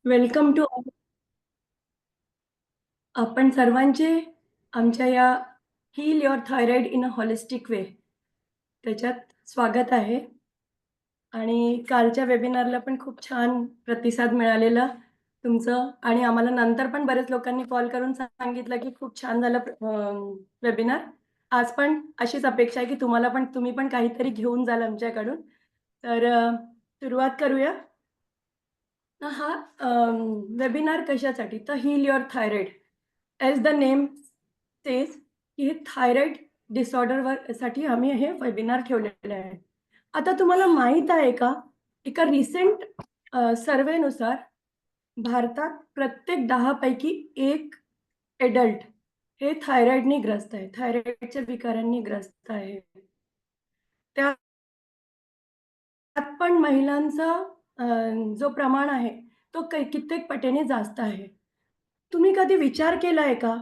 Welcome to आपण सर्वांचे आमच्या या heal your thyroid in a holistic way त्याच्यात स्वागत आहे. आणि कालच्या वेबिनारला पण खूप छान प्रतिसाद मिळालेला तुमचं आणि आम्हाला नंतर पण बरेच लोकांनी कॉल करून सांगितलं की खूप छान झालं वेबिनार. आज पण अशीच अपेक्षा आहे की तुम्ही पण काहीतरी घेऊन जाल आमच्याकडून. तर सुरुवात करूया. हा वेबिनार कशासाठी? तर heal your thyroid. As the name says की हे थायरॉइड डिसऑर्डरवर साठी आम्ही हे वेबिनार ठेवलेलं आहे. आता तुम्हाला माहीत आहे का? एका रिसेंट सर्व्हेनुसार भारतात प्रत्येक 10 पैकी 1 एडल्ट हे थायरॉइडनी ग्रस्त आहे. थायरॉइडच्या विकारांनी ग्रस्त आहे. त्यात पण महिलांचा अ, जो प्रमाण आहे तो कित्येक पटीने जास्त आहे. तुम्ही कधी विचार केलाय का,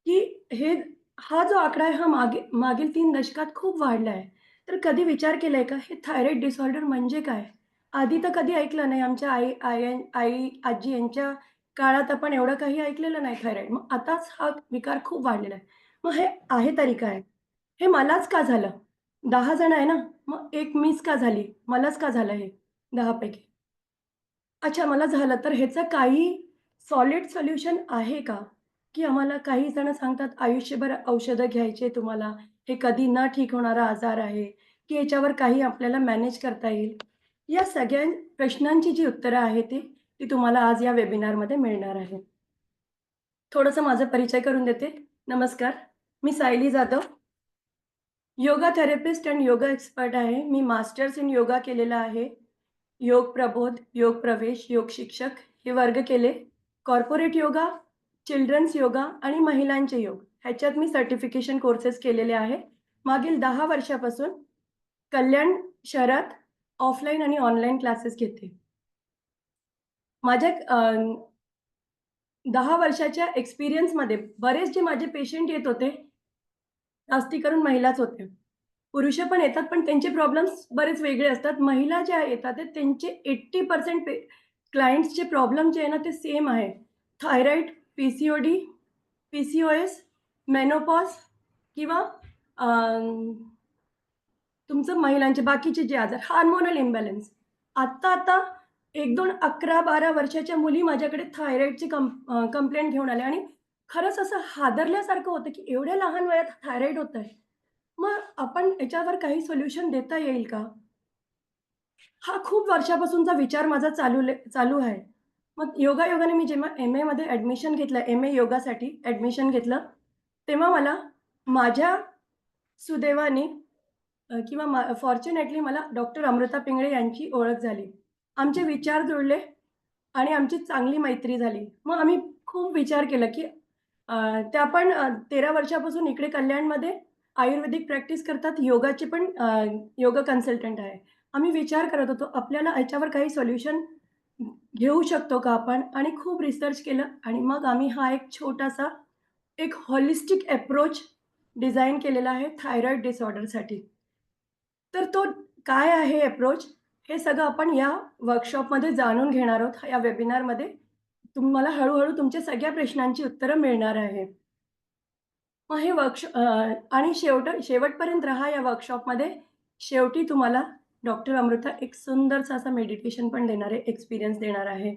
की हे हा जो आकडा आहे हा मागील 3 दशकात खूप वाढला आहे. तर कधी विचार केलाय का हे थायरॉइड डिसऑर्डर म्हणजे काय? आधी तर कधी ऐकलं नाही. आमच्या आई, आजी यांच्या काळात आपण एवढं काही ऐकलेलं नाही थायरॉइड. मग आताच हा विकार खूप वाढलेला आहे. मग हे आहे तरी काय? हे मलाच का झालं? 10 जण आहे ना, मग 1 मिस का झाली? मलाच का झालं हे 10 पैकी? अच्छा मला झालं, तर ह्याचं काही सॉलिड सोल्युशन आहे का? की आम्हाला काही जण सांगतात आयुष्यभर औषधं घ्यायची तुम्हाला, हे कधी न ठीक होणारा आजार आहे, की याच्यावर काही आपल्याला मॅनेज करता येईल. या सगळ्या प्रश्नांची जी उत्तरं आहेत ती तुम्हाला आज या वेबिनारमध्ये मिळणार आहे. थोडंसं माझा परिचय करून देते. नमस्कार, मी Sayali Jadhav. Yoga therapist and yoga expert आहे. मी मास्टर्स इन योगा केलेलं आहे. योग प्रबोध, योग प्रवेश, योग शिक्षक हे वर्ग केले. कॉर्पोरेट योगा, चिल्ड्रन्स योगा आणि महिलांचे योग ह्याच्यात मी सर्टिफिकेशन कोर्सेस केलेले आहे. मागील 10 वर्षापासून कल्याण शहरात ऑफलाईन आणि ऑनलाईन क्लासेस घेते. माझ्या 10 वर्षाच्या एक्सपिरियन्समध्ये बरेच जे माझे पेशंट येत होते, जास्ती करून महिलाच होत्या. पुरुष पण येतात, पण त्यांचे प्रॉब्लेम्स बरेच वेगळे असतात. महिला ज्या येतात ते त्यांचे 80% क्लायंट्सचे प्रॉब्लेम जे आहे ना, ते सेम आहे. थायरॉईड, पी-सी-ओ-डी, पी-सी-ओ-एस, मेनोपॉज किंवा तुमचं महिलांचे बाकीचे जे आजार, हार्मोनल इम्बॅलन्स. आता 1-2 11-12 वर्षाच्या मुली माझ्याकडे थायरॉईडची कंप्लेंट घेऊन आल्या आणि खरंच असं हादरल्यासारखं होतं, की एवढ्या लहान वयात थायरॉईड होतंय. मग आपण याच्यावर काही सोल्युशन देता येईल का? हा खूप वर्षापासूनचा विचार माझा चालू आहे. मग योगायोगाने मी जेव्हा एम-एमध्ये ॲडमिशन घेतलं, एम-ए योगासाठी ॲडमिशन घेतलं, तेव्हा मला माझ्या सुदैवाने किंवा फॉर्च्युनेटली मला डॉक्टर अमृता पिंगळे यांची ओळख झाली. आमचे विचार जुळले आणि आमची चांगली मैत्री झाली. मग आम्ही खूप विचार केला, की त्या पण 13 वर्षापासून इकडे कल्याणमध्ये आयुर्वेदिक प्रॅक्टिस करतात. योगाचे पण योगा कन्सल्टंट आहे. आम्ही विचार करत होतो, आपल्याला ह्याच्यावर काही सोल्युशन घेऊ शकतो का आपण? आणि खूप रिसर्च केलं आणि मग आम्ही हा एक छोटासा एक होलिस्टिक अप्रोच डिझाइन केलेला आहे थायरॉईड डिसऑर्डरसाठी. तर तो काय आहे अप्रोच? हे सगळं आपण या वर्कशॉपमध्ये जाणून घेणार आहोत. या वेबिनारमध्ये तुम्हाला हळू-हळू तुमच्या सगळ्या प्रश्नांची उत्तरं मिळणार आहे. मग हे आणि शेवटपर्यंत राहा या वर्कशॉपमध्ये. शेवटी तुम्हाला डॉक्टर अमृता एक सुंदरसा असा मेडिटेशन पण देणार आहे, एक्सपिरियन्स देणार आहे.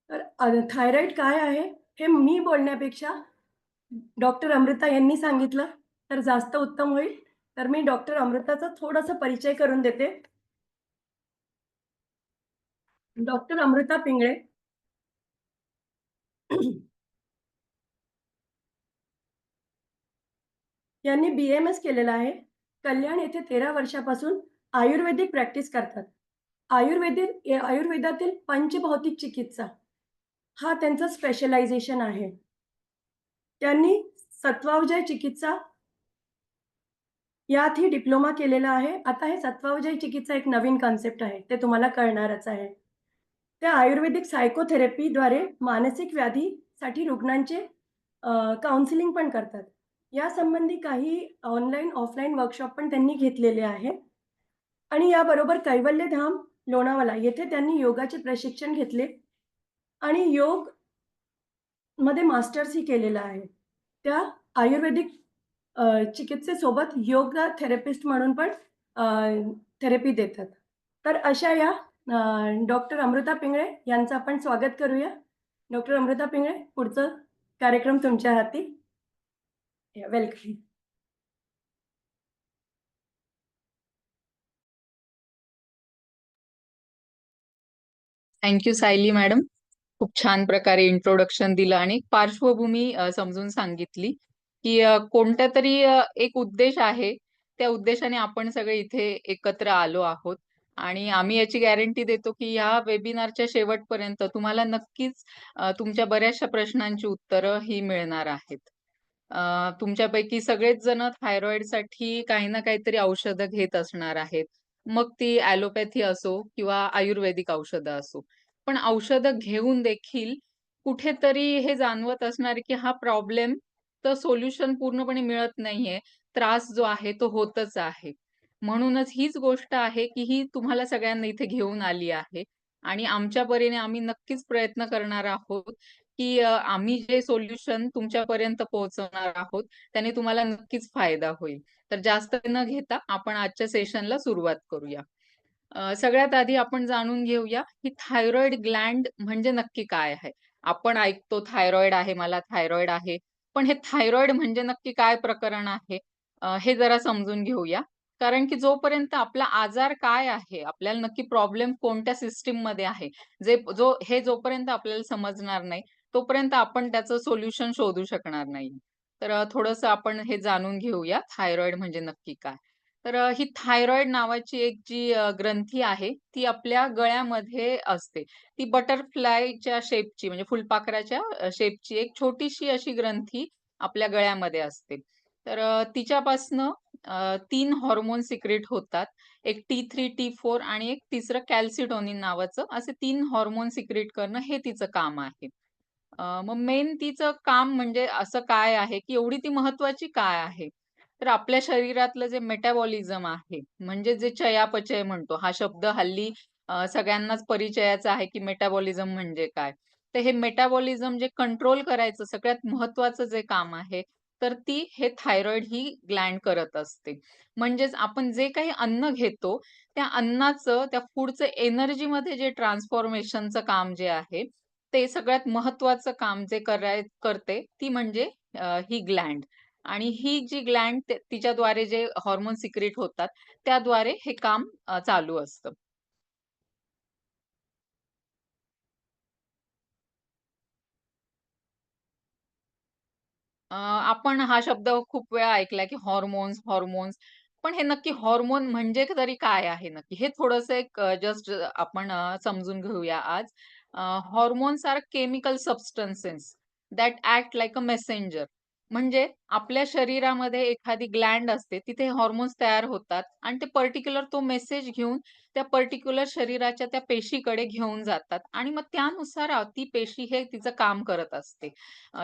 तर थायरॉईड काय आहे? हे मी बोलण्यापेक्षा डॉक्टर अमृता यांनी सांगितलं तर जास्त उत्तम होईल. तर मी डॉक्टर अमृताचा थोडासा परिचय करून देते. डॉक्टर अमृता पिंगळे यांनी बी-एम-एस केलेलं आहे. कल्याण येथे 13 वर्षापासून आयुर्वेदिक प्रॅक्टिस करतात. आयुर्वेदातील पंचभौतिक चिकित्सा हा त्यांचा स्पेशलायझेशन आहे. त्यांनी सत्वावजय चिकित्सा यातही डिप्लोमा केलेला आहे. आता हे सत्वावजय चिकित्सा एक नवीन कन्सेप्ट आहे. ते तुम्हाला कळणारच आहे. त्या आयुर्वेदिक सायकोथेरपीद्वारे मानसिक व्याधीसाठी रुग्णांचे काउन्सिलिंग पण करतात. यासंबंधी काही ऑनलाईन, ऑफलाईन वर्कशॉप पण त्यांनी घेतलेले आहे. आणि याबरोबर कैवल्यधाम, लोणावळा येथे त्यांनी योगाचे प्रशिक्षण घेतले. आणि योग मध्ये मास्टर्सही केलेलं आहे. त्या आयुर्वेदिक चिकित्सेसोबत योगा थेरपिस्ट म्हणून पण अ, थेरपी देतात. तर अशा या डॉक्टर अमृता पिंगळे यांचं आपण स्वागत करूया. डॉक्टर अमृता पिंगळे, पुढचं कार्यक्रम तुमच्या हाती. वेलकम. Thank you Sayali madam. खूप छान प्रकारे इंट्रोडक्शन दिलं आणि पार्श्वभूमी समजून सांगितली की कोणत्या तरी एक उद्देश आहे. त्या उद्देशाने आपण सगळे इथे एकत्र आलो आहोत आणि आम्ही याची गॅरंटी देतो की ह्या वेबिनारच्या शेवटपर्यंत तुम्हाला नक्कीच तुमच्या बऱ्याचशा प्रश्नांची उत्तरं ही मिळणार आहेत. तुमच्यापैकी सगळेच जण थायरॉइडसाठी काही ना काहीतरी औषधं घेत असणार आहेत. मग ती ॲलोपॅथी असो किंवा आयुर्वेदिक औषधं असो. पण औषधं घेऊन देखील कुठेतरी हे जाणवत असणार की हा प्रॉब्लेम तर सोल्युशन पूर्णपणे मिळत नाहीये. त्रास जो आहे तो होतच आहे. म्हणूनच हीच गोष्ट आहे की ही तुम्हाला सगळ्यांना इथे घेऊन आली आहे आणि आमच्या परीने आम्ही नक्कीच प्रयत्न करणार आहोत की आम्ही जे सोल्युशन तुमच्यापर्यंत पोहोचवणार आहोत, त्याने तुम्हाला नक्कीच फायदा होईल. तर जास्त न घेता आपण आजच्या सेशनला सुरुवात करूया. सगळ्यात आधी आपण जाणून घेऊया की थायरॉइड ग्लँड म्हणजे नक्की काय आहे. आपण ऐकतो थायरॉइड आहे, मला थायरॉइड आहे. पण हे थायरॉइड म्हणजे नक्की काय प्रकरण आहे? हे जरा समजून घेऊया. कारण की जोपर्यंत आपला आजार काय आहे, आपल्याला नक्की प्रॉब्लेम कोणत्या सिस्टीममध्ये आहे, हे जोपर्यंत आपल्याला समजणार नाही, तोपर्यंत आपण त्याचं सोल्युशन शोधू शकणार नाही. तर थोडंसं आपण हे जाणून घेऊया थायरॉइड म्हणजे नक्की काय. तर ही थायरॉइड नावाची एक जी ग्रंथी आहे, ती आपल्या गळ्यामध्ये असते. ती बटरफ्लायच्या शेपची म्हणजे फुलपाखराच्या शेपची एक छोटीशी अशी ग्रंथी आपल्या गळ्यामध्ये असते. तर तिच्यापासनं 3 हार्मोन सिक्रेट होतात. एक T3, T4 आणि एक तिसरं कॅल्सिटोनिन नावाचं असे 3 हार्मोन सिक्रेट करणं हे तिचं काम आहे. मग मेन तिचं काम म्हणजे असं काय आहे, की एवढी ती महत्वाची काय आहे? तर आपल्या शरीरातलं जे मेटाबॉलिझम आहे, म्हणजे जे चयापचय म्हणतो, हा शब्द हल्ली सगळ्यांनाच परिचयाचा आहे, की मेटाबॉलिझम म्हणजे काय? तर हे मेटाबॉलिझम जे कंट्रोल करायचं सगळ्यात महत्वाचं जे काम आहे, तर ती हे थायरॉइड ही ग्लँड करत असते. म्हणजेच आपण जे काही अन्न घेतो, त्या अन्नाचं, त्या फूडचं एनर्जीमध्ये जे ट्रान्सफॉर्मेशनचं काम जे आहे, ते सगळ्यात महत्वाचं काम जे करते ती म्हणजे ही ग्लँड आणि ही जी ग्लँड तिच्याद्वारे जे हार्मोन सिक्रेट होतात, त्याद्वारे हे काम चालू असतं. आपण हा शब्द खूप वेळा ऐकलाय, की हॉर्मोन्स, हॉर्मोन्स. पण हे नक्की हॉर्मोन म्हणजे तरी काय आहे नक्की? हे थोडंसं एक जस्ट आपण समजून घेऊया आज. Hormones are chemical substances that act like a messenger. म्हणजे आपल्या शरीरामध्ये एखादी ग्लँड असते, तिथे हॉर्मोन्स तयार होतात आणि ते पर्टिक्युलर तो मेसेज घेऊन त्या पर्टिक्युलर शरीराच्या त्या पेशीकडे घेऊन जातात आणि मग त्यानुसार ती पेशी हे तिचं काम करत असते.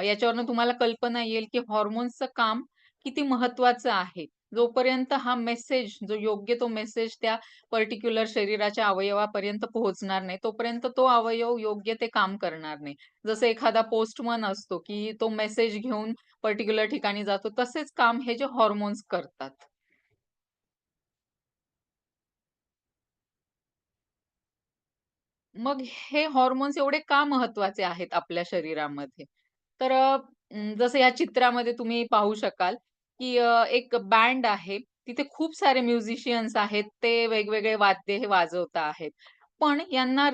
याच्यावरनं तुम्हाला कल्पना येईल, की हॉर्मोन्सचं काम किती महत्वाचं आहे. जोपर्यंत हा मेसेज जो योग्य तो मेसेज त्या पर्टिक्युलर शरीराच्या अवयवापर्यंत पोहोचणार नाही, तोपर्यंत तो अवयव योग्य ते काम करणार नाही. जसं एखादा पोस्टमन असतो, की तो मेसेज घेऊन पर्टिक्युलर ठिकाणी जातो, तसेच काम हे जे हॉर्मोन्स करतात. मग हे हॉर्मोन्स एवढे का महत्वाचे आहेत आपल्या शरीरामध्ये? तर जसं या चित्रामध्ये तुम्ही पाहू शकाल, की एक बँड आहे. तिथे खूप सारे म्युझिशियन्स आहेत. ते वेगवेगळे वाद्य हे वाजवत आहेत. पण यांना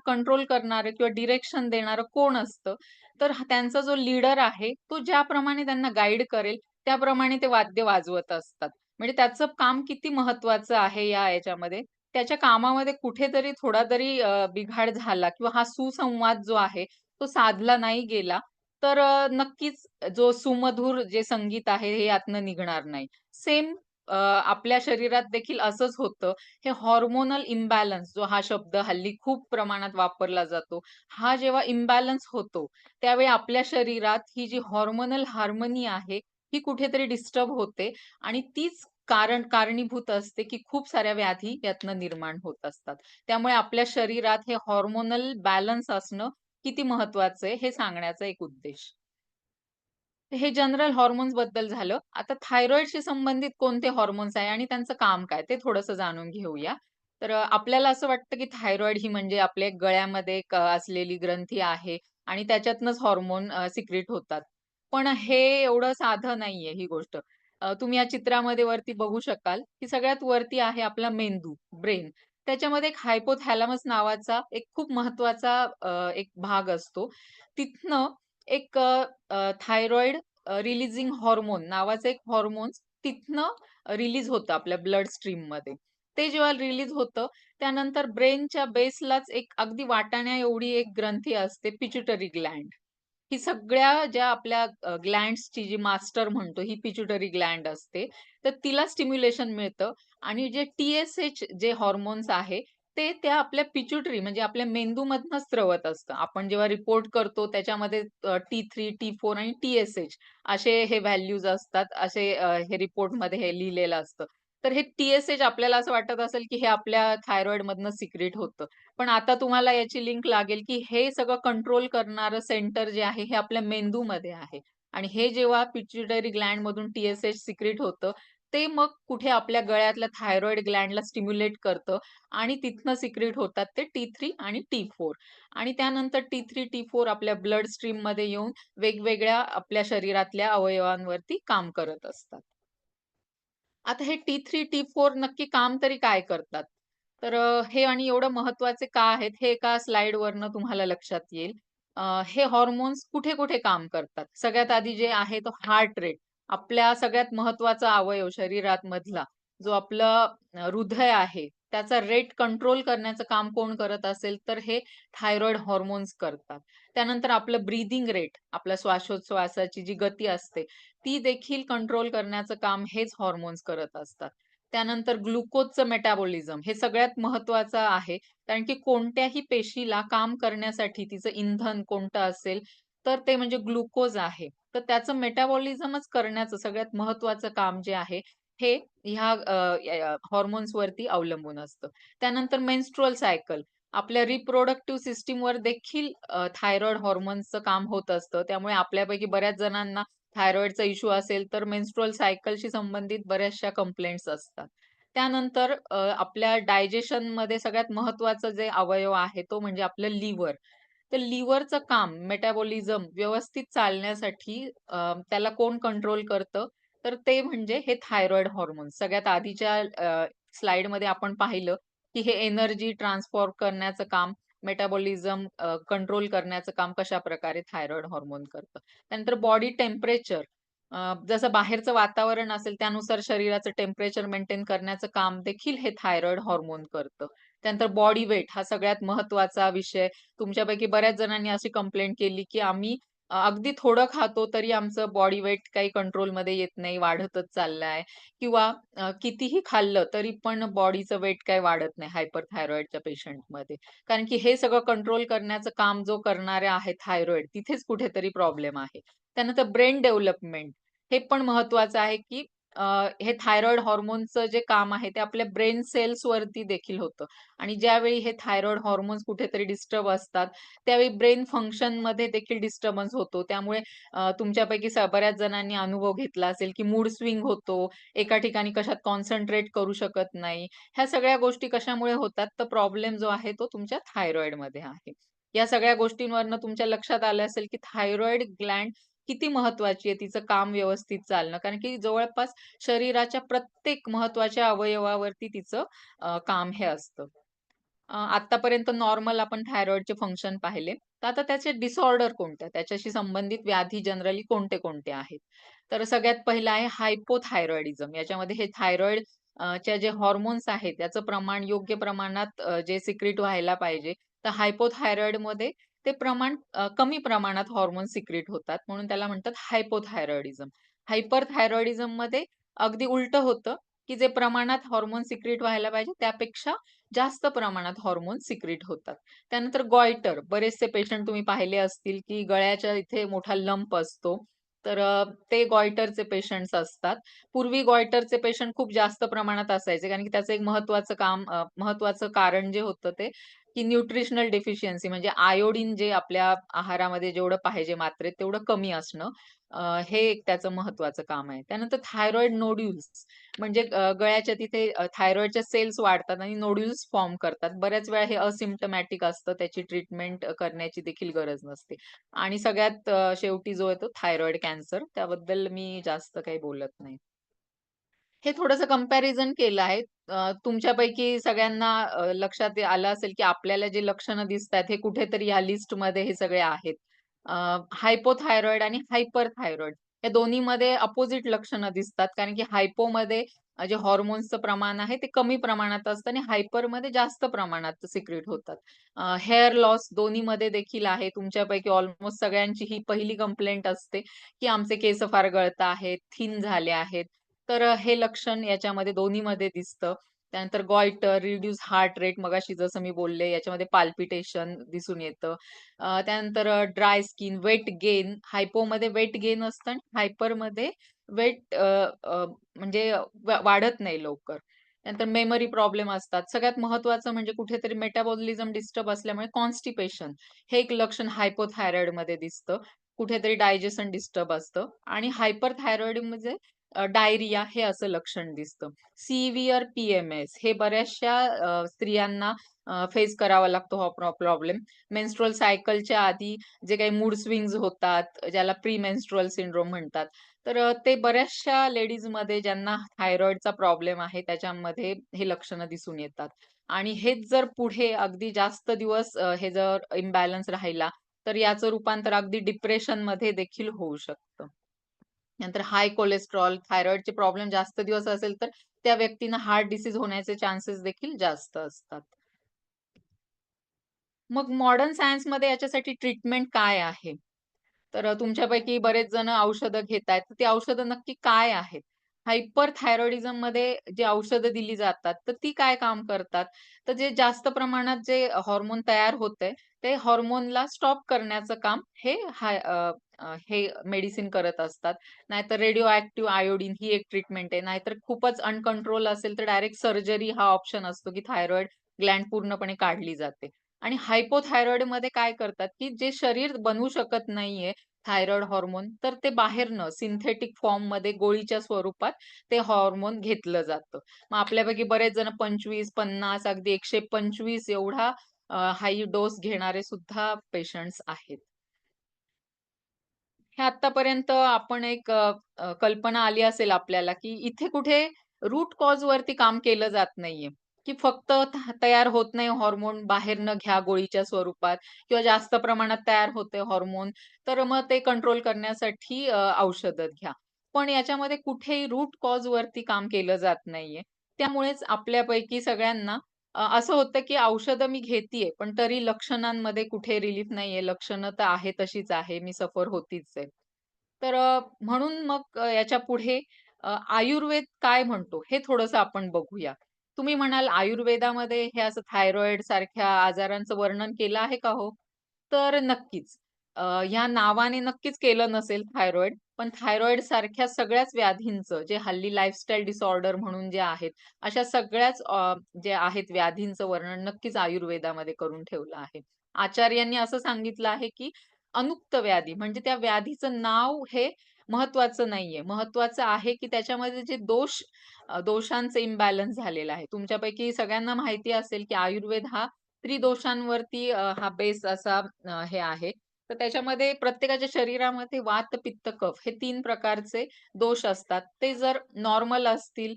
कंट्रोल करणारं किंवा डिरेक्शन देणारं कोण असतं? तर त्यांचा जो लीडर आहे, तो ज्याप्रमाणे त्यांना गाईड करेल, त्याप्रमाणे ते वाद्य वाजवत असतात. म्हणजे त्याचं काम किती महत्वाचं आहे या याच्यामध्ये. त्याच्या कामामध्ये कुठेतरी थोडा जरी बिघाड झाला किंवा हा सुसंवाद जो आहे, तो साधला नाही गेला, तर नक्कीच जो सुमधुर जे संगीत आहे, हे यातनं निघणार नाही. सेम आपल्या शरीरात देखील असंच होतं. हे हॉर्मोनल इम्बॅलन्स जो हा शब्द हल्ली खूप प्रमाणात वापरला जातो. हा जेव्हा इम्बॅलन्स होतो, त्यावेळी आपल्या शरीरात ही जी हॉर्मोनल हार्मनी आहे, ही कुठेतरी डिस्टर्ब होते आणि तीच कारणीभूत असते, की खूप साऱ्या व्याधी यातनं निर्माण होत असतात. त्यामुळे आपल्या शरीरात हे हॉर्मोनल बॅलन्स असणं किती महत्वाचं आहे हे सांगण्याचा एक उद्देश. हे जनरल हॉर्मोन्स बद्दल झालं. आता थायरॉइडशी संबंधित कोणते हॉर्मोन्स आहे आणि त्यांचं काम काय ते थोडंसं जाणून घेऊया. तर आपल्याला असं वाटतं की थायरॉइड ही म्हणजे आपल्या गळ्यामध्ये एक असलेली ग्रंथी आहे आणि त्याच्यातनंच हॉर्मोन सिक्रीट होतात. पण हे एवढं साधं नाहीये ही गोष्ट. तुम्ही या चित्रामध्ये वरती बघू शकाल, की सगळ्यात वरती आहे आपला मेंदू, ब्रेन. त्याच्यामध्ये एक हायपोथॅलॅमस नावाचा एक खूप महत्वाचा एक भाग असतो. तिथनं एक थायरॉइड रिलीजिंग हॉर्मोन नावाचं एक हॉर्मोन तिथनं रिलीज होतं आपल्या ब्लड स्ट्रीममध्ये. ते जेव्हा रिलीज होतं, त्यानंतर ब्रेनच्या बेसलाच एक अगदी वाटाण्या एवढी एक ग्रंथी असते पिट्युटरी ग्लॅंड. ही सगळ्या ज्या आपल्या ग्लँड्सची जी मास्टर म्हणतो ही पिट्युटरी ग्लॅंड असते. तर तिला स्टिम्युलेशन मिळतं आणि जे टी-एस-एच जे हॉर्मोन्स आहे, ते त्या आपल्या पिट्युटरी म्हणजे आपल्या मेंदूमधनं स्रवत असतं. आपण जेव्हा रिपोर्ट करतो त्याच्यामध्ये T3, T4 आणि टी-एस-एच असे हे व्हॅल्यूज असतात. असे हे रिपोर्टमध्ये हे लिहिलेलं असतं. तर हे टी-एस-एच आपल्याला असं वाटत असेल, की हे आपल्या थायरॉइडमधनं सिक्रीट होतं. पण आता तुम्हाला याची लिंक लागेल, की हे सगळं कंट्रोल करणारं सेंटर जे आहे, हे आपल्या मेंदूमध्ये आहे. आणि हे जेव्हा पिट्युटरी ग्लँडमधून टी-एस-एच सिक्रीट होतं, ते मग कुठे आपल्या गळ्यातल्या थायरॉइड ग्लँडला स्टिम्युलेट करतं आणि तिथनं सिक्रीट होतात ते T3 आणि T4 आणि त्यानंतर T3, T4 आपल्या ब्लड स्ट्रीममध्ये येऊन वेगवेगळ्या आपल्या शरीरातल्या अवयवांवरती काम करत असतात. आता हे T3, T4 नक्की काम तरी काय करतात? तर हे आणि एवढं महत्त्वाचे का आहेत, हे एका स्लाइडवरनं तुम्हाला लक्षात येईल. हे हॉर्मोन्स कुठे-कुठे काम करतात? सगळ्यात आधी जे आहे तो हार्ट रेट. आपल्या सगळ्यात महत्त्वाचा अवयव शरीरात मधला, जो आपलं हृदय आहे, त्याचा रेट कंट्रोल करण्याचं काम कोण करत असेल, तर हे थायरॉइड हॉर्मोन्स करतात. त्यानंतर आपलं ब्रीथिंग रेट, आपल्या श्वासोच्छवासाची जी गती असते, ती देखील कंट्रोल करण्याचं काम हेच हॉर्मोन्स करत असतात. त्यानंतर ग्लुकोजचं मेटाबॉलिझम हे सगळ्यात महत्त्वाचं आहे. कारण की कोणत्याही पेशीला काम करण्यासाठी तिचं इंधन कोणतं असेल, तर ते म्हणजे ग्लुकोज आहे. तर त्याचं मेटाबॉलिझमच करण्याचं सगळ्यात महत्त्वाचं काम जे आहे, हे ह्या हॉर्मोन्सवरती अवलंबून असतं. त्यानंतर मेन्स्ट्रुअल सायकल आपल्या रिप्रोडक्टिव्ह सिस्टमवर देखील थायरॉईड हॉर्मोन्सचं काम होत असतं. त्यामुळे आपल्यापैकी बऱ्याच जणांना थायरॉइडचा इश्यू असेल, तर मेन्स्ट्रुअल सायकलशी संबंधित बऱ्याचशा कंप्लेंट्स असतात. त्यानंतर आपल्या डायजेशनमध्ये सगळ्यात महत्त्वाचं जे अवयव आहे, तो म्हणजे आपलं लिव्हर. तर लिव्हरचं काम, मेटाबॉलिझम व्यवस्थित चालण्यासाठी त्याला कोण कंट्रोल करतं? तर ते म्हणजे हे थायरॉइड हॉर्मोन्स. सगळ्यात आधीच्या स्लाइडमध्ये आपण पाहिलं, की हे एनर्जी ट्रान्सफॉर्म करण्याचं काम, मेटाबॉलिझम कंट्रोल करण्याचं काम कशाप्रकारे थायरॉइड हॉर्मोन करतं. त्यानंतर बॉडी टेम्परेचर जसं बाहेरचं वातावरण असेल त्यानुसार शरीराचं टेम्परेचर मेंटेन करण्याचं काम देखील हे थायरॉइड हॉर्मोन करतं. त्यानंतर बॉडी वेट हा सगळ्यात महत्त्वाचा विषय. तुमच्यापैकी बऱ्याच जणांनी अशी कंप्लेंट केली, की आम्ही अगदी थोडं खातो तरी आमचं बॉडी वेट काही कंट्रोलमध्ये येत नाही, वाढतच चाललाय किंवा कितीही खाल्लं तरी पण बॉडीचं वेट काही वाढत नाही हायपरथायरॉइडच्या पेशंटमध्ये. कारण की हे सगळं कंट्रोल करण्याचं काम जो करणारे आहे थायरॉइड, तिथेच कुठेतरी प्रॉब्लेम आहे. त्यानंतर ब्रेन डेव्हलपमेंट हे पण महत्वाचं आहे, की अ, हे थायरॉइड हॉर्मोनचं जे काम आहे ते आपल्या ब्रेन सेल्सवरती देखील होतं आणि ज्यावेळी हे थायरॉइड हॉर्मोन्स कुठेतरी डिस्टर्ब असतात, त्यावेळी ब्रेन फंक्शनमध्ये देखील डिस्टर्बन्स होतो. त्यामुळे तुमच्यापैकी बऱ्याच जणांनी अनुभव घेतला असेल, की मूड स्विंग होतो, एका ठिकाणी कशात कॉन्सन्ट्रेट करू शकत नाही. ह्या सगळ्या गोष्टी कशामुळे होतात? तर प्रॉब्लेम जो आहे तो तुमच्या थायरॉइडमध्ये आहे. या सगळ्या गोष्टींवरनं तुमच्या लक्षात आलं असेल, की थायरॉइड ग्लँड किती महत्वाची आहे, तिचं काम व्यवस्थित चालणं. कारण की जवळपास शरीराच्या प्रत्येक महत्त्वाच्या अवयवावरती तिचं काम हे असतं. आत्तापर्यंत नॉर्मल आपण थायरॉइडचे फंक्शन पाहिले. तर आता त्याचे डिसऑर्डर कोणते? त्याच्याशी संबंधित व्याधी जनरली कोणते-कोणते आहेत? तर सगळ्यात पहिलं आहे हायपोथायरॉइडिझम. याच्यामध्ये हे थायरॉइड चे जे हॉर्मोन्स आहेत, त्याचं प्रमाण योग्य प्रमाणात जे सिक्रीट व्हायला पाहिजे. तर हायपोथायरॉइडमध्ये ते प्रमाण कमी प्रमाणात हार्मोन सिक्रीट होतात म्हणून त्याला म्हणतात हायपोथायरॉइडिझम. हायपरथायरॉइडिझममध्ये अगदी उलटं होतं, की जे प्रमाणात हार्मोन सिक्रीट व्हायला पाहिजे त्यापेक्षा जास्त प्रमाणात हार्मोन सिक्रीट होतात. त्यानंतर गॉइटर बरेचसे पेशंट तुम्ही पाहिले असतील, की गळ्याच्या इथे मोठा लंप असतो. तर ते गॉइटरचे पेशंट्स असतात. पूर्वी गॉइटरचे पेशंट खूप जास्त प्रमाणात असायचे कारण की त्याचं एक महत्त्वाचं कारण जे होतं ते की न्यूट्रिशनल डेफिशियन्सी म्हणजे आयोडीन जे आपल्या आहारामध्ये जेवढं पाहिजे मात्रेत तेवढं कमी असणं, हे एक त्याचं महत्त्वाचं काम आहे. त्यानंतर थायरॉइड नोड्यूल्स म्हणजे गळ्याच्या तिथे थायरॉइडच्या सेल्स वाढतात आणि नोड्यूल्स फॉर्म करतात. बऱ्याच वेळा हे असिम्प्टोमॅटिक असतं. त्याची ट्रीटमेंट करण्याची देखील गरज नसते. आणि सगळ्यात शेवटी जो आहे तो थायरॉइड कॅन्सर. त्याबद्दल मी जास्त काही बोलत नाही. हे थोडंसं कंपॅरिझन केलं आहे. तुमच्यापैकी सगळ्यांना लक्षात आलं असेल, की आपल्याला जे लक्षणं दिसतायत हे कुठेतरी ह्या लिस्टमध्ये हे सगळे आहेत. अ, हायपोथायरॉईड आणि हायपरथायरॉईड या दोन्हीमध्ये अपोझिट लक्षणं दिसतात. कारण की हायपोमध्ये जे हॉर्मोन्सचं प्रमाण आहे ते कमी प्रमाणात असतं आणि हायपरमध्ये जास्त प्रमाणात सिक्रीट होतात. हेअर लॉस दोन्हीमध्ये देखील आहे. तुमच्यापैकी ऑलमोस्ट सगळ्यांची ही पहिली कंप्लेंट असते, की आमचे केस फार गळत आहेत, थिन झाले आहेत. तर हे लक्षण याच्यामध्ये दोन्हीमध्ये दिसतं. त्यानंतर गॉइटर, रिड्यूस हार्ट रेट मगाशी जसं मी बोलले याच्यामध्ये पाल्पिटेशन दिसून येतं. त्यानंतर ड्राय स्किन, वेट गेन, हायपोमध्ये वेट गेन असतं आणि हायपरमध्ये वेट म्हणजे वाढत नाही लवकर. त्यानंतर मेमरी प्रॉब्लेम असतात. सगळ्यात महत्त्वाचं म्हणजे कुठेतरी मेटाबॉलिझम डिस्टर्ब असल्यामुळे कॉन्स्टिपेशन हे एक लक्षण हायपोथायरॉईडमध्ये दिसतं. कुठेतरी डायजेशन डिस्टर्ब असतं आणि हायपरथायरॉईडमध्ये डायरिया हे असं लक्षण दिसतं. सिव्हिअर पी-एम-एस हे बऱ्याचशा स्त्रियांना फेस करावा लागतो हा प्रॉब्लेम. मेन्स्ट्रुअल सायकलच्या आधी जे काही मूड स्विंग्स होतात, ज्याला प्री मेन्स्ट्रुअल सिंड्रोम म्हणतात. तर ते बऱ्याचशा लेडीजमध्ये ज्यांना थायरॉइडचा प्रॉब्लेम आहे, त्याच्यामध्ये हे लक्षणं दिसून येतात. आणि हेच जर पुढे अगदी जास्त दिवस हे जर इम्बॅलन्स राहिला, तर याचं रूपांतर अगदी डिप्रेशनमध्ये देखील होऊ शकतं. नंतर हाय कोलेस्टेरॉल, थायरॉइडचे प्रॉब्लेम जास्त दिवस असेल, तर त्या व्यक्तींना हार्ट डिसीज होण्याचे चान्सेस देखील जास्त असतात. मग मॉडर्न सायन्समध्ये याच्यासाठी ट्रीटमेंट काय आहे? तर तुमच्यापैकी बरेच जण औषधं घेतायत. तर ती औषधं नक्की काय आहेत? हायपरथायरॉइडिझममध्ये जी औषधं दिली जातात, तर ती काय काम करतात? तर जे जास्त प्रमाणात जे हार्मोन तयार होतंय, ते हार्मोनला स्टॉप करण्याचं काम हे मेडिसिन करत असतात. नाहीतर रेडिओ ॲक्टिव्ह आयोडीन ही एक ट्रीटमेंट आहे. नाहीतर खूपच अनकंट्रोल असेल, तर डायरेक्ट सर्जरी हा ऑप्शन असतो, की थायरॉइड ग्लँड पूर्णपणे काढली जाते. आणि हायपोथायरॉईडमध्ये काय करतात, की जे शरीर बनवू शकत नाहीये थायरॉईड हार्मोन, तर ते बाहेरनं सिंथेटिक फॉर्ममध्ये गोळीच्या स्वरूपात ते हार्मोन घेतलं जातं. मग आपल्यापैकी बरेच जण 25, 50 अगदी 125 एवढा हाई डोस घेणारे सुद्धा पेशंट्स आहेत. हे आत्तापर्यंत आपण एक कल्पना आली असेल आपल्याला, की इथे कुठे रूट कॉज वरती काम केलं जात नाहीये, की फक्त तयार होत नाही हार्मोन बाहेरनं घ्या गोळीच्या स्वरूपात किंवा जास्त प्रमाणात तयार होते हार्मोन, तर मग ते कंट्रोल करण्यासाठी औषधं घ्या. पण याच्यामध्ये कुठेही रूट कॉज वरती काम केलं जात नाहीये. त्यामुळेच आपल्यापैकी सगळ्यांना असं होतं, की औषधं मी घेतीये, पण तरी लक्षणांमध्ये कुठे रिलीफ नाहीये. लक्षणं तर आहे तशीच आहे. मी सफर होतीच आहे. तर म्हणून मग याच्यापुढे आयुर्वेद काय म्हणतो हे थोडंसं आपण बघूया. तुम्ही म्हणाल आयुर्वेदामध्ये हे असं थायरॉइड सारख्या आजारांचं वर्णन केलं आहे का हो? तर नक्कीच. ह्या नावाने नक्कीच केलं नसेल थायरॉइड. पण थायरॉइड सारख्या सगळ्याच व्याधींचं जे हल्ली लाईफस्टाईल डिसऑर्डर म्हणून जे आहेत, अशा सगळ्याच जे आहेत व्याधींचं वर्णन नक्कीच आयुर्वेदामध्ये करून ठेवलं आहे. आचार्यांनी असं सांगितलं आहे, की अनुक्त व्याधी म्हणजे त्या व्याधीचं नाव हे महत्वाचं नाहीये. महत्वाचं आहे, की त्याच्यामध्ये जे दोषांचं इम्बॅलन्स झालेलं आहे. तुमच्यापैकी सगळ्यांना माहिती असेल, की आयुर्वेद हा त्रिदोषांवरती हा बेस असा हे आहे. तर त्याच्यामध्ये प्रत्येकाच्या शरीरामध्ये वात, पित्त, कफ हे 3 प्रकारचे दोष असतात. ते जर नॉर्मल असतील,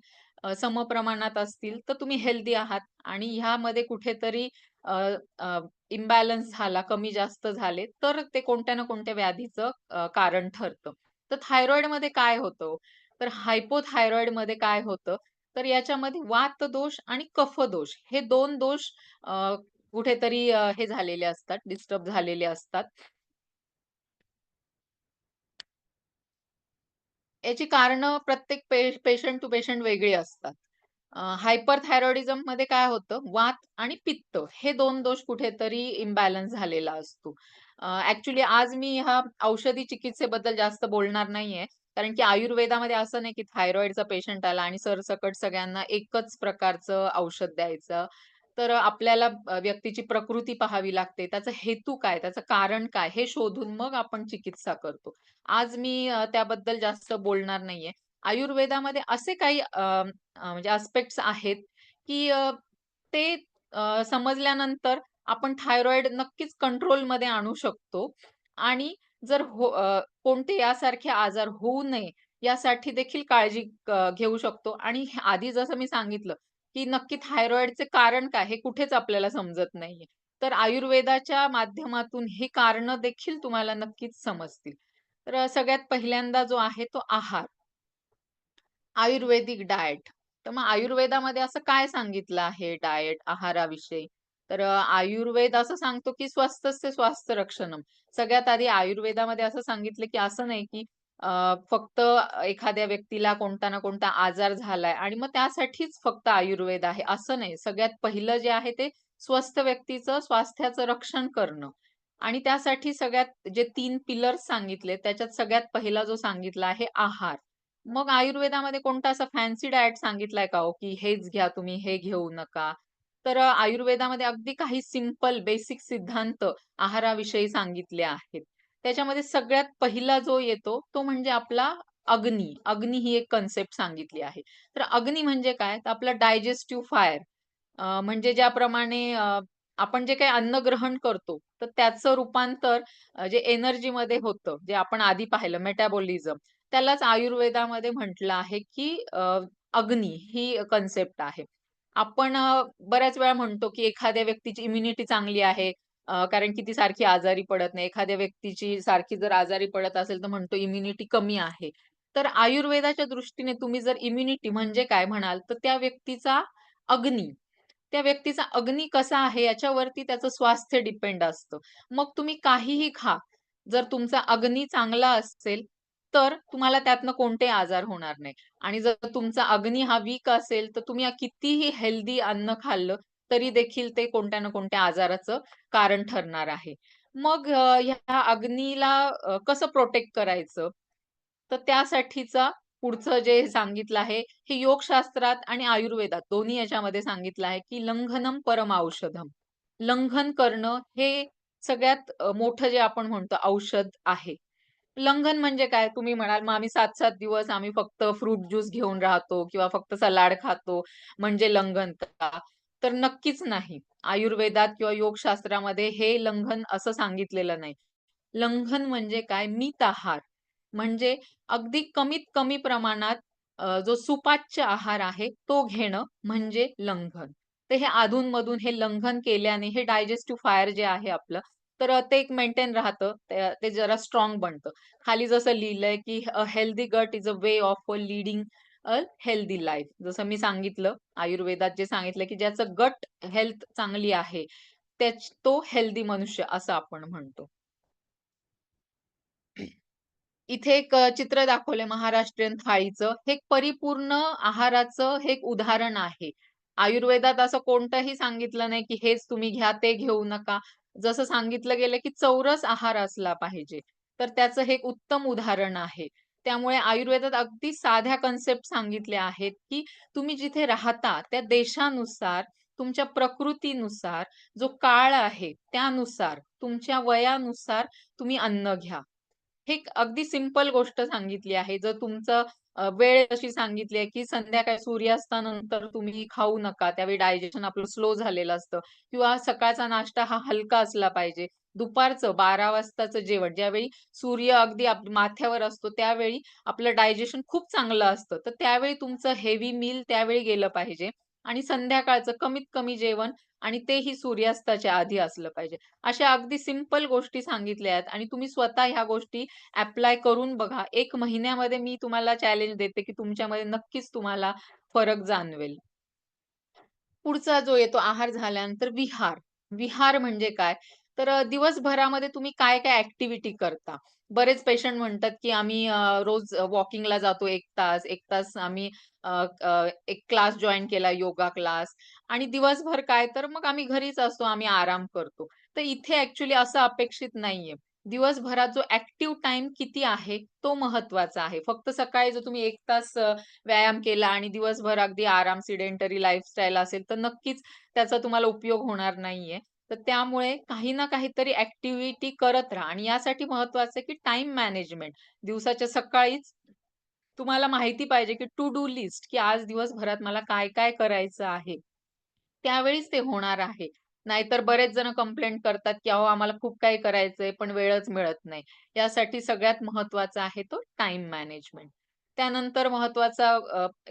समप्रमाणात असतील, तर तुम्ही हेल्दी आहात आणि ह्यामध्ये कुठेतरी अ, अ, इम्बॅलन्स झाला, कमी-जास्त झाले, तर ते कोणत्या ना कोणत्या व्याधीचं कारण ठरतं. तर थायरॉइडमध्ये काय होतं? तर हायपोथायरॉइडमध्ये काय होतं? तर याच्यामध्ये वातदोष आणि कफदोष हे 2 दोष कुठेतरी हे झालेले असतात, डिस्टर्ब झालेले असतात. याची कारणं प्रत्येक पेशंट टू पेशंट वेगळी असतात. हायपरथायरॉइडिझममध्ये काय होतं, वात आणि पित्त हे 2 दोष कुठेतरी इम्बॅलन्स झालेला असतो. आज मी ह्या औषधी चिकित्सेबद्दल जास्त बोलणार नाहीये. कारण की आयुर्वेदामध्ये असं नाही की थायरॉइडचा पेशंट आला आणि सरसकट सगळ्यांना एकच प्रकारचं औषध द्यायचं. तर आपल्याला व्यक्तीची प्रकृती पाहावी लागते. त्याचा हेतू काय? त्याचं कारण काय? हे शोधून मग आपण चिकित्सा करतो. आज मी त्याबद्दल जास्त बोलणार नाहीये. आयुर्वेदामध्ये असे काही म्हणजे एस्पेक्ट्स आहेत, की ते समजल्यानंतर आपण थायरॉइड नक्कीच कंट्रोलमध्ये आणू शकतो आणि जर कोणते यासारखे आजार होऊ नये यासाठी देखील काळजी घेऊ शकतो आणि आधी जसं मी सांगितलं, की नक्की थायरॉइडचे कारण काय हे कुठेच आपल्याला समजत नाहीये. तर आयुर्वेदाच्या माध्यमातून ही कारणं देखील तुम्हाला नक्कीच समजतील. तर सगळ्यात पहिल्यांदा जो आहे तो आहार. आयुर्वेदिक डाएट. तर मग आयुर्वेदामध्ये असं काय सांगितलं आहे डाएट, आहाराविषयी? तर आयुर्वेद असं सांगतो, की स्वस्थस्य स्वास्थ्य रक्षणम. सगळ्यात आधी आयुर्वेदामध्ये असं सांगितलं, की असं नाही, की फक्त एखाद्या व्यक्तीला कोणता ना कोणता आजार झालाय आणि मग त्यासाठीच फक्त आयुर्वेद आहे, असं नाही. सगळ्यात पहिलं जे आहे ते स्वस्थ व्यक्तीचं स्वास्थ्याचं रक्षण करणं आणि त्यासाठी सगळ्यात जे 3 पिलर्स सांगितले, त्याच्यात सगळ्यात पहिला जो सांगितला आहे आहार. मग आयुर्वेदामध्ये कोणता असा फॅन्सी डाएट सांगितलाय का हो, की हेच घ्या तुम्ही, हे घेऊ नका? तर आयुर्वेदामध्ये अगदी काही सिंपल बेसिक सिद्धांत आहाराविषयी सांगितले आहेत. त्याच्यामध्ये सगळ्यात पहिला जो येतो, तो म्हणजे आपला अग्नी. अग्नी ही एक कन्सेप्ट सांगितली आहे. तर अग्नी म्हणजे काय? तर आपला डायजेस्टिव्ह फायर. म्हणजे ज्याप्रमाणे आपण जे काही अन्न ग्रहण करतो, तर त्याचं रूपांतर जे एनर्जीमध्ये होतं, जे आपण आधी पाहिलं मेटाबॉलिझम, त्यालाच आयुर्वेदामध्ये म्हटलं आहे, की अग्नी ही कन्सेप्ट आहे. आपण बऱ्याच वेळा म्हणतो, की एखाद्या व्यक्तीची इम्युनिटी चांगली आहे, कारण की ती सारखी आजारी पडत नाही. एखाद्या व्यक्तीची सारखी जर आजारी पडत असेल, तर म्हणतो इम्युनिटी कमी आहे. तर आयुर्वेदाच्या दृष्टीने तुम्ही जर इम्युनिटी म्हणजे काय म्हणाल, तर त्या व्यक्तीचा अग्नी. त्या व्यक्तीचा अग्नी कसा आहे याच्यावरती त्याचं स्वास्थ्य डिपेंड असतं. मग तुम्ही काहीही खा. जर तुमचा अग्नी चांगला असेल, तर तुम्हाला त्यातनं कोणते आजार होणार नाही. आणि जर तुमचा अग्नी हा वीक असेल, तर तुम्ही कितीही हेल्दी अन्न खाल्लं, तरी देखील ते कोणत्या ना कोणत्या आजाराचं कारण ठरणार आहे. मग ह्या अग्नीला कसं प्रोटेक्ट करायचं? तर त्यासाठीचा पुढचं जे सांगितलं आहे, हे योगशास्त्रात आणि आयुर्वेदात दोन्ही याच्यामध्ये सांगितलं आहे, की लंघनम परमौषधम. लंघन करणं हे सगळ्यात मोठं जे आपण म्हणतो औषध आहे. लंघन म्हणजे काय? तुम्ही म्हणाल, "मग आम्ही 7-7 दिवस आम्ही फक्त फ्रूट ज्यूस घेऊन राहतो किंवा फक्त सलाड खातो, म्हणजे लंघन का?" तर नक्कीच नाही. आयुर्वेदात किंवा योगशास्त्रामध्ये हे लंघन असं सांगितलेलं नाही. लंघन म्हणजे काय? मित आहार. म्हणजे अगदी कमीत कमी प्रमाणात जो सुपाच्य आहार आहे, तो घेणं म्हणजे लंघन. तर हे अधून-मधून हे लंघन केल्याने हे डायजेस्टिव्ह फायर जे आहे आपलं, तर ते एक मेंटेन राहतं. ते जरा स्ट्राँग बनतं. खाली जसं लिहिलंय, की "a healthy gut is a way of leading a healthy life." जसं मी सांगितलं, आयुर्वेदात जे सांगितलं, की ज्याचं गट हेल्थ चांगली आहे, तो हेल्दी मनुष्य असं आपण म्हणतो. इथे एक चित्र दाखवलंय महाराष्ट्रीयन थाळीचं. हे एक परिपूर्ण आहाराचं हे एक उदाहरण आहे. आयुर्वेदात असं कोणतंही सांगितलं नाही, की हेच तुम्ही घ्या, ते घेऊ नका. जसं सांगितलं गेलं, की चौरस आहार असला पाहिजे. तर त्याचं हे एक उत्तम उदाहरण आहे. त्यामुळे आयुर्वेदात अगदी साध्या कन्सेप्ट सांगितल्या आहेत, की तुम्ही जिथे राहता त्या देशानुसार, तुमच्या प्रकृतीनुसार, जो काळ आहे त्यानुसार, तुमच्या वयानुसार तुम्ही अन्न घ्या. हे एक अगदी सिंपल गोष्ट सांगितली आहे. जर तुमचं वेळ अशी सांगितली आहे, की संध्याकाळी सूर्यास्तानंतर तुम्ही खाऊ नका. त्यावेळी डायजेशन आपलं स्लो झालेलं असतं किंवा सकाळचा नाश्ता हा हलका असला पाहिजे. दुपारचं 12 वाजताचं जेवण, ज्यावेळी सूर्य अगदी माथ्यावर असतो, त्यावेळी आपलं डायजेशन खूप चांगलं असतं. तर त्यावेळी तुमचं हेवी मील त्यावेळी गेलं पाहिजे आणि संध्याकाळचं कमीत कमी जेवण आणि तेही सूर्यास्ताच्या आधी असलं पाहिजे. अशा अगदी सिंपल गोष्टी सांगितल्या आहेत आणि तुम्ही स्वतः ह्या गोष्टी ॲप्लाय करून बघा. 1 महिन्यामध्ये मी तुम्हाला चॅलेंज देते, की तुमच्यामध्ये नक्कीच तुम्हाला फरक जाणवेल. पुढचा जो येतो आहार झाल्यानंतर विहार. विहार म्हणजे काय? तर दिवसभरामध्ये तुम्ही काय-काय ॲक्टिव्हिटी करता? बरेच पेशंट म्हणतात, की आम्ही रोज वॉकिंगला जातो 1 तास. 1 तास आम्ही अ, अ, एक क्लास जॉइन केला योगा क्लास आणि दिवसभर काय तर मग आम्ही घरीच असतो, आम्ही आराम करतो. तर इथे ॲक्चुअली असं अपेक्षित नाहीये. दिवसभरात जो ॲक्टिव्ह टाईम किती आहे, तो महत्त्वाचा आहे. फक्त सकाळी जर तुम्ही 1 तास व्यायाम केला आणि दिवसभर अगदी आराम, सिडेंटरी लाईफस्टाईल असेल, तर नक्कीच त्याचा तुम्हाला उपयोग होणार नाहीये. तर त्यामुळे काही ना काहीतरी ॲक्टिव्हिटी करत राहा आणि यासाठी महत्त्वाचं आहे, की टाईम मॅनेजमेंट. दिवसाच्या सकाळीच तुम्हाला माहिती पाहिजे, की टू डू लिस्ट, की आज दिवसभरात मला काय-काय करायचं आहे. त्यावेळीच ते होणार आहे. नाहीतर बरेच जण कंप्लेंट करतात, की "अहो, आम्हाला खूप काही करायचंय, पण वेळच मिळत नाही." यासाठी सगळ्यात महत्त्वाचा आहे तो टाईम मॅनेजमेंट. त्यानंतर महत्त्वाचा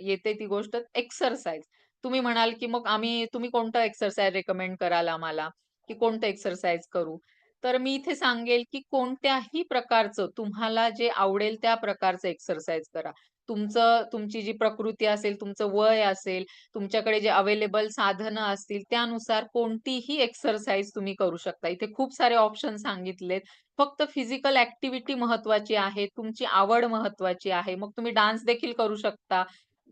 येते ती गोष्ट एक्सरसाइज. तुम्ही म्हणाल, की मग तुम्ही कोणतं एक्सरसाइज रिकमेंड कराल आम्हाला, की कोणतं एक्सरसाइज करू? तर मी इथे सांगेल, की कोणत्याही प्रकारचं तुम्हाला जे आवडेल त्या प्रकारचं एक्सरसाइज करा. तुमची जी प्रकृती असेल, तुमचं वय असेल, तुमच्याकडे जे अवेलेबल साधनं असतील, त्यानुसार कोणतीही एक्सरसाइज तुम्ही करू शकता. इथे खूप सारे ऑप्शन सांगितलेत. फक्त फिजिकल ॲक्टिव्हिटी महत्त्वाची आहे, तुमची आवड महत्त्वाची आहे. मग तुम्ही डान्स देखील करू शकता.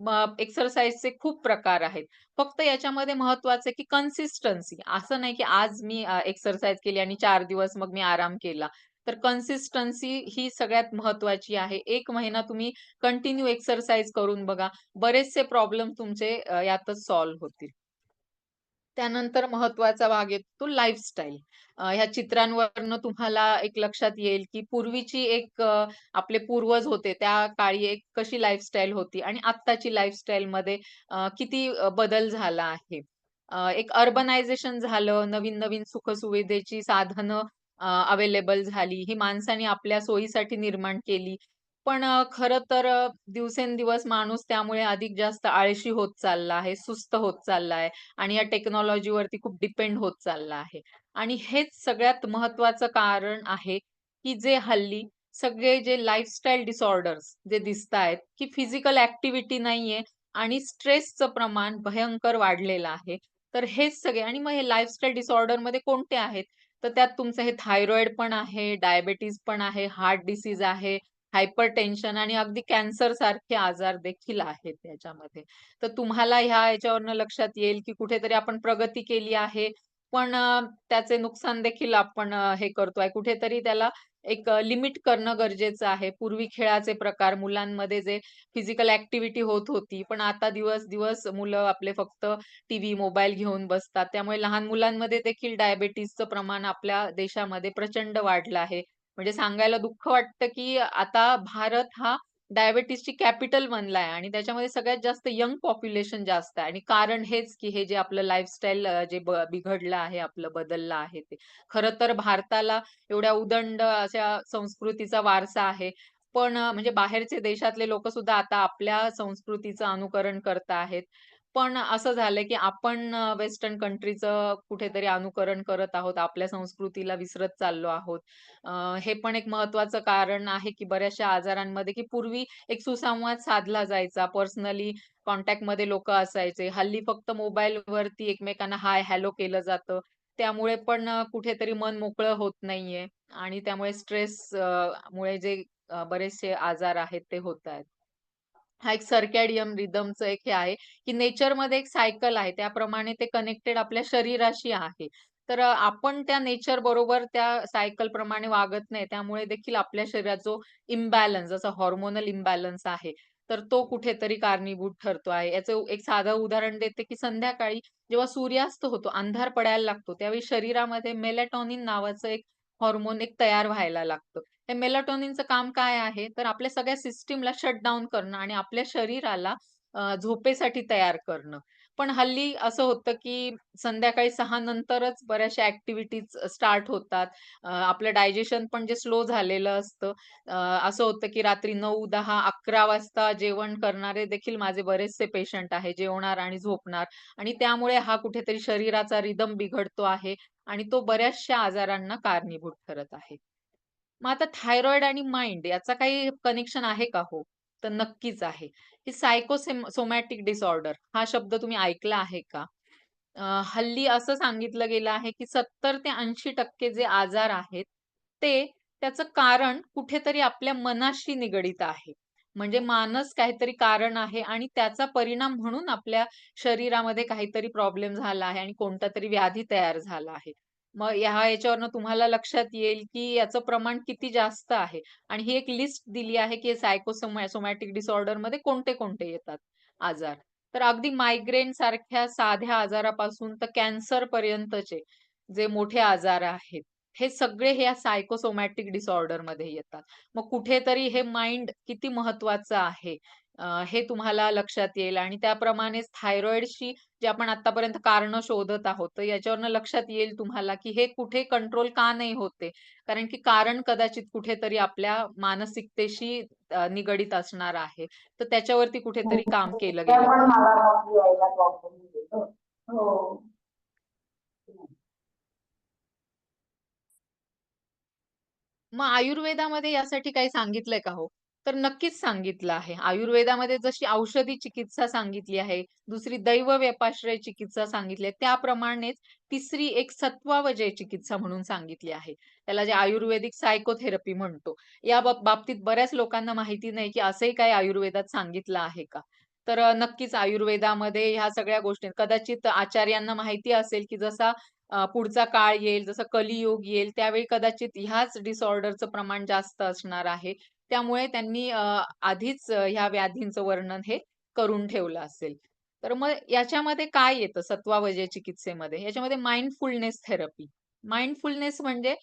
मग एक्सरसाइजचे खूप प्रकार आहेत. फक्त याच्यामध्ये महत्त्वाचं आहे, की कन्सिस्टन्सी. असं नाही, की आज मी एक्सरसाइज केली आणि 4 दिवस मग मी आराम केला. तर कन्सिस्टन्सी ही सगळ्यात महत्त्वाची आहे. 1 महिना तुम्ही कंटिन्यू एक्सरसाइज करून बघा. बरेचसे प्रॉब्लेम तुमचे यातच सॉल्व्ह होतील. त्यानंतर महत्त्वाचा भाग येतो तो लाईफस्टाईल. ह्या चित्रांवरनं तुम्हाला एक लक्षात येईल, की पूर्वीची आपले पूर्वज होते त्या काळी एक कशी लाईफस्टाईल होती आणि आत्ताची लाईफस्टाईलमध्ये किती बदल झाला आहे. एक अर्बनायझेशन झालं, नवीन-नवीन सुखसुविधेची साधनं अवेलेबल झाली. ही माणसाने आपल्या सोयीसाठी निर्माण केली. पण खरं तर दिवसेंदिवस माणूस त्यामुळे अधिक जास्त आळशी होत चालला आहे, सुस्त होत चालला आहे आणि या टेक्नॉलॉजीवरती खूप डिपेंड होत चालला आहे. आणि हेच सगळ्यात महत्त्वाचं कारण आहे, की जे हल्ली सगळे जे लाईफस्टाईल डिसऑर्डर्स जे दिसतायत, की फिजिकल ॲक्टिव्हिटी नाहीये आणि स्ट्रेसचं प्रमाण भयंकर वाढलेलं आहे. तर हेच सगळे आणि मग हे लाईफस्टाईल डिसऑर्डरमध्ये कोणते आहेत? तर त्यात तुमचं हे थायरॉइड पण आहे, डायबिटीज पण आहे, हार्ट डिसीज आहे, हायपरटेन्शन आणि अगदी कॅन्सर सारखे आजार देखील आहेत त्याच्यामध्ये. तर तुम्हाला याच्यावरनं लक्षात येईल, की कुठेतरी आपण प्रगती केली आहे, पण त्याचे नुकसान देखील आपण हे करतोय. कुठेतरी त्याला एक लिमिट करणं गरजेचं आहे. पूर्वी खेळाचे प्रकार, मुलांमध्ये जे फिजिकल ॲक्टिव्हिटी होत होती, पण आता दिवस-दिवस मुलं आपले फक्त टीव्ही, मोबाईल घेऊन बसतात. त्यामुळे लहान मुलांमध्ये देखील डायबिटीजचं प्रमाण आपल्या देशामध्ये प्रचंड वाढलं आहे. म्हणजे सांगायला दुःख वाटतं, की आता भारत हा डायबिटीजची कॅपिटल बनला आहे आणि त्याच्यामध्ये सगळ्यात जास्त यंग पॉप्युलेशन जास्त आहे आणि कारण हेच, की हे जे आपलं लाईफस्टाईल जे बिघडलं आहे, आपलं बदललं आहे ते. खरं तर भारताला एवढ्या उदंड अशा संस्कृतीचा वारसा आहे. पण म्हणजे बाहेरचे देशातले लोकं सुद्धा आता आपल्या संस्कृतीचं अनुकरण करत आहेत. पण असं झालंय, की आपण वेस्टर्न कंट्रीचं कुठेतरी अनुकरण करत आहोत. आपल्या संस्कृतीला विसरत चाललो आहोत. हे पण एक महत्त्वाचं कारण आहे, की बऱ्याचशा आजारांमध्ये, की पूर्वी एक सुसंवाद साधला जायचा. पर्सनली कॉन्टॅक्टमध्ये लोकं असायचे. हल्ली फक्त मोबाईलवरती एकमेकांना हाय, हॅलो केलं जातं. त्यामुळे पण कुठेतरी मन मोकळं होत नाहीये आणि त्यामुळे मुळे जे बरेचसे आजार आहेत ते होतायत. हा एक सर्कॅडियन रिदमचं एक हे आहे, की नेचरमध्ये एक सायकल आहे. त्याप्रमाणे ते कनेक्टेड आपल्या शरीराशी आहे. तर आपण त्या नेचर बरोबर त्या सायकल प्रमाणे वागत नाही. त्यामुळे देखील आपल्या शरीरात जो इम्बॅलन्स जसा हार्मोनल इम्बॅलन्स आहे, तर तो कुठेतरी कारणीभूत ठरतो आहे. याचं एक साधं उदाहरण देते, की संध्याकाळी जेव्हा सूर्यास्त होतो, अंधार पडायला लागतो, त्यावेळी शरीरामध्ये मेलाटोनिन नावाचं एक हार्मोन एक तयार व्हायला लागतं. हे मेलाटोनिनचं काम काय आहे? तर आपल्या सगळ्या सिस्टमला शट डाउन करणं आणि आपल्या शरीराला झोपेसाठी तयार करणं. पण हल्ली असं होतं, की संध्याकाळी 6 नंतरच बऱ्याचशा ॲक्टिव्हिटीज स्टार्ट होतात. आपलं डायजेशन पण जे स्लो झालेलं असतं. अ, असं होतं, की रात्री 9, 10, 11 वाजता जेवण करणारे देखील माझे बरेचसे पेशंट आहे. जेवणार आणि झोपणार आणि त्यामुळे हा कुठेतरी शरीराचा रिदम बिघडतो आहे आणि तो बऱ्याचशा आजारांना कारणीभूत ठरत आहे. मग आता थायरॉइड आणि माइंड याचा काही कनेक्शन आहे का हो? तर नक्कीच आहे. ही सोमॅटिक डिसऑर्डर हा शब्द तुम्ही ऐकला आहे का? हल्ली असं सांगितलं गेलं आहे, की 70 ते 80% जे आजार आहेत, ते त्याचं कारण कुठेतरी आपल्या मनाशी निगडीत आहे. म्हणजे मानस काहीतरी कारण आहे आणि त्याचा परिणाम म्हणून आपल्या शरीरामध्ये काहीतरी प्रॉब्लेम झाला आहे आणि कोणतातरी व्याधी तयार झाला आहे. मग याच्यावरनं तुम्हाला लक्षात येईल, की याचं प्रमाण किती जास्त आहे आणि ही एक लिस्ट दिली आहे, की सोमॅटिक डिसऑर्डरमध्ये कोणते-कोणते येतात आजार. तर अगदी मायग्रेन सारख्या साध्या आजारापासून तर कॅन्सरपर्यंतचे जे मोठे आजार आहेत, हे सगळे ह्या सायकोसोमॅटिक डिसऑर्डरमध्ये येतात. मग कुठेतरी हे माइंड किती महत्वाचं आहे, हे तुम्हाला लक्षात येईल आणि त्याप्रमाणेच थायरॉइडशी जे आपण आत्तापर्यंत कारणं शोधत आहोत, तर याच्यावरनं लक्षात येईल तुम्हाला, की हे कुठे कंट्रोल का नाही होत कारण की कारण कदाचित कुठेतरी आपल्या मानसिकतेशी निगडीत असणार आहे. तर त्याच्यावरती कुठेतरी काम केलं त्या गेलं पण पाहिजे. मला मग यायला प्रॉब्लेम येतो. हो. मग आयुर्वेदामध्ये यासाठी काही सांगितलंय का हो? तर नक्कीच सांगितलं आहे. आयुर्वेदामध्ये जशी औषधी चिकित्सा सांगितली आहे, दुसरी दैवव्यपाश्रय चिकित्सा सांगितली आहे, त्याप्रमाणेच तिसरी एक सत्वावजय चिकित्सा म्हणून सांगितली आहे. त्याला जे आयुर्वेदिक सायकोथेरपी म्हणतो. या बाबतीत बऱ्याच लोकांना माहिती नाही, की असंही काही आयुर्वेदात सांगितलं आहे का? तर नक्कीच आयुर्वेदामध्ये ह्या सगळ्या गोष्टी कदाचित आचार्यांना माहिती असेल, की जसा पुढचा काळ येईल, जसं कलियुग येईल, त्यावेळी कदाचित ह्याच डिसऑर्डरचं प्रमाण जास्त असणार आहे. त्यामुळे त्यांनी आधीच ह्या व्याधींचं वर्णन हे करून ठेवलं असेल. तर मग याच्यामध्ये काय येतं सत्वावजय चिकित्सेमध्ये? याच्यामध्ये माइंडफुलनेस थेरपी. माइंडफुलनेस म्हणजे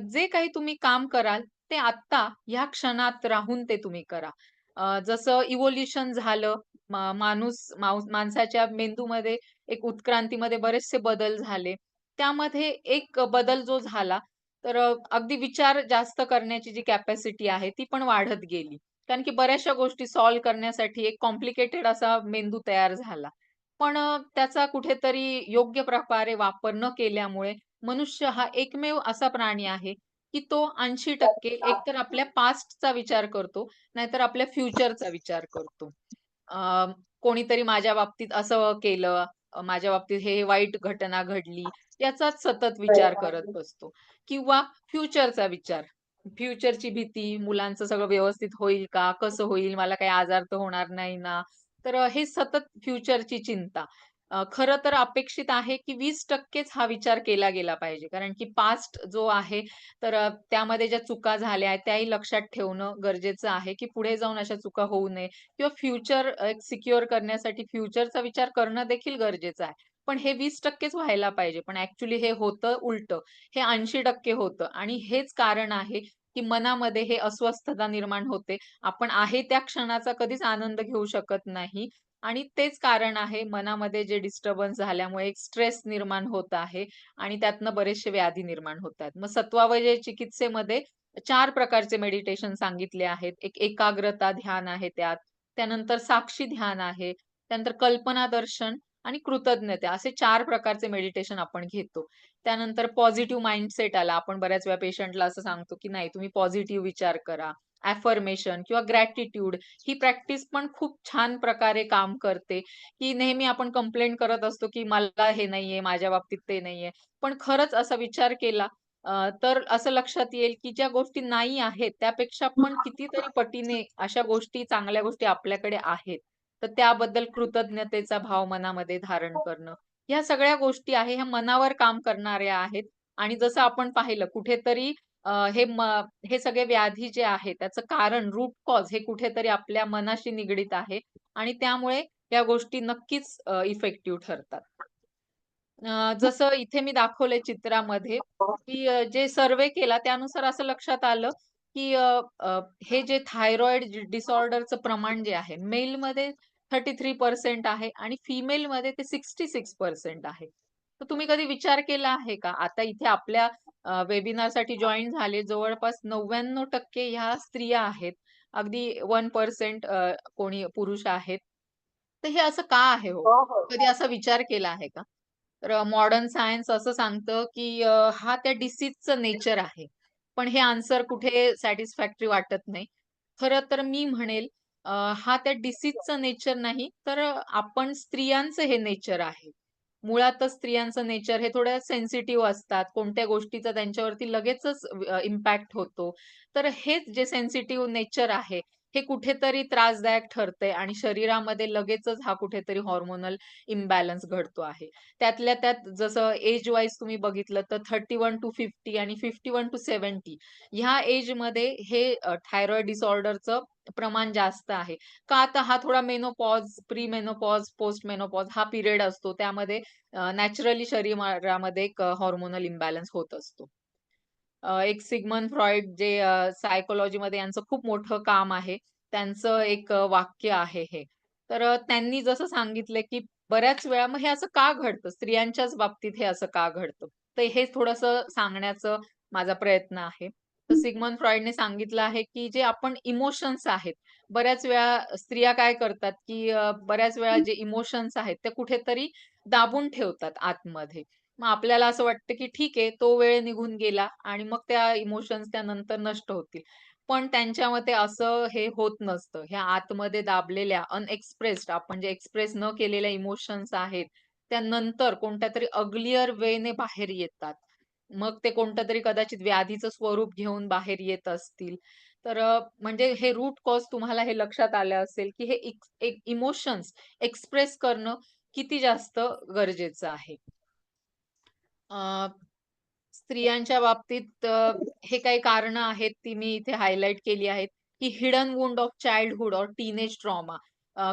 जे काही तुम्ही काम कराल, ते आत्ता ह्या क्षणात राहून ते तुम्ही करा. जसं इव्होल्यूशन झालं, माणसाच्या मेंदूमध्ये एक उत्क्रांतीमध्ये बरेचसे बदल झाले. त्यामध्ये एक बदल जो झाला, तर अगदी विचार जास्त करण्याची जी कॅपॅसिटी आहे, ती पण वाढत गेली. कारण की बऱ्याचशा गोष्टी सॉल्व्ह करण्यासाठी एक कॉम्प्लिकेटेड असा मेंदू तयार झाला. पण त्याचा कुठेतरी योग्य प्रकारे वापर न केल्यामुळे मनुष्य हा एकमेव असा प्राणी आहे, की तो 80% एकतर आपल्या पास्टचा विचार करतो, नाहीतर आपल्या फ्युचरचा विचार करतो. अ, कोणीतरी माझ्या बाबतीत असं केलं, माझ्या बाबतीत हे वाईट घटना घडली, याचाच सतत विचार करत बसतो किंवा फ्युचरचा विचार. फ्युचरची भीती, मुलांचं सगळं व्यवस्थित होईल का? कसं होईल? मला काही आजार तर होणार नाही ना? तर हे सतत फ्युचरची चिंता. खरं तर अपेक्षित आहे, की 20%च हा विचार केला गेला पाहिजे. कारण की पास्ट जो आहे, तर त्यामध्ये ज्या चुका झाल्या आहेत, त्याही लक्षात ठेवणं गरजेचं आहे, की पुढे जाऊन अशा चुका होऊ नये किंवा फ्युचर एक सिक्युअर करण्यासाठी फ्युचरचा विचार करणं देखील गरजेचं आहे. पण हे 20%च व्हायला पाहिजे. पण ॲक्चुअली हे होतं उलटं. हे 80% होतं आणि हेच कारण आहे, की मनामध्ये हे अस्वस्थता निर्माण होते. आपण आहे त्या क्षणाचा कधीच आनंद घेऊ शकत नाही आणि तेच कारण आहे मनामध्ये जे डिस्टर्बन्स झाल्यामुळे एक स्ट्रेस निर्माण होत आहे आणि त्यातनं बरेचसे व्याधी निर्माण होत आहेत. मग सत्वावजय चिकित्सेमध्ये 4 प्रकारचे मेडिटेशन सांगितले आहेत. एक एकाग्रता ध्यान आहे त्यात. त्यानंतर साक्षी ध्यान आहे. त्यानंतर कल्पना दर्शन आणि कृतज्ञता असे 4 प्रकारचे मेडिटेशन आपण घेतो. त्यानंतर पॉझिटिव्ह माइंडसेट आला. आपण बऱ्याच वेळा पेशंटला असं सांगतो, की नाही तुम्ही पॉझिटिव्ह विचार करा. अफर्मेशन किंवा ग्रॅटिट्यूड ही प्रॅक्टिस पण खूप छान प्रकारे काम करते, की नेहमी आपण कंप्लेंट करत असतो, की मला हे नाहीये, माझ्या बाबतीत ते नाहीये. पण खरंच असा विचार केला तर असं लक्षात येईल, की ज्या गोष्टी नाही आहेत, त्यापेक्षा पण कितीतरी पटीने अशा गोष्टी, चांगल्या गोष्टी आपल्याकडे आहेत. तर त्याबद्दल कृतज्ञतेचा भाव मनामध्ये धारण करणं. ह्या सगळ्या गोष्टी आहे, ह्या मनावर काम करणाऱ्या आहेत आणि जसं आपण पाहिलं कुठेतरी अ, हे म हे सगळे व्याधी जे आहेत, त्याचं कारण रूट कॉज हे कुठेतरी आपल्या मनाशी निगडीत आहे आणि त्यामुळे या गोष्टी नक्कीच इफेक्टिव्ह ठरतात. जसं इथे मी दाखवलंय चित्रामध्ये, की जे सर्व्हे केला त्यानुसार असं लक्षात आलं, की अ, अ, हे जे थायरॉइड डिसऑर्डरचं प्रमाण जे आहे, मेलमध्ये 33% आहे आणि फिमेलमध्ये ते 66% आहे. तर तुम्ही कधी विचार केला आहे का? आता इथे आपल्या वेबिनारसाठी जॉइन झाले जवळपास 99% ह्या स्त्रिया आहेत. अगदी 1% कोणी पुरुष आहेत. तर हे असं का आहे हो? हो, हो. कधी असा विचार केला आहे का? तर मॉडर्न सायन्स असं सांगतं, की हा त्या डिसीजचं नेचर आहे. पण हे आन्सर कुठे सॅटिस्फॅक्टरी वाटत नाही. खरं तर मी म्हणेल हा त्या डिसीजचं नेचर नाही, तर आपण स्त्रियांचं हे नेचर आहे. मुळातच स्त्रियांचं नेचर हे थोड्या सेन्सिटिव्ह असतात. कोणत्या गोष्टीचा त्यांच्यावरती लगेचच इम्पॅक्ट होतो. तर हेच जे सेन्सिटिव्ह नेचर आहे, हे कुठेतरी त्रासदायक ठरतंय आणि शरीरामध्ये लगेचच हा कुठेतरी हार्मोनल इम्बॅलन्स घडतो आहे. त्यातल्या त्यात जसं एज वाईज तुम्ही बघितलं तर 31 टू 50 आणि 51 टू 70 ह्या एजमध्ये हे थायरॉइड डिसऑर्डरचं प्रमाण जास्त आहे. का तर हा थोडा menopause, pre menopause, post menopause हा पिरियड असतो. त्यामध्ये नॅचरली शरीरामध्ये एक हार्मोनल इम्बॅलन्स होत असतो. एक सिग्मंड फ्रॉइड जे सायकॉलॉजीमध्ये यांचं खूप मोठं काम आहे. त्यांचं एक वाक्य आहे हे. तर त्यांनी जसं सांगितलं, की बऱ्याच वेळा मग हे असं का घडतं? स्त्रियांच्याच बाबतीत हे असं का घडतं? तर हे थोडंसं सांगण्याचा माझा प्रयत्न आहे. तर सिग्मंड फ्रॉइडने सांगितलं आहे, की जे आपण इमोशन्स आहेत, बऱ्याच वेळा स्त्रिया काय करतात, की बऱ्याच वेळा जे इमोशन्स आहेत, ते कुठेतरी दाबून ठेवतात आतमध्ये. मग आपल्याला असं वाटतं, की ठीक आहे, तो वेळ निघून गेला आणि मग त्या इमोशन्स त्यानंतर नष्ट होतील. पण त्यांच्या मते असं हे होत नसतं. ह्या आतमध्ये दाबलेल्या अनएक्सप्रेस्ड आपण जे एक्सप्रेस न केलेल्या इमोशन्स आहेत, त्या नंतर कोणत्यातरी अग्लियर वेने बाहेर येतात. मग ते कोणतंतरी कदाचित व्याधीचं स्वरूप घेऊन बाहेर येत असतील. तर म्हणजे हे रूट कॉज तुम्हाला हे लक्षात आलं असेल, की हे एक इमोशन्स एक्सप्रेस करणं किती जास्त गरजेचं आहे. अ, स्त्रियांच्या बाबतीत हे काही कारणं आहेत ती मी इथे हायलाइट केली आहेत, की हिडन वुंड ऑफ चाइल्डहूड और टीनेज ट्रॉमा.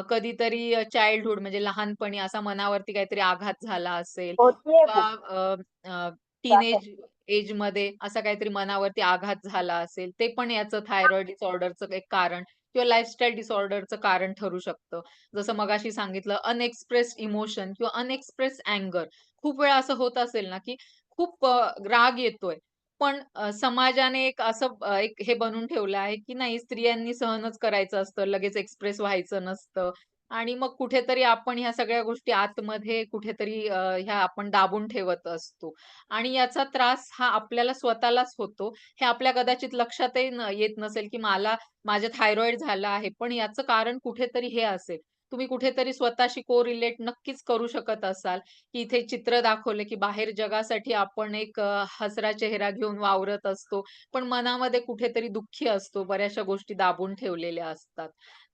कधीतरी चाइल्डहूड म्हणजे लहानपणी असा मनावरती काहीतरी आघात झाला असेल होतीये किंवा खूप टीनेज त्रास. एजमध्ये असा काहीतरी मनावरती आघात झाला असेल, ते पण याचं थायरॉइड डिसऑर्डरचं एक कारण किंवा लाईफस्टाईल डिसऑर्डरचं कारण ठरू शकतं. जसं मगाशी सांगितलं अनएक्सप्रेस्ड इमोशन किंवा अनएक्सप्रेस्ड अँगर. खूप वेळा असं होत असेल ना, की खूप राग येतोय. पण समाजाने एक असं एक हे बनवून ठेवलं आहे, की नाही स्त्रियांनी सहनच करायचं असतं, लगेच एक्सप्रेस व्हायचं नसतं. आणि मग कुठेतरी आपण ह्या सगळ्या गोष्टी आतमध्ये कुठेतरी ह्या आपण दाबून ठेवत असतो. आणि याचा त्रास हा आपल्याला स्वतःलाच होतो. हे आपल्या कदाचित लक्षातही येत नसेल, की मला माझे थायरॉइड झालं आहे. पण याचं कारण कुठेतरी हे असेल. तुम्ही कुठेतरी स्वतःशी कोरिलेट नक्कीच करू शकत असाल, की इथे चित्र दाखवलं, की बाहेर जगासाठी आपण एक हसरा चेहरा घेऊन वावरत असतो. पण मनामध्ये कुठेतरी दुःखी असतो. बऱ्याचशा गोष्टी दाबून ठेवलेल्या असतात.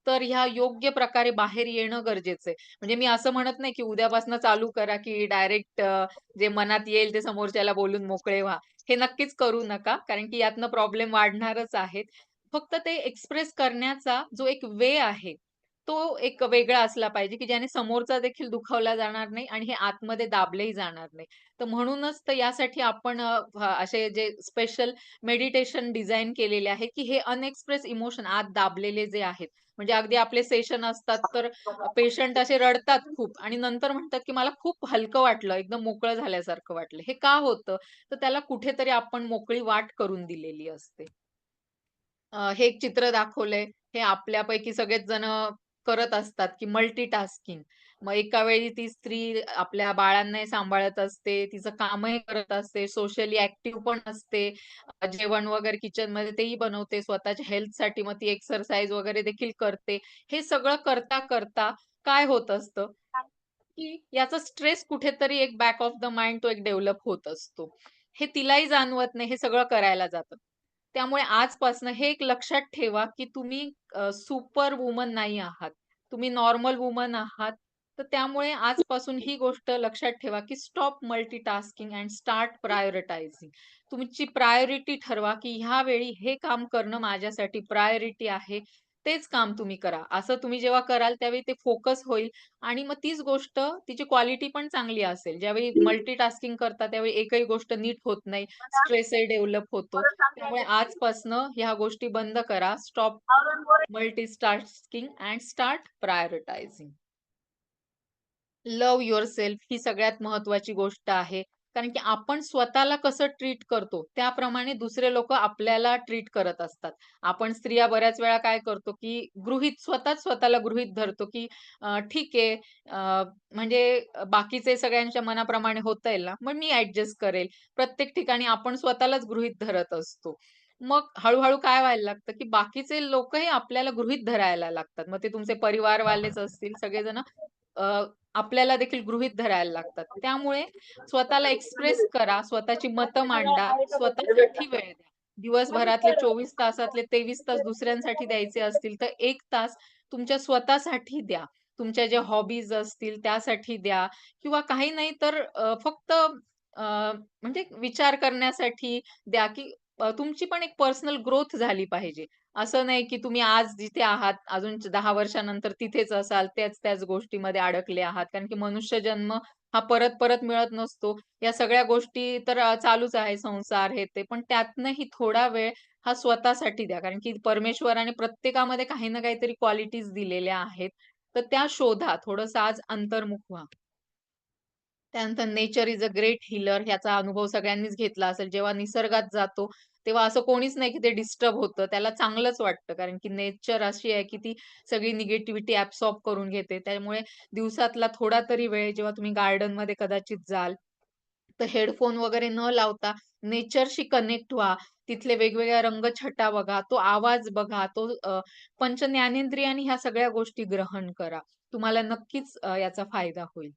तर ह्या योग्य प्रकारे बाहेर येणं गरजेचं आहे. म्हणजे मी असं म्हणत नाही, की उद्यापासून चालू करा, की डायरेक्ट जे मनात येईल ते समोरच्याला बोलून मोकळे व्हा. हे नक्कीच करू नका. कारण की यातनं प्रॉब्लेम वाढणारच आहेत. फक्त ते एक्सप्रेस करण्याचा जो एक वे आहे, तो एक वेगळा असला पाहिजे, की ज्याने समोरचा देखील दुखावला जाणार नाही आणि हे आतमध्ये दाबलेही जाणार नाही. तर म्हणूनच तर यासाठी आपण असे जे स्पेशल मेडिटेशन डिझाइन केलेले आहे, की हे अनएक्सप्रेस इमोशन आत दाबलेले जे आहेत, म्हणजे अगदी आपले सेशन असतात, तर पेशंट असे रडतात खूप आणि नंतर म्हणतात, की मला खूप हलकं वाटलं, एकदम मोकळं झाल्यासारखं वाटलं. हे का होतं? तर त्याला कुठेतरी आपण मोकळी वाट करून दिलेली असते. हे एक चित्र दाखवलंय. हे आपल्यापैकी सगळेच जण करत असतात, की मल्टीटास्किंग. मग एका वेळी ती स्त्री आपल्या बाळांनाही सांभाळत असते, तिचं कामही करत असते, सोशली ॲक्टिव्ह पण असते. जेवण वगैरे किचनमध्ये तेही बनवते. स्वतःच्या हेल्थसाठी मग ती एक्सरसाइज वगैरे देखील करते. हे सगळं करता-करता काय होत असतं, की याचा स्ट्रेस कुठेतरी एक बॅक ऑफ द माइंड तो एक डेव्हलप होत असतो. हे तिलाही जाणवत नाही, हे सगळं करायला जातं. त्यामुळे आजपासनं हे एक लक्षात ठेवा, की तुम्ही सुपर वुमन नाही आहात. तुम्ही नॉर्मल वुमन आहात. तर त्यामुळे आजपासून ही गोष्ट लक्षात ठेवा, की स्टॉप मल्टीटास्किंग अँड स्टार्ट प्रायोरिटायझिंग. तुमची प्रायोरिटी ठरवा, की ह्या वेळी हे काम करणं माझ्यासाठी प्रायोरिटी आहे. तेच काम तुम्ही करा. असं तुम्ही जेव्हा कराल त्यावेळी ते फोकस होईल आणि मग तीच गोष्ट तिची क्वालिटी पण चांगली असेल. ज्यावेळी मल्टीटास्किंग करता त्यावेळी एकही गोष्ट नीट होत नाही. स्ट्रेसही डेव्हलप होतो. त्यामुळे आजपासनं ह्या गोष्टी बंद करा. Stop multitasking and start prioritising. Love yourself ही सगळ्यात महत्त्वाची गोष्ट आहे. कारण की आपण स्वतःला कसं ट्रीट करतो, त्याप्रमाणे दुसरे लोकं आपल्याला ट्रीट करत असतात. आपण स्त्रिया बऱ्याच वेळा काय करतो, की स्वतःच स्वतःला गृहीत धरतो, की ठीक आहे म्हणजे बाकीचे सगळ्यांच्या मनाप्रमाणे होतंय ना, मग मी ॲडजस्ट करेल. प्रत्येक ठिकाणी आपण स्वतःलाच गृहीत धरत असतो. मग हळू काय व्हायला लागतं, की बाकीचे लोकही आपल्याला गृहीत धरायला लागतात. मग ते तुमचे परिवारवालेच असतील, सगळेजण आपल्याला देखील गृहीत धरायला लागतात. त्यामुळे स्वतःला एक्सप्रेस करा, स्वतःची मतं मांडा, स्वतःसाठी वेळ द्या. दिवसभरातले 24 तासातले 23 तास दुसऱ्यांसाठी द्यायचे असतील, तर 1 तास तुमच्या स्वतःसाठी द्या. तुमच्या ज्या हॉबीज असतील त्यासाठी द्या किंवा काही नाही तर फक्त म्हणजे विचार करण्यासाठी द्या, की तुमची पण एक पर्सनल ग्रोथ झाली पाहिजे. असं नाही, की तुम्ही आज जिथे आहात अजून 10 वर्षानंतर तिथेच असाल, त्याच गोष्टीमध्ये अडकले आहात. कारण की मनुष्य जन्म हा परत-परत मिळत नसतो. या सगळ्या गोष्टी तर चालूच आहे संसार हे ते. पण त्यातनंही थोडा वेळ हा स्वतःसाठी द्या. कारण की परमेश्वराने प्रत्येकामध्ये काही ना काहीतरी क्वालिटीज दिलेल्या आहेत. तर त्या शोधा. थोडंसं आज अंतर्मुख व्हा. त्यानंतर nature is a great healer ह्याचा अनुभव सगळ्यांनीच घेतला असेल. जेव्हा निसर्गात जातो, तेव्हा असं कोणीच नाही की ते डिस्टर्ब होतं. त्याला चांगलंच वाटतं. कारण की नेचर अशी आहे की ती सगळी निगेटिव्हिटी ॲब्सॉर्ब करून घेते. त्यामुळे दिवसातला थोडा तरी वेळ जेव्हा तुम्ही गार्डनमध्ये कदाचित जाल, तर हेडफोन वगैरे न लावता नेचरशी कनेक्ट व्हा. तिथले वेगवेगळ्या रंगछटा बघा, तो आवाज बघा, तो पंच ज्ञानेंद्रियांनी ह्या सगळ्या गोष्टी ग्रहण करा. तुम्हाला नक्कीच याचा फायदा होईल.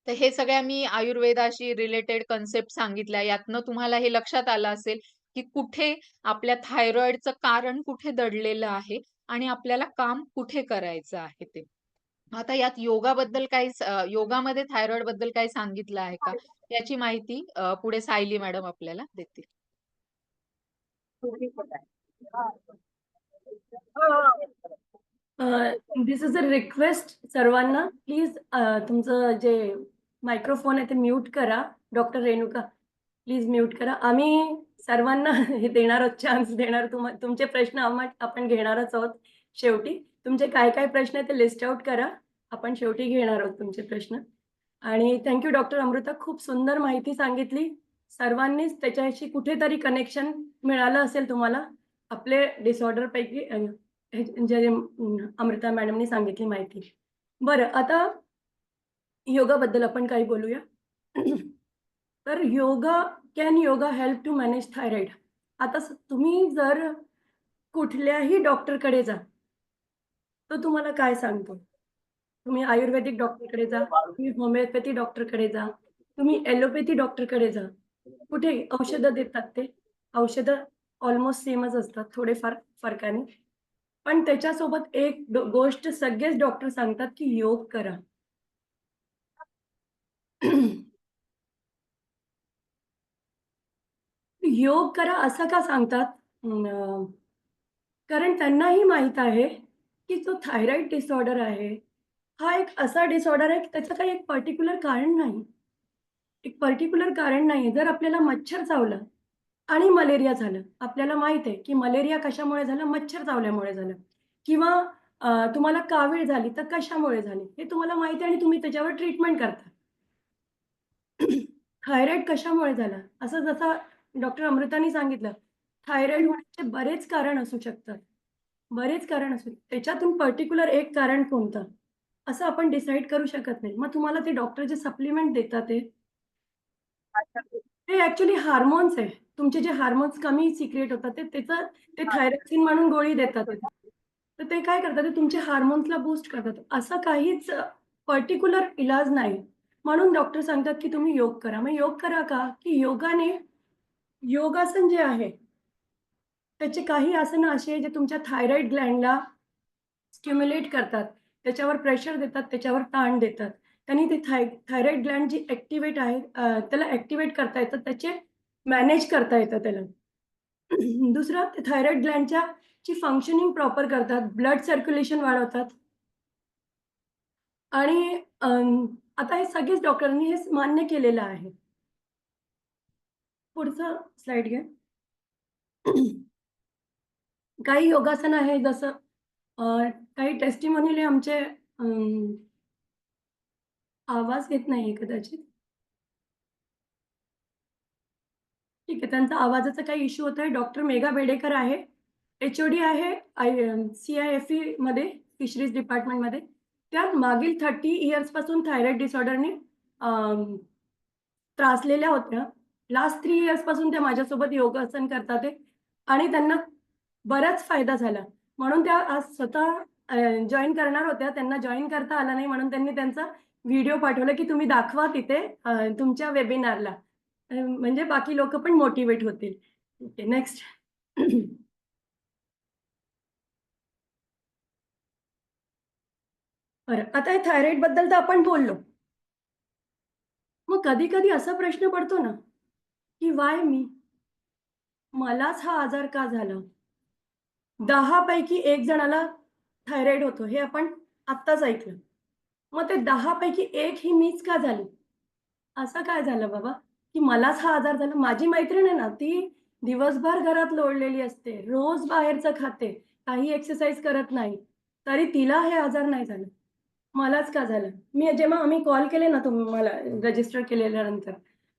तर हे सगळ्या मी आयुर्वेदाशी रिलेटेड कन्सेप्ट सांगितल्या. यातनं तुम्हाला हे लक्षात आलं असेल, की कुठे आपल्या थायरॉइडचं कारण कुठे दडलेलं आहे आणि आपल्याला काम कुठे करायचं आहे ते. आता यात योगाबद्दल काही योगामध्ये थायरॉइडबद्दल काही सांगितलं आहे का? याची माहिती पुढे सायली मॅडम आपल्याला देतील. तुम्ही बोला. हा. हो. दिस इज अ रिक्वेस्ट सर्वांना प्लीज तुमचं जे मायक्रोफोन आहे ते म्यूट करा. डॉक्टर रेणुका प्लीज म्यूट करा. आम्ही सर्वांना हे देणार आहोत, चान्स देणार. तुमचे प्रश्न आपण घेणारच आहोत शेवटी. तुमचे काय काय प्रश्न आहेत ते लिस्ट आउट करा. आपण शेवटी घेणार आहोत तुमचे प्रश्न. आणि थँक यू डॉक्टर अमृता. खूप सुंदर माहिती सांगितली. सर्वांनीच त्याच्याशी कुठेतरी कनेक्शन मिळालं असेल तुम्हाला. आपले डिसऑर्डरपैकी जे अमृता मॅडमनी सांगितली माहिती. बरं, आता योगाबद्दल आपण काही बोलूया. तर can yoga help to manage thyroid? आता तुम्ही जर कुठल्याही डॉक्टरकडे जा, तो तुम्हाला काय सांगतो? तुम्ही आयुर्वेदिक डॉक्टरकडे जा, तुम्ही होमिओपॅथी डॉक्टरकडे जा, तुम्ही एलोपॅथी डॉक्टरकडे जा. कुठे औषधं देतात ते. औषधं ऑलमोस्ट सेमच असतात, थोडेफार फरकाने. पण त्याच्यासोबत एक गोष्ट सगळेच डॉक्टर सांगतात, की योग करा. योग करा असं का सांगतात? कारण त्यांनाही माहीत आहे, की जो थायरॉईड डिसऑर्डर आहे, हा एक असा डिसऑर्डर आहे, की त्याचं काही एक पर्टिक्युलर कारण नाही. एक पर्टिक्युलर कारण नाही. जर आपल्याला मच्छर चावलं आणि मलेरिया झालं. आपल्याला माहीत आहे, की मलेरिया कशामुळे झालं? मच्छर चावल्यामुळे झालं किंवा तुम्हाला कावीळ झाली तर कशामुळे झाली? हे तुम्हाला माहिती आहे आणि तुम्ही त्याच्यावर ट्रीटमेंट करता. थायरॉईड कशामुळे झाला? असं जसं डॉक्टर अमृतानी सांगितलं, थायरॉईड होण्याचे बरेच कारण असू शकतात. बरेच कारण असू त्याच्यातून पर्टिक्युलर एक कारण कोणतं? असं आपण डिसाईड करू शकत नाही. मग तुम्हाला ते डॉक्टर जे सप्लिमेंट देतात अच्छा. ते ॲक्चुअली हार्मोन्स आहे. तुमचे जे हार्मोन्स कमी सिक्रेट होतात ते थायरॉक्सिन म्हणून गोळी देतात ते. तर ते काय करतात ते तुमचे हार्मोन्सला बूस्ट करतात. असं काहीच पर्टिक्युलर इलाज नाही. म्हणून डॉक्टर सांगतात, की तुम्ही योग करा. मग योग करा का? की योगासन जे आहे, त्याचे काही आसनं अशी आहे जे तुमच्या थायरॉईड ग्लँडला स्टिम्युलेट करतात. त्याच्यावर प्रेशर देतात, त्याच्यावर ताण देतात. त्यांनी ते थायरॉईड ग्लँड जी ॲक्टिव्हेट आहे त्याला ॲक्टिव्हेट करता येतं. त्याचे मॅनेज करता येतं त्याला. दुसरं ते थायरॉईड ग्लँडच्या ची फंक्शनिंग प्रॉपर करतात. ब्लड सर्क्युलेशन वाढवतात आणि आता हे सगळेच डॉक्टरांनी हे मान्य केलेलं आहे. पुढचं स्लाईड घ्या. काही योगासन आहे जसं अ, काही टेस्टिमोनियल आमचे आवाज येत नाहीये कदाचित. ठीक आहे. त्यांचा आवाजाचा काही इश्यू होतोय. डॉक्टर मेघा बेडेकर आहे. एच-ओ-डी आहे CIFEमध्ये फिशरीज डिपार्टमेंटमध्ये. त्या मागील 30 इयर्सपासून थायरॉईड डिसऑर्डरने त्रासलेल्या होत्या. लास्ट 3 इयर्सपासून त्या माझ्यासोबत योगासन करतात आहे आणि त्यांना बराच फायदा झाला. म्हणून त्या आज स्वतः जॉइन करणार होत्या. त्यांना जॉइन करता आलं नाही म्हणून त्यांनी त्यांचा व्हिडिओ पाठवला, की तुम्ही दाखवा तिथे तुमच्या वेबिनारला. म्हणजे बाकी लोकं पण मोटिव्हेट होतील. Okay, next. बरं, आता हे थायरॉईडबद्दल तर आपण बोललो. मग कधी-कधी असा प्रश्न पडतो ना, की व्हाय मी? मलाच हा आजार का झाला? 10 पैकी 1 जणाला थायरॉईड होतो, हे आपण आत्ताच ऐकलं. मग ते 10 पैकी 1 ही मीच का झाली? असं काय झालं बाबा, की मलाच हा आजार झाला? माझी मैत्रीण आहे ना, ती दिवसभर घरात लोळलेली असते, रोज बाहेरचं खाते, काही एक्सरसाइज करत नाही, तरी तिला हे आजार नाही झाले. मलाच का झालं? जेव्हा आम्ही कॉल केले ना तुम्हाला रजिस्टर केलेल्यानंतर,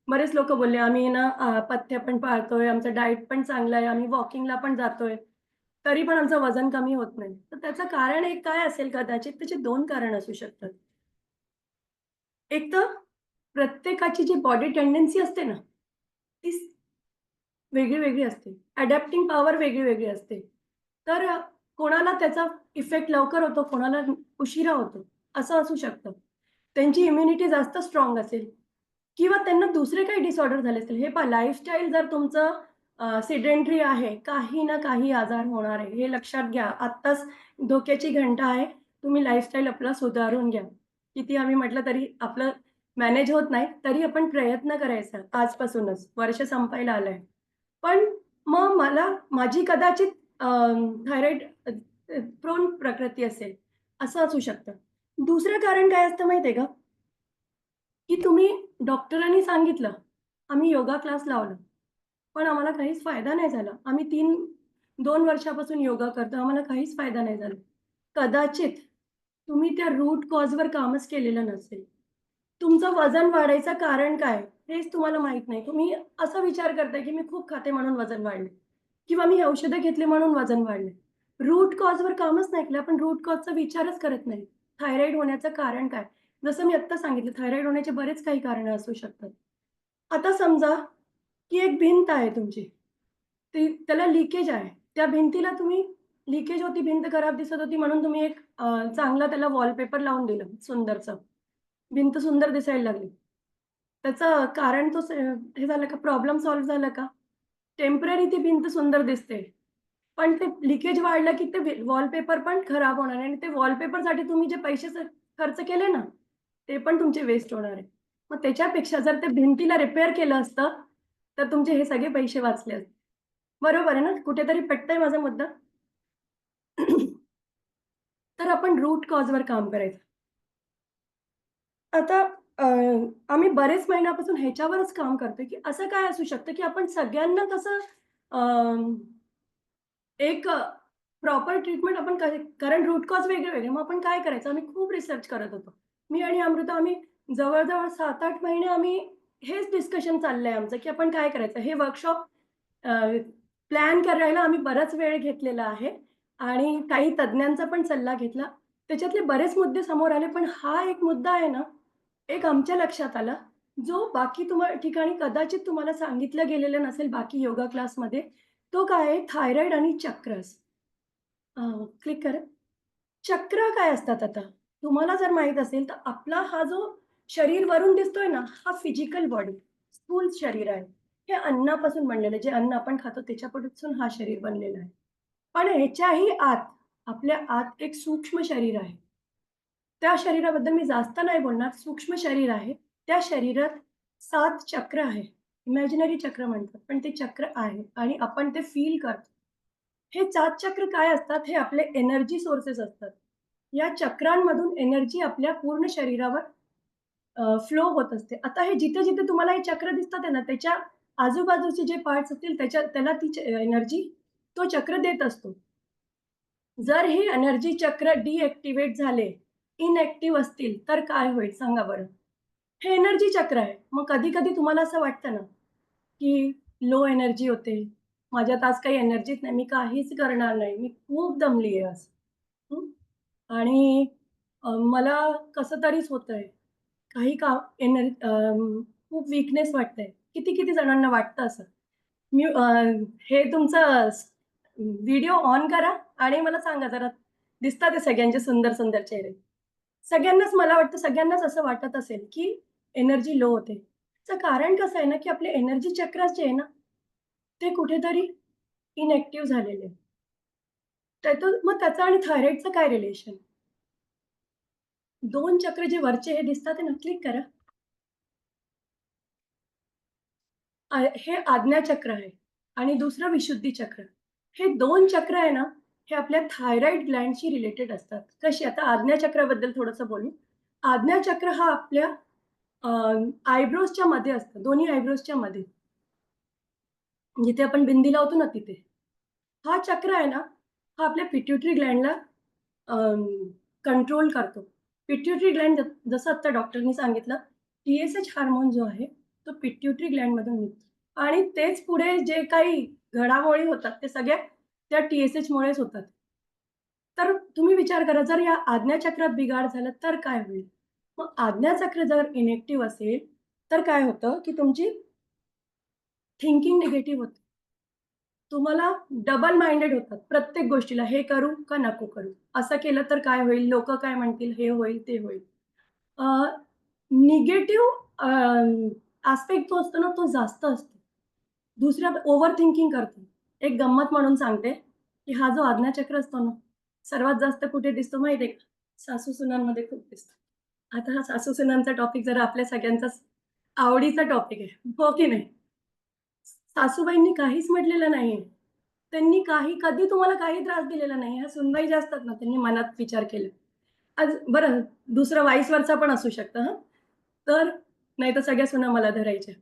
बरेच लोकं बोलले, "आम्ही ना पथ्य पण पाळतोय, आमचं डाएट पण चांगलं आहे, आम्ही वॉकिंगला पण जातोय, तरी पण आमचं वजन कमी होत नाही." तर त्याचं कारण एक काय असेल कदाचित त्याची 2 कारण असू शकतात. एक तर प्रत्येकाची जी बॉडी टेंडन्सी असते ना, ती वेगळी-वेगळी असते. अडॅप्टिंग पॉवर वेगळी-वेगळी असते. तर कोणाला त्याचा इफेक्ट लवकर होतो, कोणाला उशिरा होतो, असं असू शकतं. त्यांची इम्युनिटी जास्त स्ट्राँग असेल किंवा त्यांना दुसरे काही डिसऑर्डर झाले असतील. हे पहा लाईफस्टाईल जर तुमचं सिडेंटरी आहे, काही ना काही आजार होणार आहे. हे लक्षात घ्या. आत्ताच धोक्याची घंटा आहे. तुम्ही लाईफस्टाईल आपला सुधारून घ्या. किती आम्ही म्हटलं तरी आपलं मॅनेज होत नाही, तरी आपण प्रयत्न करायचा आजपासूनच. वर्ष संपायला आलंय. पण मग मला माझी कदाचित थायरॉईड प्रोन प्रकृती असेल, असं असू शकतं. दुसरं कारण काय असतं माहिती आहे का? की तुम्ही डॉक्टरांनी सांगितलं, आम्ही योगा क्लास लावला, पण आम्हाला काहीच फायदा नाही झाला. आम्ही 2 वर्षापासून योगा करतो, आम्हाला काहीच फायदा नाही झाला. कदाचित तुम्ही त्या रूट कॉजवर कामच केलेलं नसेल. तुमचं वजन वाढायचं कारण काय? हेच तुम्हाला माहीत नाही. तुम्ही असा विचार करताय, की मी खूप खाते म्हणून वजन वाढले किंवा मी औषधं घेतली म्हणून वजन वाढले. रूट कॉजवर कामच नाही केलं. आपण रूट कॉजचा विचारच करत नाही. थायरॉईड होण्याचं कारण काय? जसं मी आत्ता सांगितलं, थायरॉईड होण्याचे बरेच काही कारणं असू शकतात. आता समजा, की एक भिंत आहे तुमची. त्याला लीकेज आहे. त्या भिंतीला तुम्ही लीकेज होती, भिंत खराब दिसत होती म्हणून तुम्ही एक चांगला त्याला वॉलपेपर लावून दिलं सुंदरसं. भिंत सुंदर दिसायला लागली. त्याचं कारण तो हे झालं का प्रॉब्लेम सॉल्व्ह झाला का? टेम्पररी ती भिंत सुंदर दिसते. पण ते लीकेज वाढलं की ते वॉलपेपर पण खराब होणार आहे आणि ते वॉलपेपरसाठी तुम्ही जे पैसे खर्च केले ना, ते पण तुमचे वेस्ट होणार आहे. मग त्याच्यापेक्षा जर ते भिंतीला रिपेअर केलं असतं, तर तुमचे हे सगळे पैसे वाचले असते. बरोबर आहे ना? कुठेतरी पटतंय माझा मुद्दा? तर आपण रूट कॉजवर काम करायचं. आता अ, आम्ही बरेच महिन्यापासून ह्याच्यावरच काम करतोय, की असं काय असू शकतं, की आपण सगळ्यांना कसं एक प्रॉपर ट्रीटमेंट आपण कारण रूट कॉज वेगळे-वेगळे. मग आपण काय करायचं? आम्ही खूप रिसर्च करत होतो. मी आणि अमृता आम्ही जवळ-जवळ 7-8 महिने आम्ही हेच डिस्कशन चाललंय आमचं, की आपण काय करायचं? हे वर्कशॉप प्लॅन करायला आम्ही बराच वेळ घेतलेला आहे आणि काही तज्ञांचा पण सल्ला घेतला. त्याच्यातले बरेच मुद्दे समोर आले, पण हा एक मुद्दा आहे ना, एक आमच्या लक्षात आला, जो बाकी ठिकाणी कदाचित तुम्हाला सांगितलं गेलेलं नसेल बाकी योगा क्लासमध्ये. तो काय आहे थायरॉईड आणि चक्रस. क्लिक करा. चक्र काय असतात आता? तुम्हाला जर माहीत असेल तर आपला हा जो शरीर वरून दिसतोय ना, हा फिजिकल बॉडी, स्थूल शरीर आहे. हे अन्नापासून बनलेलं आहे. जे अन्न आपण खातो त्याच्यापासून हा शरीर बनलेला आहे. पण ह्याच्याही आत, आपल्या आत एक सूक्ष्म शरीर आहे. त्या शरीराबद्दल मी जास्त नाही बोलणार. सूक्ष्म शरीर आहे. त्या शरीरात 7 चक्र आहे. इमॅजिनरी चक्र म्हणतात, पण ते चक्र आहे आणि आपण ते फील करतो. हे 7 चक्र काय असतात? हे आपले एनर्जी सोर्सेस असतात. या चक्रांमधून एनर्जी आपल्या पूर्ण शरीरावर फ्लो होत असते. आता हे जिथे-जिथे तुम्हाला हे चक्र दिसतात आहे ना, त्याच्या आजूबाजूचे जे पार्ट्स असतील त्याला ती एनर्जी तो चक्र देत असतो. जर हे एनर्जी चक्र डिएक्टिव्हेट झाले, इनएक्टिव्ह असतील, तर काय होईल सांगा बरं? हे एनर्जी चक्र आहे. मग कधी-कधी तुम्हाला असं वाटतं ना, की लो एनर्जी होते. माझ्यात आज काही एनर्जीच नाही. मी काहीच करणार नाही. मी खूप दमली आहे आज. हं. आणि मला कसं तरीच होतंय. काही काम खूप वीकनेस वाटतंय. किती-किती जणांना वाटतं असं. हे तुमचं व्हिडिओ ऑन करा आणि मला सांगा जरा दिसतात ते सगळ्यांचे सुंदर-सुंदर चेहरे. सगळ्यांनाच मला वाटतं सगळ्यांनाच असं वाटत असेल, की एनर्जी लो होते. त्याचं कारण कसं आहे ना, की आपले एनर्जी चक्र जे आहे ना, ते कुठेतरी इनॅक्टिव्ह झालेले आहे. त्यातून मग त्याचं आणि थायरॉइडचं काय रिलेशन? 2 चक्र जे वरचे हे दिसतात आहे ना, क्लिक करा. हे आज्ञाचक्र आहे आणि दुसरं विशुद्धी चक्र. हे 2 चक्र आहे ना, हे आपल्या थायरॉइड ग्लँडशी रिलेटेड असतात. कशी? आता आज्ञाचक्राबद्दल थोडंसं बोलू. आज्ञाचक्र हा आपल्या आयब्रोजच्या मध्ये असतं, दोन्ही आयब्रोजच्या मध्ये. जिथे आपण बिंदी लावतो ना तिथे. हा चक्र आहे ना, हा आपल्या पिट्युटरी ग्लँडला कंट्रोल करतो. पिट्युटरी ग्लँड जसं आता डॉक्टरनी सांगितलं, टी-एस-एच हार्मोन जो आहे, तो पिट्युटरी ग्लँडमधून निघतो आणि तेच पुढे जे काही घडामोडी होतात, ते सगळ्या त्या टी-एस-एचमुळेच होतात. तर तुम्ही विचार करा, जर या आज्ञाचक्रात बिघाड झाला तर काय होईल? मग आज्ञाचक्र जर इनॅक्टिव्ह असेल, तर काय होतं, की तुमची थिंकिंग निगेटिव्ह होते. तुम्हाला डबल माइंडेड होतात प्रत्येक गोष्टीला. हे करू का नको करू? असं केलं तर काय होईल? लोकं काय म्हणतील? हे होईल, ते होईल. अ, निगेटिव्ह एस्पेक्ट जो असतो ना, तो जास्त असतो. दुसऱ्या ओव्हर थिंकिंग करतो. एक गंमत म्हणून सांगते, की हा जो आज्ञाचक्र असतो ना, सर्वात जास्त कुठे दिसतो माहिती आहे का? सासू-सुनांमध्ये खूप दिसतो. आता हा सासू-सुनांचा टॉपिक जरा आपल्या सगळ्यांचाच आवडीचा टॉपिक आहे. हो की नाही? सासूबाईंनी काहीच म्हटलेलं नाहीये. त्यांनी कधी तुम्हाला काही त्रास दिलेला नाही. ह्या सूनबाई ज्या असतात ना, त्यांनी मनात विचार केले. आज बरं दुसरं व्हाईस वर्सा पण असू शकतं हं. तर नाहीतर सगळ्या सुना मला धरायच्या.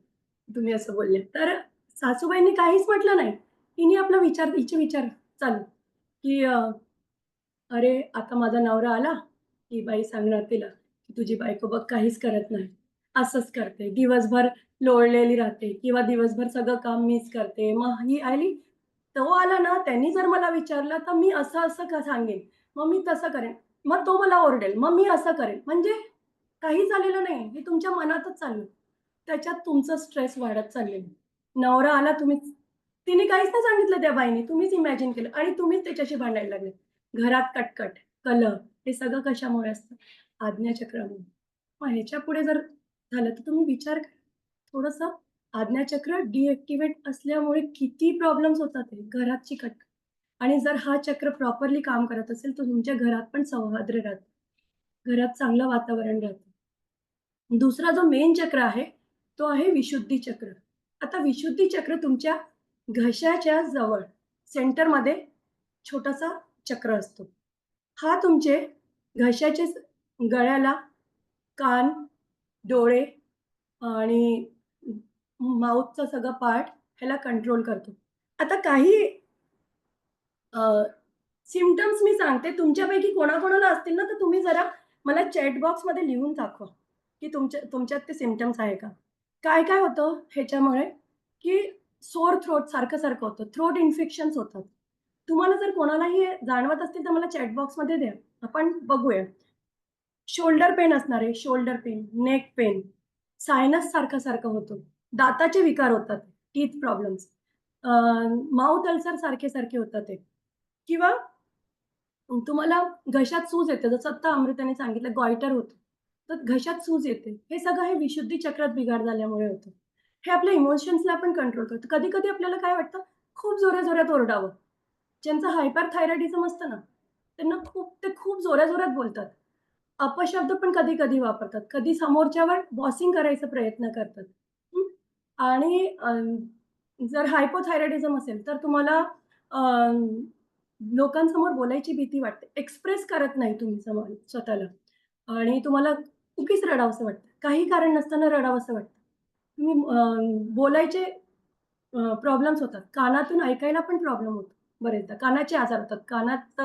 तुम्ही असं बोलले. तर सासूबाईंनी काहीच म्हटलं नाही. हिने आपला विचार हिचे विचार चालू, की "अरे, आता माझा नवरा आला, की बाई सांगणार तिला, की तुझी बायको बघ काहीच करत नाही. असंच करते. दिवसभर लोळलेली राहते किंवा दिवसभर सगळं काम मीच करते. मग ही आली, तो आला ना, त्यांनी जर मला विचारलं, तर मी असं-असं सांगेन. मग मी तसं करेन. मग तो मला ओरडेल. मग मी असं करेन. म्हणजे काही झालेलं नाही. हे तुमच्या मनातच चालू आहे. त्याच्यात तुमचं स्ट्रेस वाढत चाललेलं आहे. नवरा आला तिने काहीच नाही सांगितलं त्या बाईने. तुम्हीच इमॅजिन केलं आणि तुम्हीच त्याच्याशी भांडायला लागले. घरात कटकट, कलह हे सगळं कशामुळे असतं? आज्ञाचक्रामुळे. मग ह्याच्यापुढे जर झालं तर तुम्ही विचार करा. थोडंसं आज्ञाचक्र डिॲक्टिव्हेट असल्यामुळे किती प्रॉब्लेम्स होतात ते घराची कटकट. आणि जर हा चक्र प्रॉपरली काम करत असेल, तर तुमच्या घरात पण सौहार्द्र राहतं. घरात चांगलं वातावरण राहतं. दुसरा जो मेन चक्र आहे, तो आहे विशुद्धी चक्र. आता विशुद्धी चक्र तुमच्या घशाच्या जवळ सेंटरमध्ये छोटासा चक्र असतो. हा तुमचे घशाचे गळ्याला, कान, डोळे आणि माउथचा सगळा पार्ट ह्याला कंट्रोल करतो. आता काही सिम्प्टम्स मी सांगते. तुमच्यापैकी कोणाकोणाला असतील ना, तर तुम्ही जरा मला चॅट बॉक्समध्ये लिहून दाखवा, की तुमच्यात ते सिम्प्टम्स आहे का? काय-काय होतं ह्याच्यामुळे, की सोअर थ्रोट सारखं-सारखं होतं. थ्रोट इन्फेक्शन्स होतात. तुम्हाला जर कोणालाही हे जाणवत असतील, तर मला चॅट बॉक्समध्ये द्या. आपण बघूया. शोल्डर पेन असणार आहे, shoulder pain, neck pain, sinus सारखं-सारखं होतं. दाताचे विकार होतात, टीथ प्रॉब्लेम्स, माउथ अल्सर सारखे-सारखे होतात ते किंवा तुम्हाला घशात सूज येते. जसं आत्ता अमृताने सांगितलं गॉइटर होतं. तर घशात सूज येते. हे सगळं हे विशुद्धी चक्रात बिघाड झाल्यामुळे होतं. हे आपल्या इमोशन्सला पण कंट्रोल करतं. कधी-कधी आपल्याला काय वाटतं, खूप जोरात-जोरात ओरडावं. ज्यांचं हायपरथायरॉइडिझम असतं ना, त्यांना ते खूप जोरात-जोरात बोलतात. अपशब्द पण कधी-कधी वापरतात. कधी समोरच्यावर बॉसिंग करायचा प्रयत्न करतात. हं. आणि जर हायपोथायरॉइडिझम असेल, तर तुम्हाला लोकांसमोर बोलायची भीती वाटते. एक्सप्रेस करत नाही तुम्ही स्वतःला आणि तुम्हाला उगीच रडावसं वाटतं. काही कारण नसताना रडावसं वाटतं. तुम्ही बोलायचे प्रॉब्लेम्स होतात. कानातून ऐकायला पण प्रॉब्लेम होतो बरेचदा. कानाचे आजार होतात. कानात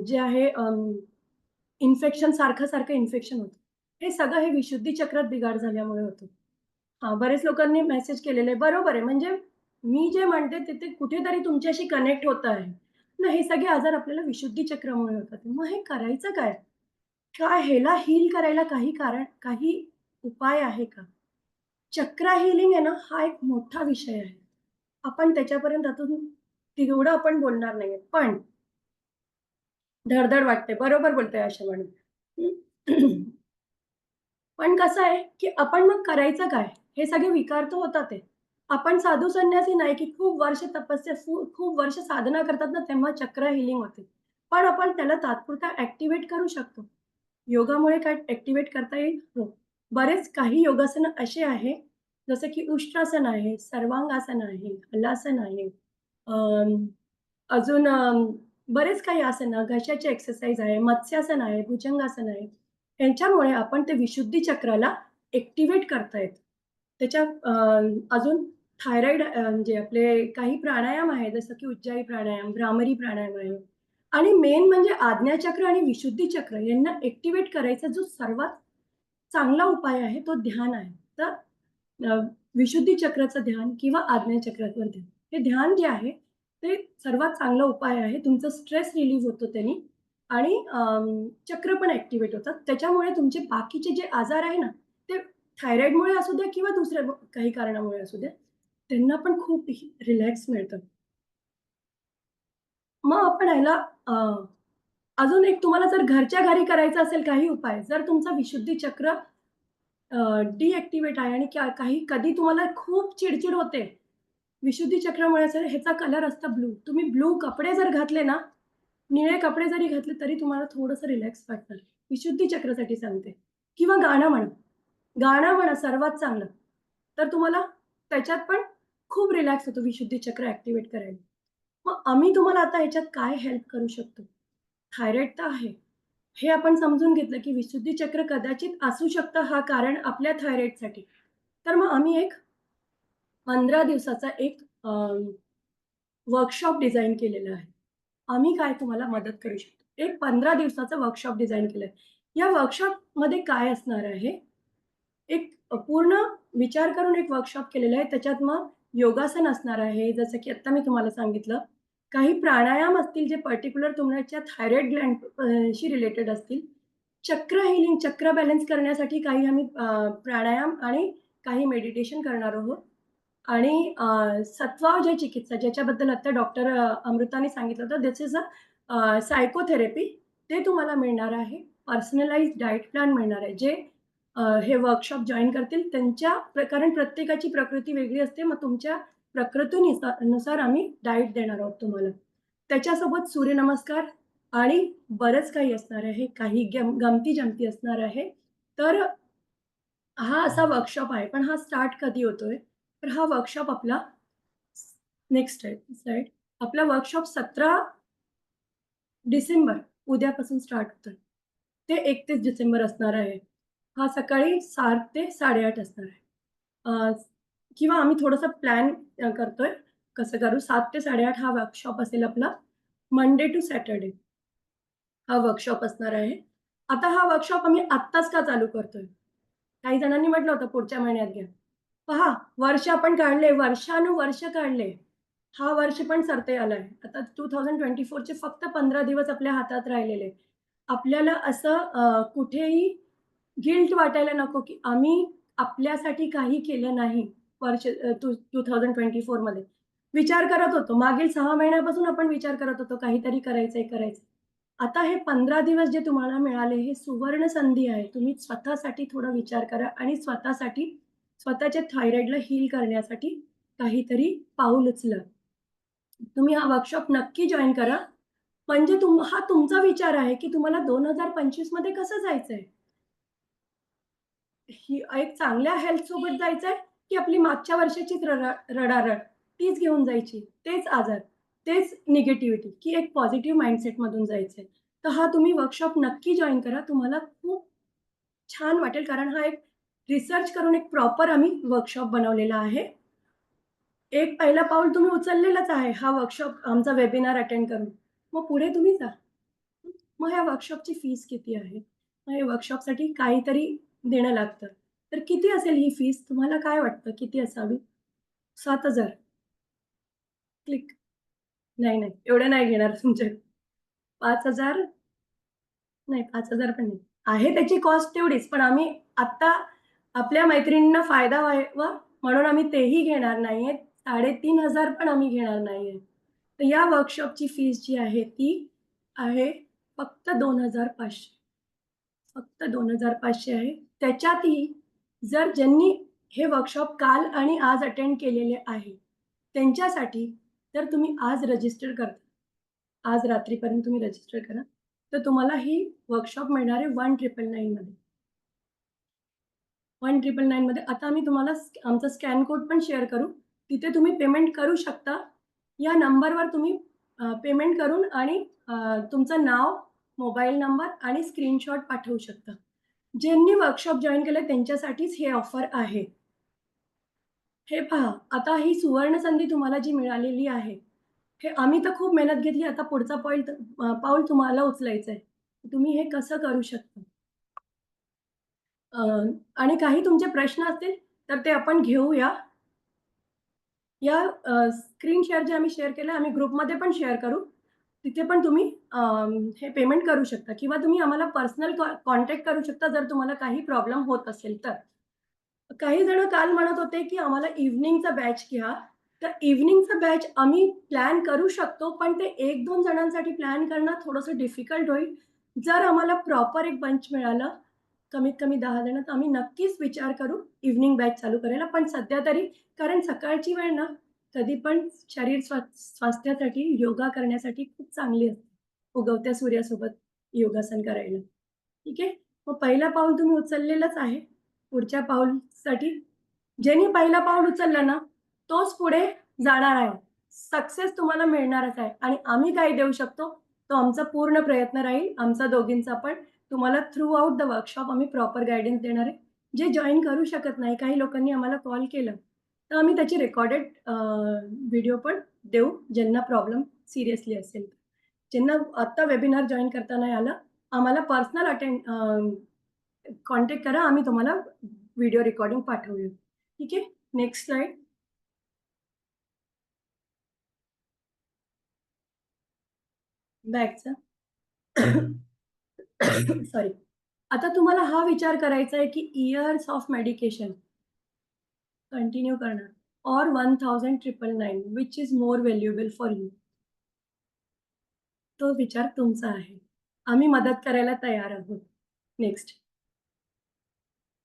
जे आहे इन्फेक्शन सारखं-सारखं इन्फेक्शन होतं. हे सगळं हे विशुद्धी चक्रात बिघाड झाल्यामुळे होतं. हां, बरेच लोकांनी मेसेज केलेले आहे. बरोबर आहे. म्हणजे मी जे म्हणते ते कुठेतरी तुमच्याशी कनेक्ट होत आहे. ना हे सगळे आजार आपल्याला विशुद्धी चक्रामुळे होतात. मग हे करायचं काय? काय ह्याला हील करायला काही उपाय आहे का? चक्रा हीलिंग आहे ना, हा एक मोठा विषय आहे. आपण त्याच्यापर्यंत अजून तेवढं आपण बोलणार नाहीये. पण धड वाटते. बरोबर बोलताय आशा मॅडम. पण कसं आहे, की आपण मग करायचं काय? हे सगळे विकार तर होतात आहे. आपण साधू संन्यासी नाही, की खूप वर्ष तपस्या, खूप वर्ष साधना करतात ना, तेव्हा चक्र हीलिंग होते. पण आपण त्याला तात्पुरता ॲक्टिव्हेट करू शकतो. योगामुळे काय ॲक्टिव्हेट करता येईल? हो. बरेच काही योगासनं असे आहे, जसं की उष्ट्रासन आहे, सर्वांगासन आहे, हलासन आहे. अं, अजून बरेच काही आसनं, घशाचे एक्सरसाइज आहे, मत्स्यासन आहे, भुजंगासन आहे. यांच्यामुळे आपण ते विशुद्धी चक्राला ॲक्टिव्हेट करता येतं. त्याच्या अजून थायरॉइड म्हणजे आपले काही प्राणायाम आहे, जसं की उज्जाई प्राणायाम, भ्रामरी प्राणायाम आहे आणि मेन म्हणजे आज्ञाचक्र आणि विशुद्धी चक्र यांना ॲक्टिव्हेट करायचा जो सर्वात चांगला उपाय आहे, तो ध्यान आहे. तर अ, विशुद्धी चक्राचं ध्यान किंवा आज्ञाचक्रावर ध्यान. हे ध्यान जे आहे, ते सर्वात चांगला उपाय आहे. तुमचा स्ट्रेस रिलीज होतो त्यानी आणि चक्र पण ॲक्टिव्हेट होतात. त्याच्यामुळे तुमचे बाकीचे जे आजार आहे ना, ते थायरॉइडमुळे असू द्या किंवा दुसऱ्या काही कारणामुळे असू द्या, त्यांना पण खूप रिलॅक्स मिळतं. मग आपण ह्याला अ, अजून एक तुम्हाला जर घरच्या घरी करायचा असेल काही उपाय, जर तुमचा विशुद्धी चक्र डिॲक्टिव्हेट आहे आणि काही कधी तुम्हाला खूप चिड होते, विशुद्धी चक्रामुळे असेल, ह्याचा कलर असतो ब्लू. तुम्ही ब्लू कपडे जर घातले ना, निळे कपडे जरी घातले तरी तुम्हाला थोडंसं रिलॅक्स वाटणार. विशुद्धी चक्रासाठी सांगते किंवा गाणं म्हणा. गाणं म्हणा सर्वात चांगलं. तर तुम्हाला त्याच्यात पण खूप रिलॅक्स होतो विशुद्धी चक्र ॲक्टिव्हेट करायला. मग आम्ही तुम्हाला आता ह्याच्यात काय हेल्प करू शकतो? थायरॉईड तर आहे. हे आपण समजून घेतलं, की विशुद्धी चक्र कदाचित असू शकतं हा कारण आपल्या थायरॉईडसाठी. तर मग आम्ही एक 15 दिवसाचा एक वर्कशॉप डिझाइन केलेला आहे. आम्ही काय तुम्हाला मदत करू शकतो. एक 15 दिवसाचं वर्कशॉप डिझाइन केलंय. या वर्कशॉपमध्ये काय असणार आहे, एक पूर्ण विचार करून एक वर्कशॉप केलेला आहे. त्याच्यात मग योगासन असणार आहे, जसं की आत्ता मी तुम्हाला सांगितलं. काही प्राणायाम असतील जे पर्टिक्युलर तुमच्या थायरॉइड ग्लँड शी रिलेटेड असतील. चक्र हीलिंग, चक्र बॅलन्स करण्यासाठी काही आम्ही प्राणायाम आणि काही मेडिटेशन करणार आहोत. आणि सत्वावजय चिकित्सा ज्याच्याबद्दल आता डॉक्टर अमृताने सांगितलं होतं, धिस इज सायकोथेरपी. ते तुम्हाला मिळणार आहे. पर्सनलाइज्ड डाएट प्लॅन मिळणार आहे. जे हे वर्कशॉप जॉइन करतील त्यांच्या कारण प्रत्येकाची प्रकृती वेगळी असते. मग तुमच्या नुसार आम्ही डाएट देणार आहोत तुम्हाला. त्याच्यासोबत सूर्यनमस्कार आणि बरंच काही असणार आहे. काही गमती-जमती असणार आहे. तर हा असा वर्कशॉप आहे. पण हा स्टार्ट कधी होतोय? तर हा वर्कशॉप आपला नेक्स्ट स्लाईड. आपला वर्कशॉप 17 डिसेंबर उद्यापासून स्टार्ट होतोय. ते 31 डिसेंबर असणार आहे. हा सकाळी 7 ते 8:30 असणार आहे. अ, किंवा आम्ही थोडंसं प्लॅन करतोय. कसं करू 7 ते 8:30 हा वर्कशॉप असेल आपला. मंडे टू सॅटरडे हा वर्कशॉप असणार आहे. आता हा वर्कशॉप आम्ही आत्ताच का चालू करतोय? काही जणांनी म्हटलं होतं पुढच्या महिन्यात घ्या. पहा, वर्ष आपण काढले, वर्षानुवर्ष काढले. हा वर्ष पण सरते आलाय. आता 2024 चे फक्त 15 दिवस आपल्या हातात राहिलेले. आपल्याला असं कुठेही गिल्ट वाटायला नको, की आम्ही आपल्यासाठी काही केलं नाही. वर्ष 2024 मध्ये. विचार करत होतो. मागील 6 महिन्यापासून आपण विचार करत होतो काहीतरी करायचंय, करायचंय. आता हे 15 दिवस जे तुम्हाला मिळाले, हे सुवर्ण संधी आहे. तुम्ही स्वतःसाठी थोडा विचार करा आणि स्वतःसाठी, स्वतःच्या थायरॉइडला हील करण्यासाठी काहीतरी पाऊल उचला. तुम्ही हा वर्कशॉप नक्की जॉइन करा. म्हणजे हा तुमचा विचार आहे, की तुम्हाला 2025 मध्ये कसं जायचंय? ही एक चांगल्या हेल्थ सोबत जायचंय, की आपली मागच्या वर्षाचीच रडारड तीच घेऊन जायची, तेच आजार, तेच निगेटिव्हिटी, की एक पॉझिटिव्ह माइंडसेटमधून जायचंय. तर हा तुम्ही वर्कशॉप नक्की जॉइन करा. तुम्हाला खूप छान वाटेल कारण हा एक रिसर्च करून एक प्रॉपर आम्ही वर्कशॉप बनवलेला आहे. एक पहिलं पाऊल तुम्ही उचललेलंच आहे, हा वर्कशॉप आमचा वेबिनार अटेंड करून. मग पुढे तुम्ही जा. मग ह्या वर्कशॉपची फीस किती आहे? मग हे वर्कशॉपसाठी काहीतरी देणं लागतं. तर किती असेल ही फीस? तुम्हाला काय वाटतं किती असावी? 7,000 क्लिक. नाही, नाही. एवढे नाही घेणार तुमचे. 5,000 नाही 5,000 पण नाही. आहे त्याची कॉस्ट तेवढीच. पण आम्ही आत्ता आपल्या मैत्रिणींना फायदा व्हावा म्हणून आम्ही तेही घेणार नाहीये. 3,500 पण आम्ही घेणार नाहीये. तर या वर्कशॉपची फीस जी आहे ती आहे फक्त 2,500. फक्त 2,500 आहे. त्याच्यातही जर ज्यांनी हे वर्कशॉप काल आणि आज अटेंड केलेले आहे. त्यांच्यासाठी जर तुम्ही आज रजिस्टर करता, आज रात्रीपर्यंत तुम्ही रजिस्टर करा, तर तुम्हाला ही वर्कशॉप मिळणार आहे 1999 मध्ये. 1999 मध्ये. आता आम्ही तुम्हाला आमचा स्कॅन कोड पण शेअर करू. तिथे तुम्ही पेमेंट करू शकता. या नंबरवर तुम्ही पेमेंट करून आणि तुमचं नाव, मोबाईल नंबर आणि स्क्रीनशॉट पाठवू शकता. ज्यांनी वर्कशॉप जॉइन केलं त्यांच्यासाठीच हे ऑफर आहे. हे पहा, आता ही सुवर्ण संधी तुम्हाला जी मिळालेली आहे, हे आम्ही तर खूप मेहनत घेतली. आता पुढचा पाऊल तुम्हाला उचलायचं आहे. तुम्ही हे कसं करू शकता? अ, आणि काही तुमचे प्रश्न असतील, तर ते आपण घेऊया. या स्क्रीन शेअर जे आम्ही शेअर केलं, आम्ही ग्रुपमध्ये पण शेअर करू. तिथे पण तुम्ही हे पेमेंट करू शकता किंवा तुम्ही आम्हाला पर्सनल कॉन्टॅक्ट करू शकता, जर तुम्हाला काही प्रॉब्लेम होत असेल तर. काही जण काल म्हणत होते, की आम्हाला इव्हनिंगचा बॅच घ्या. तर इव्हनिंगचा बॅच आम्ही प्लॅन करू शकतो, पण ते 1-2 जणांसाठी प्लॅन करणं थोडंसं डिफिकल्ट होईल. जर आम्हाला प्रॉपर एक बंच मिळालं, कमीत कमी 10 जण, तर आम्ही नक्कीच विचार करू इव्हनिंग बॅच चालू करायला. पण सध्या तरी, कारण सकाळची वेळ ना, कधी पण शरीर स्वास्थ्यासाठी, योगा करण्यासाठी खूप चांगली असते. उगवत्या सूर्यासोबत योगासन करायला. ठीक आहे? मग पहिलं पाऊल तुम्ही उचललेलंच आहे. पुढच्या पाऊलसाठी ज्यानी पहिलं पाऊल उचललं ना, तोच पुढे जाणार आहे. सक्सेस तुम्हाला मिळणारच आहे आणि आम्ही काय देऊ शकतो, तो आमचा पूर्ण प्रयत्न राहील, आमचा दोघींचा पण. तुम्हाला थ्रू आउट द वर्कशॉप आम्ही प्रॉपर गाईडन्स देणार आहे. जे जॉइन करू शकत नाही, काही लोकांनी आम्हाला कॉल केलं, तर आम्ही त्याची रेकॉर्डेड व्हिडिओ पण देऊ, ज्यांना प्रॉब्लेम सिरियसली असेल. ज्यांना आत्ता वेबिनार जॉइन करता नाही आलं, आम्हाला पर्सनल कॉन्टॅक्ट करा. आम्ही तुम्हाला व्हिडिओ रेकॉर्डिंग पाठवूया. ठीक आहे. Next slide. बॅकचा. सॉरी. आता तुम्हाला हा विचार करायचा आहे, की इयर्स ऑफ मेडिकेशन कंटिन्यू करणार और 1999 which is more valuable for you. तो विचार तुमचा आहे. आम्ही मदत करायला तयार आहोत. नेक्स्ट.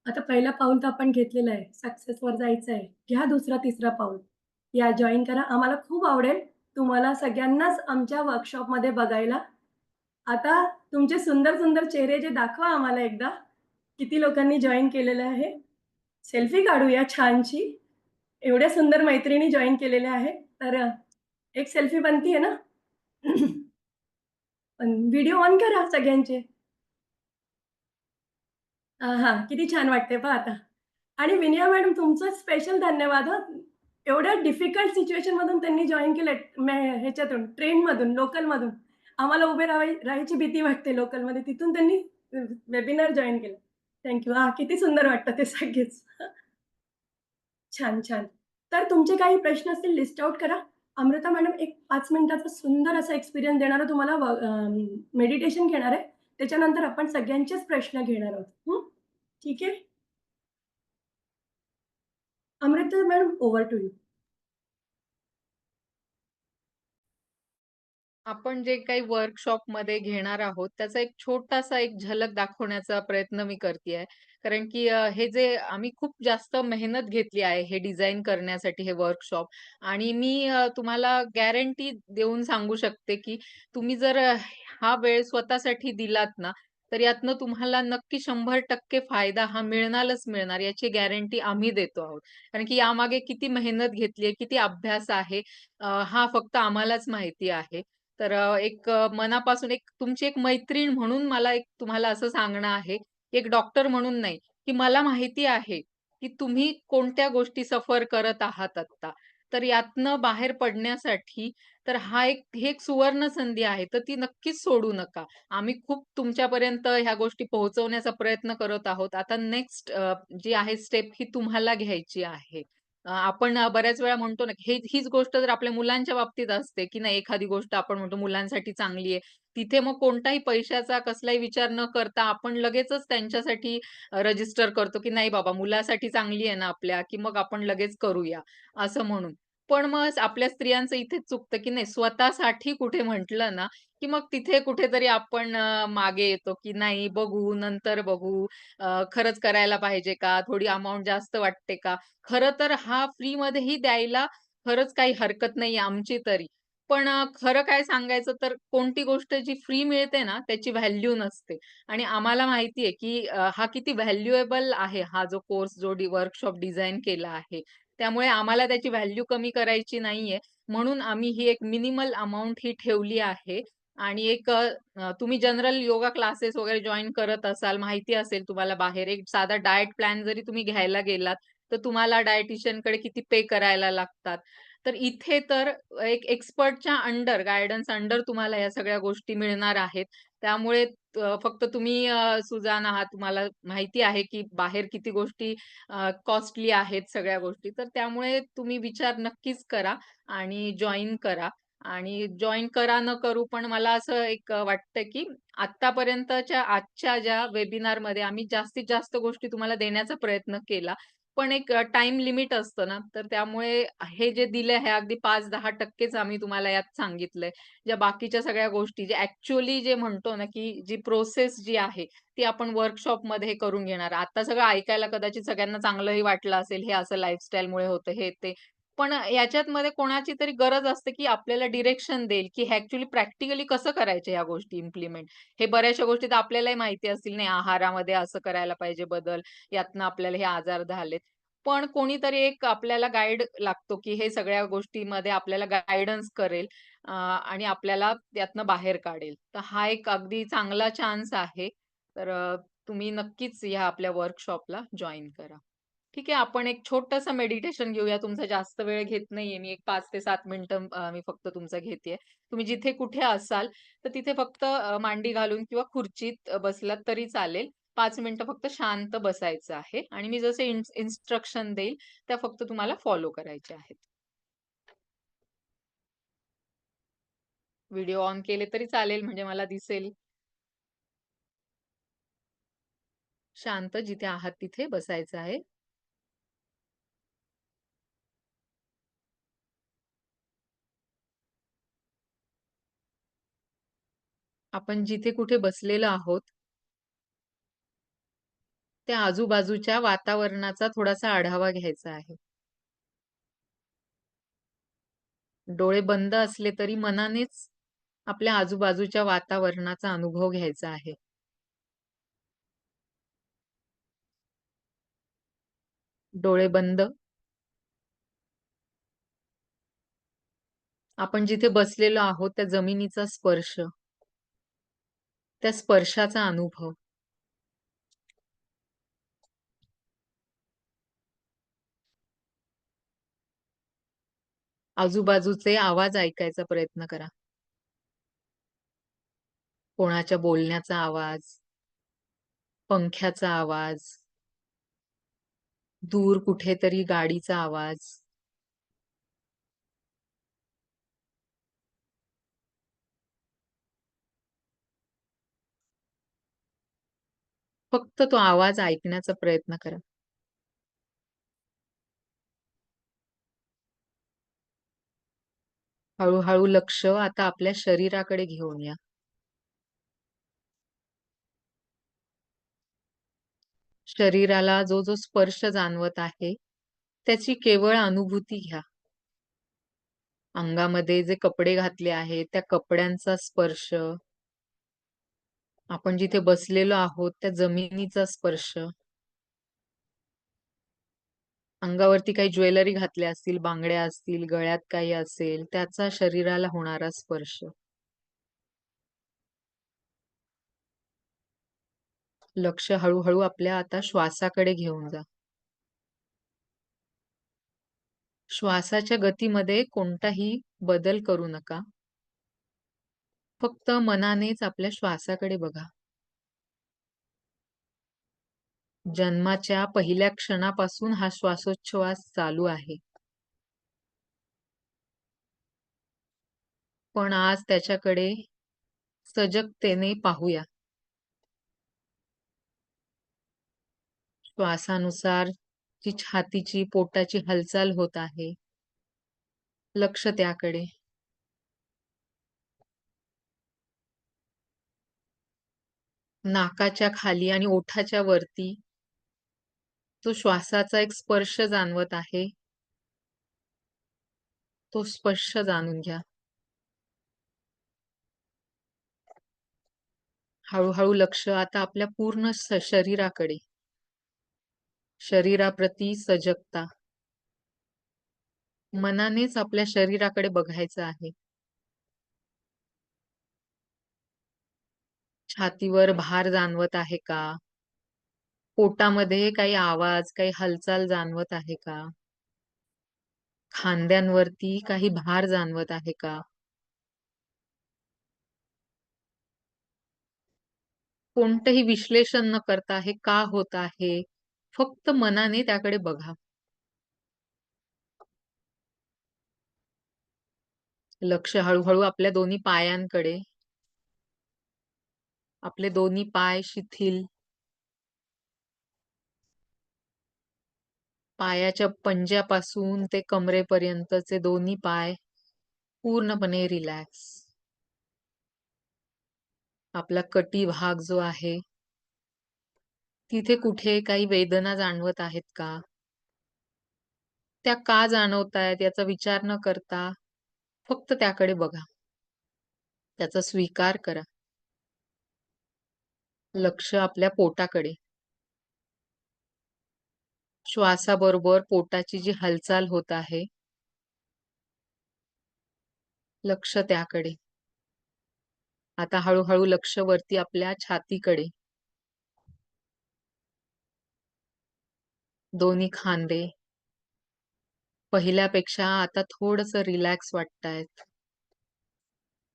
आता पहिला पाऊल तर आपण घेतलेलं आहे. सक्सेसवर जायचं आहे. घ्या दुसरा, तिसरा पाऊल. या जॉइन करा. आम्हाला खूप आवडेल तुम्हाला सगळ्यांनाच आमच्या वर्कशॉपमध्ये बघायला. आता तुमचे सुंदर, सुंदर चेहरे जे दाखवा आम्हाला एकदा. किती लोकांनी जॉइन केलेलं आहे. सेल्फी काढूया छानशी. एवढ्या सुंदर मैत्रिणी जॉइन केलेल्या आहेत. तर एक सेल्फी बनतीये ना? पण व्हिडिओ ऑन करा सगळ्यांचे. हां, किती छान वाटतंय पहा आता. आणि विनया मॅडम तुमचं स्पेशल धन्यवाद हं. एवढ्या डिफिकल्ट सिच्युएशनमधून त्यांनी जॉइन केलं ह्याच्यातून ट्रेनमधून, लोकलमधून. आम्हाला उभे राहायची भीती वाटते लोकलमध्ये. तिथून त्यांनी वेबिनार जॉइन केलं. Thank you. किती सुंदर वाटतं ते सगळेच. छान, छान. तर तुमचे काही प्रश्न असतील लिस्ट आउट करा. अमृता मॅडम एक 5 मिनिटाचा सुंदर असा एक्सपिरियन्स देणारा तुम्हाला मेडिटेशन घेणार आहे. त्याच्यानंतर आपण सगळ्यांचेच प्रश्न घेणार आहोत. हं. ठीक आहे. Amrita madam over to you. आपण जे काही वर्कशॉपमध्ये घेणार आहोत, त्याचा एक छोटासा एक झलक दाखवण्याचा प्रयत्न मी करतेय. कारण की हे जे आम्ही खूप जास्त मेहनत घेतली आहे हे डिझाइन करण्यासाठी हे वर्कशॉप आणि मी तुम्हाला गॅरंटी देऊन सांगू शकते, की तुम्ही जर हा वेळ स्वतःसाठी दिलात ना, तर यातनं तुम्हाला नक्की 100% फायदा हा मिळणारच मिळणार याची गॅरंटी आम्ही देतो आहोत. कारण की यामागे किती मेहनत घेतली आहे, किती अभ्यास आहे हा फक्त आम्हालाच माहिती आहे. तर एक मनापासून एक तुमची एक मैत्रीण म्हणून मला एक तुम्हाला असं सांगणं आहे, एक डॉक्टर म्हणून नाही, की मला माहिती आहे, की तुम्ही कोणत्या गोष्टी सफर करत आहात आत्ता. तर यातनं बाहेर पडण्यासाठी तर ही एक सुवर्ण संधी आहे, तर ती नक्कीच सोडू नका. आम्ही खूप तुमच्यापर्यंत ह्या गोष्टी पोहोचवण्याचा प्रयत्न करत आहोत. आता नेक्स्ट जी आहे स्टेप ही तुम्हाला घ्यायची आहे. आपण बऱ्याच वेळा म्हणतो ना, की हीच गोष्ट जर आपल्या मुलांच्या बाबतीत असते, की नाही एखादी गोष्ट आपण म्हणतो मुलांसाठी चांगली आहे. तिथे मग कोणताही पैशाचा कसलाही विचार न करता आपण लगेचच त्यांच्यासाठी रजिस्टर करतो, की नाही बाबा मुलासाठी चांगली आहे ना आपल्या, की मग आपण लगेच करूया असं म्हणून. पण मग आपल्या स्त्रियांचं इथेच चुकतं, की नाही स्वतःसाठी कुठे म्हटलं ना, की मग तिथे कुठेतरी आपण मागे येतो, की नाही बघू, नंतर बघू, खरंच करायला पाहिजे का? थोडी अमाउंट जास्त वाटते का? खरं तर हा फ्रीमध्येही द्यायला खरंच काही हरकत नाहीये आमची तरी. पण खरं काय सांगायचं तर कोणती गोष्ट जी फ्री मिळते ना, त्याची व्हॅल्यू नसते आणि आम्हाला माहिती आहे, की हा किती व्हॅल्युएबल आहे, हा जो कोर्स जो वर्कशॉप डिझाइन केला आहे. त्यामुळे आम्हाला त्याची व्हॅल्यू कमी करायची नाहीये. म्हणून आम्ही ही एक मिनिमल अमाउंट ही ठेवली आहे आणि एक तुम्ही जनरल योगा क्लासेस वगैरे जॉइन करत असाल, माहिती असेल तुम्हाला बाहेर एक साधा डायट प्लॅन जरी तुम्ही घ्यायला गेलात, तर तुम्हाला डायटिशियनकडे किती पे करायला लागतात. तर इथे तर एक एक्सपर्टच्या अंडर, गाईडन्स अंडर तुम्हाला या सगळ्या गोष्टी मिळणार आहेत. त्यामुळे फक्त तुम्ही सुजाण आहात. तुम्हाला माहिती आहे, की बाहेर किती गोष्टी कॉस्टली आहेत सगळ्या गोष्टी. तर त्यामुळे तुम्ही विचार नक्कीच करा आणि जॉइन करा. आणि जॉइन करा न करू पण मला असं एक वाटतं, की आत्तापर्यंतच्या आजच्या ज्या वेबिनारमध्ये आम्ही जास्तीत जास्त गोष्टी तुम्हाला देण्याचा प्रयत्न केला. पण एक लिमिट असतं ना, तर त्यामुळे हे जे दिलं आहे अगदी 5-10%च आम्ही तुम्हाला यात सांगितलंय. ज्या बाकीच्या सगळ्या गोष्टी जे ॲक्चुअली जे म्हणतो ना, की जी प्रोसेस जी आहे, ती आपण वर्कशॉपमध्ये करून घेणार. आता सगळं ऐकायला कदाचित सगळ्यांना चांगलंही वाटलं असेल, हे असं लाईफस्टाईलमुळे होतं, हे ते. पण याच्यामध्ये कोणाची तरी गरज असते, की आपल्याला डिरेक्शन देईल, की ॲक्चुअली प्रॅक्टिकली कसं करायच्या ह्या गोष्टी इम्प्लिमेंट. हे बऱ्याचशा गोष्टी तर आपल्यालाही माहिती असतील, नाही आहारामध्ये असं करायला पाहिजे बदल, यातनं आपल्याला हे आजार झालेत. पण कोणीतरी एक आपल्याला गाईड लागतो, की हे सगळ्या गोष्टीमध्ये आपल्याला गाईडन्स करेल आणि आपल्याला त्यातनं बाहेर काढेल. तर हा एक अगदी चांगला चान्स आहे. तर तुम्ही नक्कीच या आपल्या वर्कशॉपला जॉइन करा. ठीक आहे, आपण एक छोटंसं मेडिटेशन घेऊया. तुमचा जास्त वेळ घेत नाहीये मी. एक 5 ते 7 मिनिटं मी फक्त तुमचा घेतेय. तुम्ही जिथे कुठे असाल, तर तिथे फक्त मांडी घालून किंवा खुर्चीत बसलात तरी चालेल. 5 मिनिटं फक्त शांत बसायचं आहे आणि मी जसे इन्स्ट्रक्शन देईल, त्या फक्त तुम्हाला फॉलो करायच्या आहेत. व्हिडिओ ऑन केले तरी चालेल म्हणजे मला दिसेल. शांत जिथे आहात तिथे बसायचं आहे. आपण जिथे कुठे बसलेलो आहोत, त्या आजूबाजूच्या वातावरणाचा थोडासा आढावा घ्यायचा आहे. डोळे बंद असले तरी मनानेच आपल्या आजूबाजूच्या वातावरणाचा अनुभव घ्यायचा आहे. डोळे बंद. आपण जिथे बसलेलो आहोत त्या जमिनीचा स्पर्श, त्या स्पर्शाचा अनुभव. आजूबाजूचे आवाज ऐकायचा प्रयत्न करा. कोणाच्या बोलण्याचा आवाज, पंख्याचा आवाज, दूर कुठेतरी गाडीचा आवाज. फक्त तो आवाज ऐकण्याचा प्रयत्न करा. हळूहळू लक्ष आता आपल्या शरीराकडे घेऊन या. शरीराला जो जो स्पर्श जाणवत आहे, त्याची केवळ अनुभूती घ्या. अंगामध्ये जे कपडे घातले आहेत, त्या कपड्यांचा स्पर्श, आपण जिथे बसलेलो आहोत त्या जमिनीचा स्पर्श, अंगावरती काही ज्वेलरी घातल्या असतील, बांगड्या असतील, गळ्यात काही असेल, त्याचा शरीराला होणारा स्पर्श. लक्ष हळूहळू आपल्या आता श्वासाकडे घेऊन जा. श्वासाच्या गतीमध्ये कोणताही बदल करू नका. फक्त मनानेच आपल्या श्वासाकडे बघा. जन्माच्या पहिल्या क्षणापासून हा श्वासोच्छवास चालू आहे. पण आज त्याच्याकडे सजगतेने पाहूया. श्वासानुसार जी छातीची, पोटाची हालचाल होत आहे, लक्ष त्याकडे. नाकाच्या खाली आणि ओठाच्या वरती तो श्वासाचा एक स्पर्श जाणवत आहे. तो स्पर्श जाणून घ्या. हळूहळू लक्ष आता आपल्या पूर्ण शरीराकडे. शरीराप्रती सजगता. मनानेच आपल्या शरीराकडे बघायचं आहे. छातीवर भार जाणवत आहे का? पोटामध्ये काही आवाज, काही हालचाल जाणवत आहे का? खांद्यांवरती काही भार जाणवत आहे का? कोणतंही विश्लेषण न करता हे का होत आहे, फक्त मनाने त्याकडे बघा. लक्ष हळूहळू आपल्या दोन्ही पायांकडे. आपले दोन्ही पाय शिथिल. पायाच्या पंज्यापासून ते कमरेपर्यंतचे दोन्ही पाय पूर्णपणे रिलॅक्स. आपला कटी भाग जो आहे तिथे कुठे काही वेदना जाणवत आहेत का? त्या का जाणवतायत याचा विचार न करता फक्त त्याकडे बघा. त्याचा स्वीकार करा. लक्ष आपल्या पोटाकडे. श्वासाबरोबर पोटाची जी हालचाल होत आहे, लक्ष त्याकडे. आता हळूहळू लक्ष वरती आपल्या छातीकडे. दोन्ही खांदे पहिल्यापेक्षा आता थोडंसं रिलॅक्स वाटतायत.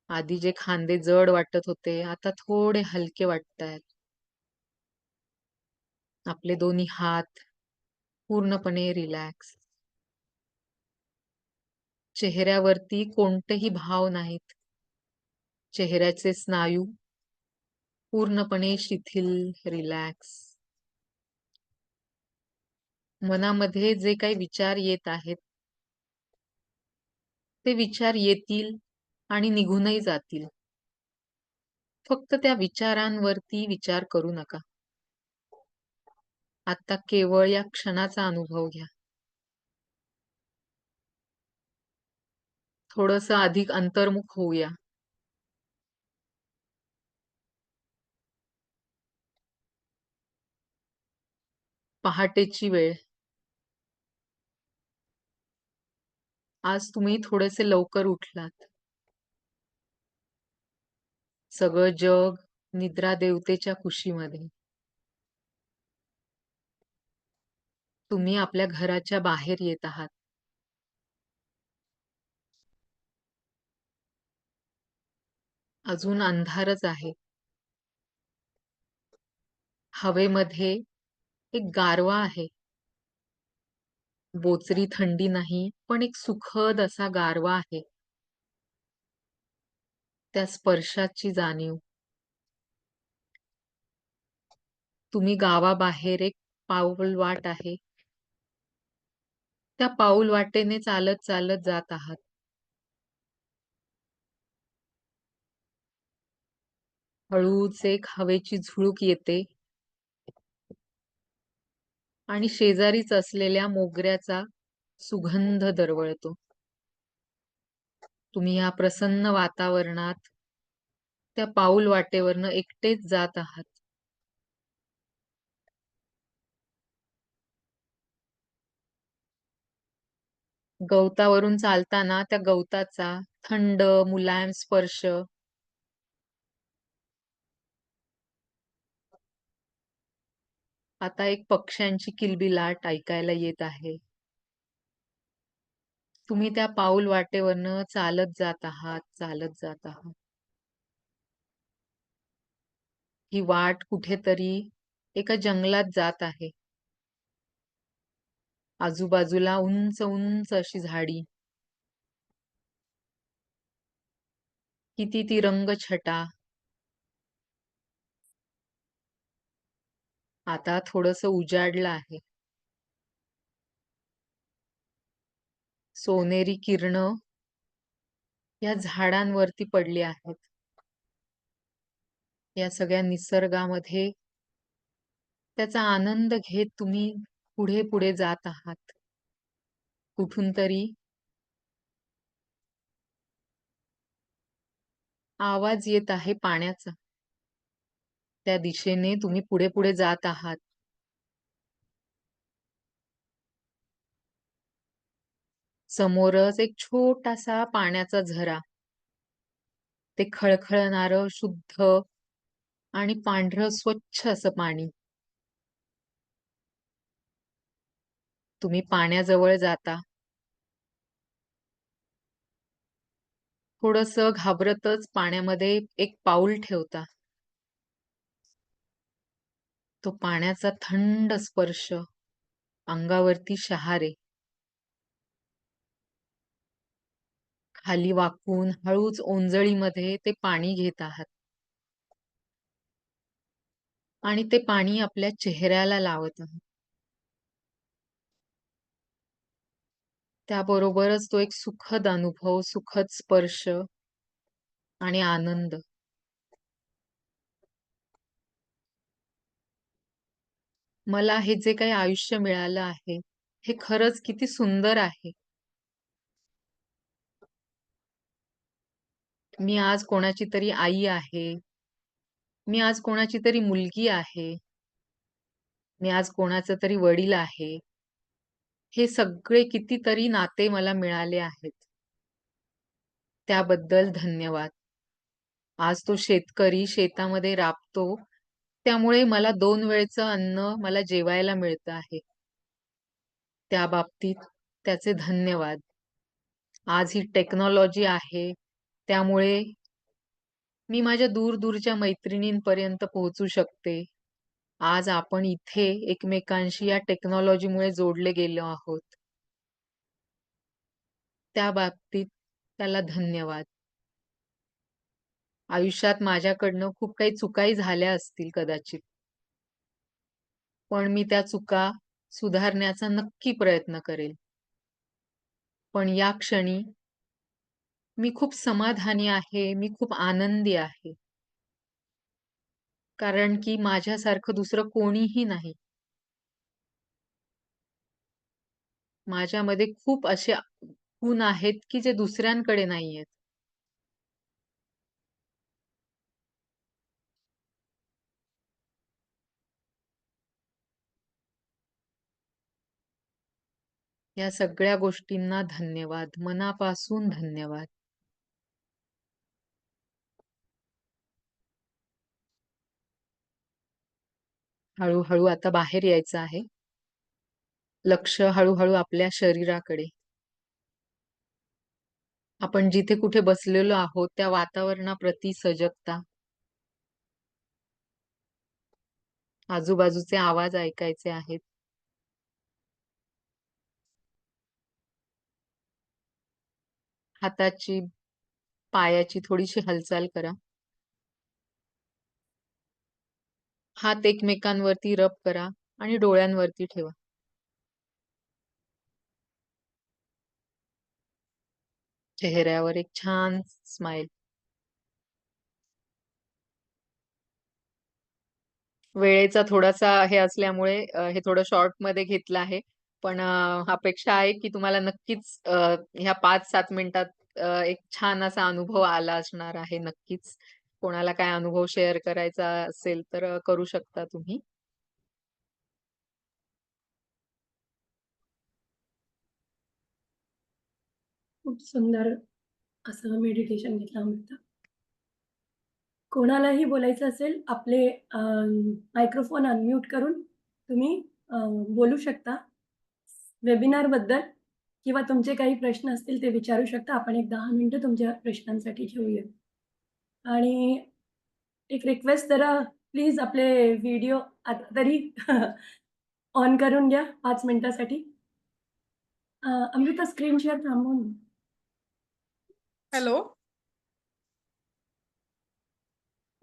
आधी जे खांदे जड वाटत होते आता थोडे हलके वाटतायत. आपले दोन्ही हात पूर्णपणे रिलॅक्स. चेहऱ्यावरती कोणतेही भाव नाहीत. चेहऱ्याचे स्नायू पूर्णपणे शिथिल, रिलॅक्स. मनामध्ये जे काही विचार येत आहेत ते विचार येतील आणि निघूनही जातील. फक्त त्या विचारांवरती विचार करू नका. आता केवळ या क्षणाचा अनुभव घ्या. थोडंसं अधिक अंतर्मुख होऊया. पहाटेची वेळ. आज तुम्ही थोडेसे लवकर उठलात. सगळं जग निद्रा देवतेच्या कुशीमध्ये. तुम्ही आपल्या घराच्या बाहेर येत आहात. अजून अंधारच आहे. हवेमध्ये एक गारवा आहे. बोचरी थंडी नाही, पण एक सुखद असा गारवा आहे. त्या स्पर्शाची जाणीव. तुम्ही गावाबाहेर एक पाऊलवाट आहे. त्या पाऊलवाटेने चालत चालत जात आहात. हळूच एक हवेची झुळूक येते आणि शेजारीच असलेल्या मोगऱ्याचा सुगंध दरवळतो. तुम्ही या प्रसन्न वातावरणात त्या पाऊल वाटेवरनं एकटेच जात आहात. गवतावरून चालताना त्या गवताचा थंड मुलायम स्पर्श आता एक पक्ष्यांची किलबिलाट ऐकायला येत आहे. तुम्ही त्या पाऊल वाटेवरनं चालत जात आहात, चालत जात आहात. ही वाट कुठेतरी एका जंगलात जात आहे. आजूबाजूला उंच उंच अशी झाडी. किती ती रंगछटा. आता थोडंसं उजाडलं आहे. सोनेरी किरण या झाडांवरती पडली आहेत. या सगळ्या निसर्गामध्ये त्याचा आनंद घेत तुम्ही पुढे पुढे जात आहात. कुठून तरी आवाज येत आहे पाण्याचा. त्या दिशेने तुम्ही पुढे पुढे जात आहात. समोरच एक छोटासा पाण्याचा झरा. ते खळखळणारं शुद्ध आणि पांढरं स्वच्छ असं पाणी. तुम्ही पाण्याजवळ जाता. थोडंसं घाबरतच पाण्यामध्ये एक पाऊल ठेवता. तो पाण्याचा थंड स्पर्श अंगावरती शहारे. खाली वाकून हळूच ओंजळीमध्ये ते पाणी घेत आहात. आणि ते पाणी आपल्या चेहऱ्याला लावत आहात. त्याबरोबरच तो एक सुखद अनुभव, सुखद स्पर्श आणि आनंद. मला हे जे काही आयुष्य मिळालं आहे, हे खरंच किती सुंदर आहे. मी आज कोणाची तरी आई आहे. मी आज कोणाची तरी मुलगी आहे. मी आज कोणाचा तरी वडील आहे. हे सगळे कितीतरी नाते मला मिळाले आहेत. त्याबद्दल धन्यवाद. आज तो शेतकरी शेतामध्ये राबतो, त्यामुळे मला 2 वेळचं अन्न मला जेवायला मिळतं आहे. त्या बाबतीत त्याचे धन्यवाद. आज ही टेक्नॉलॉजी आहे, त्यामुळे मी माझ्या दूर-दूरच्या मैत्रिणींपर्यंत पोहोचू शकते. आज आपण इथे एकमेकांशी या टेक्नॉलॉजीमुळे जोडले गेलो आहोत. त्या बाबतीत त्याला धन्यवाद. आयुष्यात माझ्याकडनं खूप काही चुकाही झाल्या असतील कदाचित. पण मी त्या चुका सुधारण्याचा नक्की प्रयत्न करेल. पण या क्षणी मी खूप समाधानी आहे, मी खूप आनंदी आहे. कारण की माझ्यासारखं दुसरं कोणीही नाही. माझ्यामध्ये खूप असे गुण आहेत, की जे दुसऱ्यांकडे नाहीयेत. या सगळ्या गोष्टींना धन्यवाद. मनापासून धन्यवाद. हळू-हळू आता बाहेर यायचं आहे. लक्ष हळू-हळू आपल्या शरीराकडे. आपण जिथे कुठे बसलेलो आहोत, त्या वातावरणाप्रती सजगता. आजूबाजूचे आवाज ऐकायचे आहेत. हाताची, पायाची थोडीशी हालचाल करा. हात एकमेकांवरती रब करा आणि डोळ्यांवरती ठेवा. चेहऱ्यावर एक छान स्माइल. वेळेचा थोडासा हे असल्यामुळे हे थोडं शॉर्टमध्ये घेतलं आहे. पण अपेक्षा आहे की तुम्हाला नक्कीच ह्या 5-7 मिनिटात एक छान असा अनुभव आला असणार आहे नक्कीच. कोणाला काय अनुभव शेअर करायचा असेल तर करू शकता तुम्ही. खूप सुंदर असं मेडिटेशन घेतलं अमृता. कोणालाही बोलायचं असेल, आपले मायक्रोफोन अनम्यूट करून तुम्ही बोलू शकता. वेबिनारबद्दल किंवा तुमचे काही प्रश्न असतील ते विचारू शकता. आपण एक 10 मिनिटं तुमच्या प्रश्नांसाठी ठेवूया. आणि एक रिक्वेस्ट जरा प्लीज आपले व्हिडिओ आता तरी ऑन करून घ्या 5 मिनिटासाठी. अमृता स्क्रीन शेअर थांबवून. हॅलो.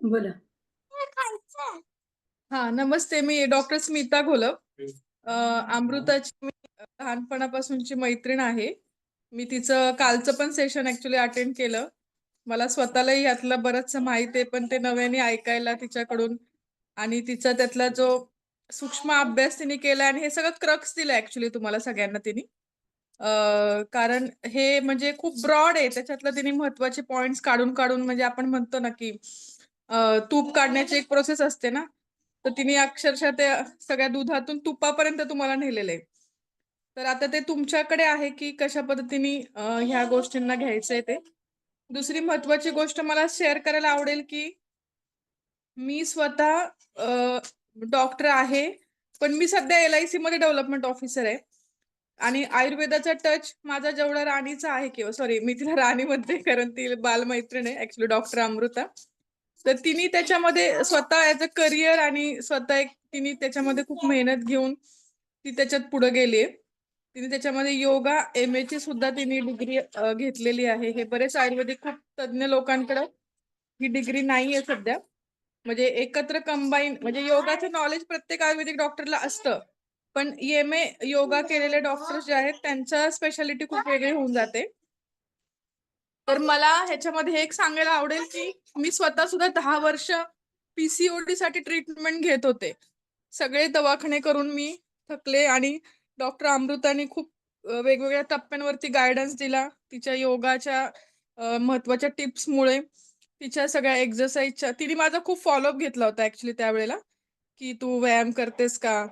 बोला. हा, नमस्ते. मी डॉक्टर स्मिता घोलप. अमृताची मी लहानपणापासूनची मैत्रीण आहे. मी तिचं कालचं पण सेशन ऍक्च्युली अटेंड केलं. मला स्वतःलाही यातलं बरंचसं माहित आहे, पण ते नव्याने ऐकायला तिच्याकडून आणि तिचा त्यातला जो सूक्ष्म अभ्यास तिने केला आणि हे सगळं क्रक्स दिलं ऍक्च्युली तुम्हाला सगळ्यांना तिने. कारण हे म्हणजे खूप ब्रॉड आहे, त्याच्यातलं तिने महत्वाचे पॉइंट्स काढून काढून म्हणजे आपण म्हणतो ना की तूप काढण्याची एक प्रोसेस असते ना, तर तिने अक्षरशः ते सगळ्या दुधातून तुपापर्यंत तुम्हाला नेलेलं आहे. तर आता ते तुमच्याकडे आहे की कशा पद्धतीने ह्या गोष्टींना घ्यायचंय ते. दुसरी महत्वाची गोष्ट मला शेअर करायला आवडेल की मी स्वतः डॉक्टर आहे, पण मी सध्या LIC मध्ये डेव्हलपमेंट ऑफिसर आहे आणि आयुर्वेदाचा टच माझा जेवढा राणीचा आहे किंवा सॉरी मी तिला राणी म्हणते कारण ती बालमैत्रीण आहे ऍक्च्युली, डॉक्टर अमृता. तर तिने त्याच्यामध्ये स्वतः ऍज अ करिअर आणि स्वतः एक तिने त्याच्यामध्ये खूप मेहनत घेऊन ती त्याच्यात पुढे गेली आहे. तिने त्याच्यामध्ये योगा MA ची सुद्धा तिने डिग्री घेतलेली आहे. हे बरेच आयुर्वेदिक खूप तज्ञ लोकांकडे ही डिग्री नाहीये सध्या. म्हणजे एकत्र कंबाईन म्हणजे योगाचं नॉलेज प्रत्येक आयुर्वेदिक डॉक्टरला असतं, पण MA योगा केलेले डॉक्टर्स जे आहेत त्यांच्या स्पेशालिटी खूप वेगळी होऊन जाते. तर मला ह्याच्यामध्ये हे एक सांगायला आवडेल की मी स्वतः सुद्धा 10 वर्ष PCOD साठी ट्रीटमेंट घेत होते. सगळे दवाखाने करून मी थकले आणि डॉक्टर अमृताने खूप वेगवेगळ्या टप्प्यांवरती गायडन्स दिला. तिच्या योगाच्या महत्वाच्या टिप्समुळे, तिच्या सगळ्या एक्सरसाइजच्या तिने माझा खूप फॉलोअप घेतला होता ऍक्च्युली त्यावेळेला, की तू व्यायाम करतेस का?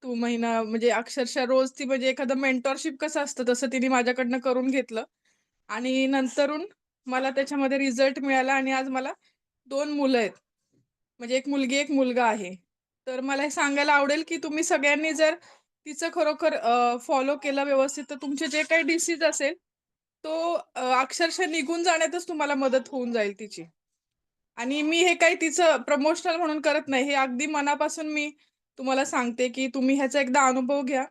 तू महिना म्हणजे अक्षरशः रोज ती म्हणजे एखादं मेंटॉरशिप कसं असतं तसं तिने माझ्याकडनं करून घेतलं आणि नंतरून मला त्याच्यामध्ये रिझल्ट मिळाला आणि आज मला 2 मुलं आहेत. म्हणजे एक मुलगी एक मुलगा आहे. तर मला हे सांगायला आवडेल की तुम्ही सगळ्यांनी जर तिचं खरोखर फॉलो केलं व्यवस्थित तर तुमचे जे काही डिसीज असेल तो अक्षरशः निघून जाण्यातच तुम्हाला मदत होऊन जाईल तिची. आणि मी हे काही तिचं प्रमोशनल म्हणून करत नाही, हे अगदी मनापासून मी तुम्हाला सांगते की तुम्ही ह्याचा एकदा अनुभव घ्या.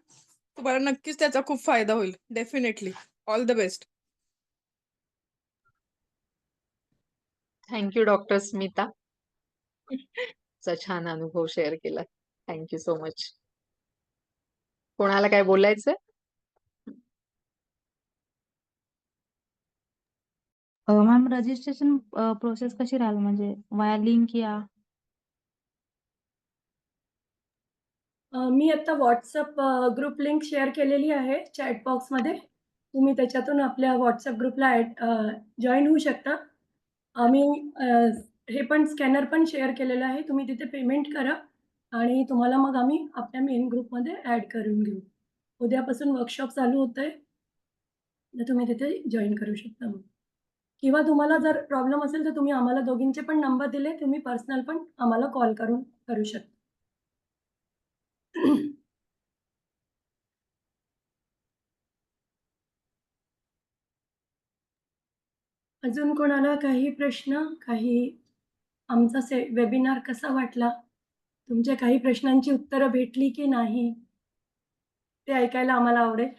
तुम्हाला नक्कीच त्याचा खूप फायदा होईल. Definitely. All the best. Thank you doctor Smita. चा छान अनुभव शेअर केला. Thank you so much. कोणाला काय बोलायचंय? मॅम रजिस्ट्रेशन प्रोसेस कशी राहील म्हणजे वाया लिंक या मी आता व्हॉट्सअप ग्रुप लिंक शेअर केलेली आहे चॅट बॉक्समध्ये. तुम्ही त्याच्यातून आपल्या व्हॉट्सअप ग्रुपला जॉईन होऊ शकता. आम्ही हे पण स्कॅनर पण शेअर केलेलं आहे. तुम्ही तिथे पेमेंट करा आणि तुम्हाला मग आम्ही आपल्या मेन ग्रुपमध्ये ॲड करून घेऊ. उद्यापासून वर्कशॉप चालू होतंय. तर तुम्ही तिथे जॉइन करू शकता मग. किंवा तुम्हाला जर प्रॉब्लेम असेल तर तुम्ही आम्हाला दोघींचे पण नंबर दिले. तुम्ही पर्सनल पण आम्हाला कॉल करून करू शकता. अजून कोणाला काही प्रश्न? आमचा वेबिनार कसा वाटला? तुमच्या काही प्रश्नांची उत्तरं भेटली की नाही? ते ऐकायला आम्हाला आवडेल.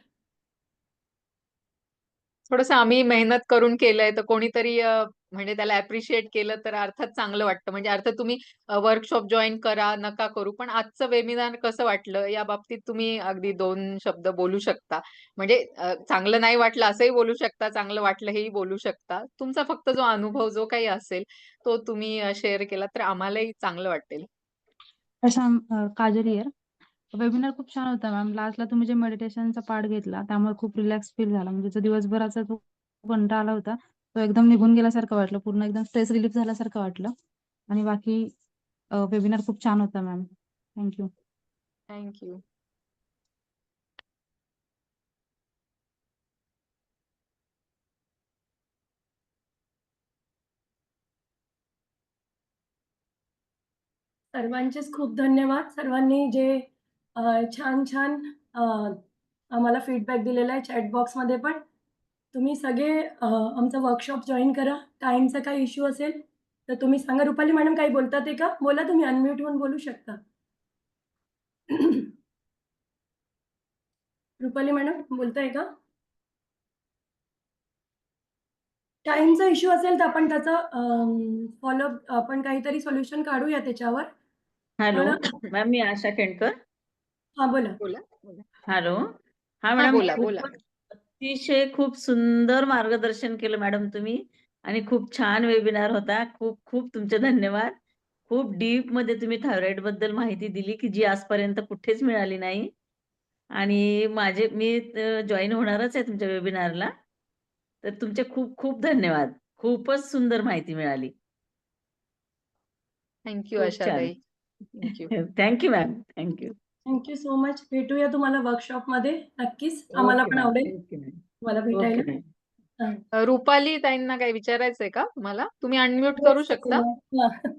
थोडंसं आम्ही मेहनत करून केलंय तर कोणीतरी म्हणजे त्याला अप्रिशिएट केलं तर अर्थात चांगलं वाटतं. म्हणजे अर्थात तुम्ही वर्कशॉप जॉईन करा, नका करू. पण आजचं वेबिनार कसं वाटलं या बाबतीत तुम्ही अगदी 2 शब्द बोलू शकता. म्हणजे चांगलं नाही वाटलं असंही बोलू शकता, चांगलं वाटलं हेही बोलू शकता. तुमचा फक्त जो अनुभव जो काही असेल तो तुम्ही शेअर केला तर आम्हालाही चांगलं वाटेल. काजल हियर. वेबिनार खूप छान होता मॅम. लास्टला तुम्ही जे मेडिटेशनचा पार्ट घेतला त्यामुळे खूप रिलॅक्स फील झाला. म्हणजे जो दिवसभराचा जो कंटाळा आला होता तो एकदम निघून गेल्यासारखं वाटलं. पूर्ण एकदम स्ट्रेस रिलीफ झाल्यासारखं वाटलं. आणि बाकी वेबिनार खूप छान होता मॅम. थँक्यू. थँक्यू. सर्वांचेच खूप धन्यवाद. सर्वांनी जे छान आम्हाला फीडबॅक दिलेला आहे चॅट बॉक्समध्ये पण. तुम्ही सगळे आमचा वर्कशॉप जॉइन करा. टाईमचा काही इश्यू असेल तर तुम्ही सांगा. रुपाली मॅडम काही बोलतात आहे का? बोला, तुम्ही अनम्यूट होऊन बोलू शकता. रुपाली मॅडम बोलताय का? टाईमचा इश्यू असेल तर आपण त्याचा फॉलोअप आपण काहीतरी सोल्युशन काढूया त्याच्यावर. हॅलो पण मॅम, मी आशा केंडकर. हां, बोला. बोला, बोला. हॅलो. हा हां, मॅडम, बोला, बोला. अतिशय खूप सुंदर मार्गदर्शन केलं मॅडम तुम्ही आणि खूप छान वेबिनार होता. खूप खूप तुमचे धन्यवाद. खूप डीपमध्ये तुम्ही थायरॉईड बद्दल माहिती दिली, की जी आजपर्यंत कुठेच मिळाली नाही. आणि मी जॉइन होणारच आहे तुमच्या वेबिनारला. तर तुमचे खूप खूप धन्यवाद. खूपच सुंदर माहिती मिळाली. थँक्यू खूप छान. आशाताई. Thank you. Thank you ma'am. Thank you. Thank you so much. भेटूया तुम्हाला वर्कशॉपमध्ये. नक्कीच. आम्हाला ओके पण मॅम. आवडेल ओके मॅम. तुम्हाला ओके भेटायला. मॅम. हां. रुपाली ताईंना काही विचारायचंय का तुम्हाला? तुम्ही अनम्यूट येस, करू शकता. हां.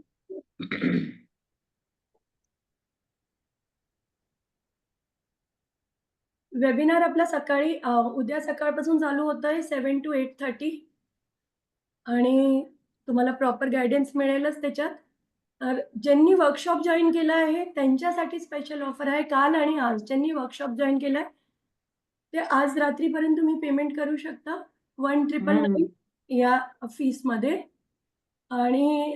वेबिनार आपला सकाळी उद्या सकाळपासून चालू होतोय 7 to 8:30 आणि तुम्हाला प्रॉपर गाईडन्स मिळेलच त्याच्यात. तर ज्यांनी वर्कशॉप जॉइन केलं आहे त्यांच्यासाठी स्पेशल ऑफर आहे. काल आणि आज ज्यांनी वर्कशॉप जॉइन केलंय, ते आज रात्रीपर्यंत तुम्ही पेमेंट करू शकता. 1999 या फीसमध्ये आणि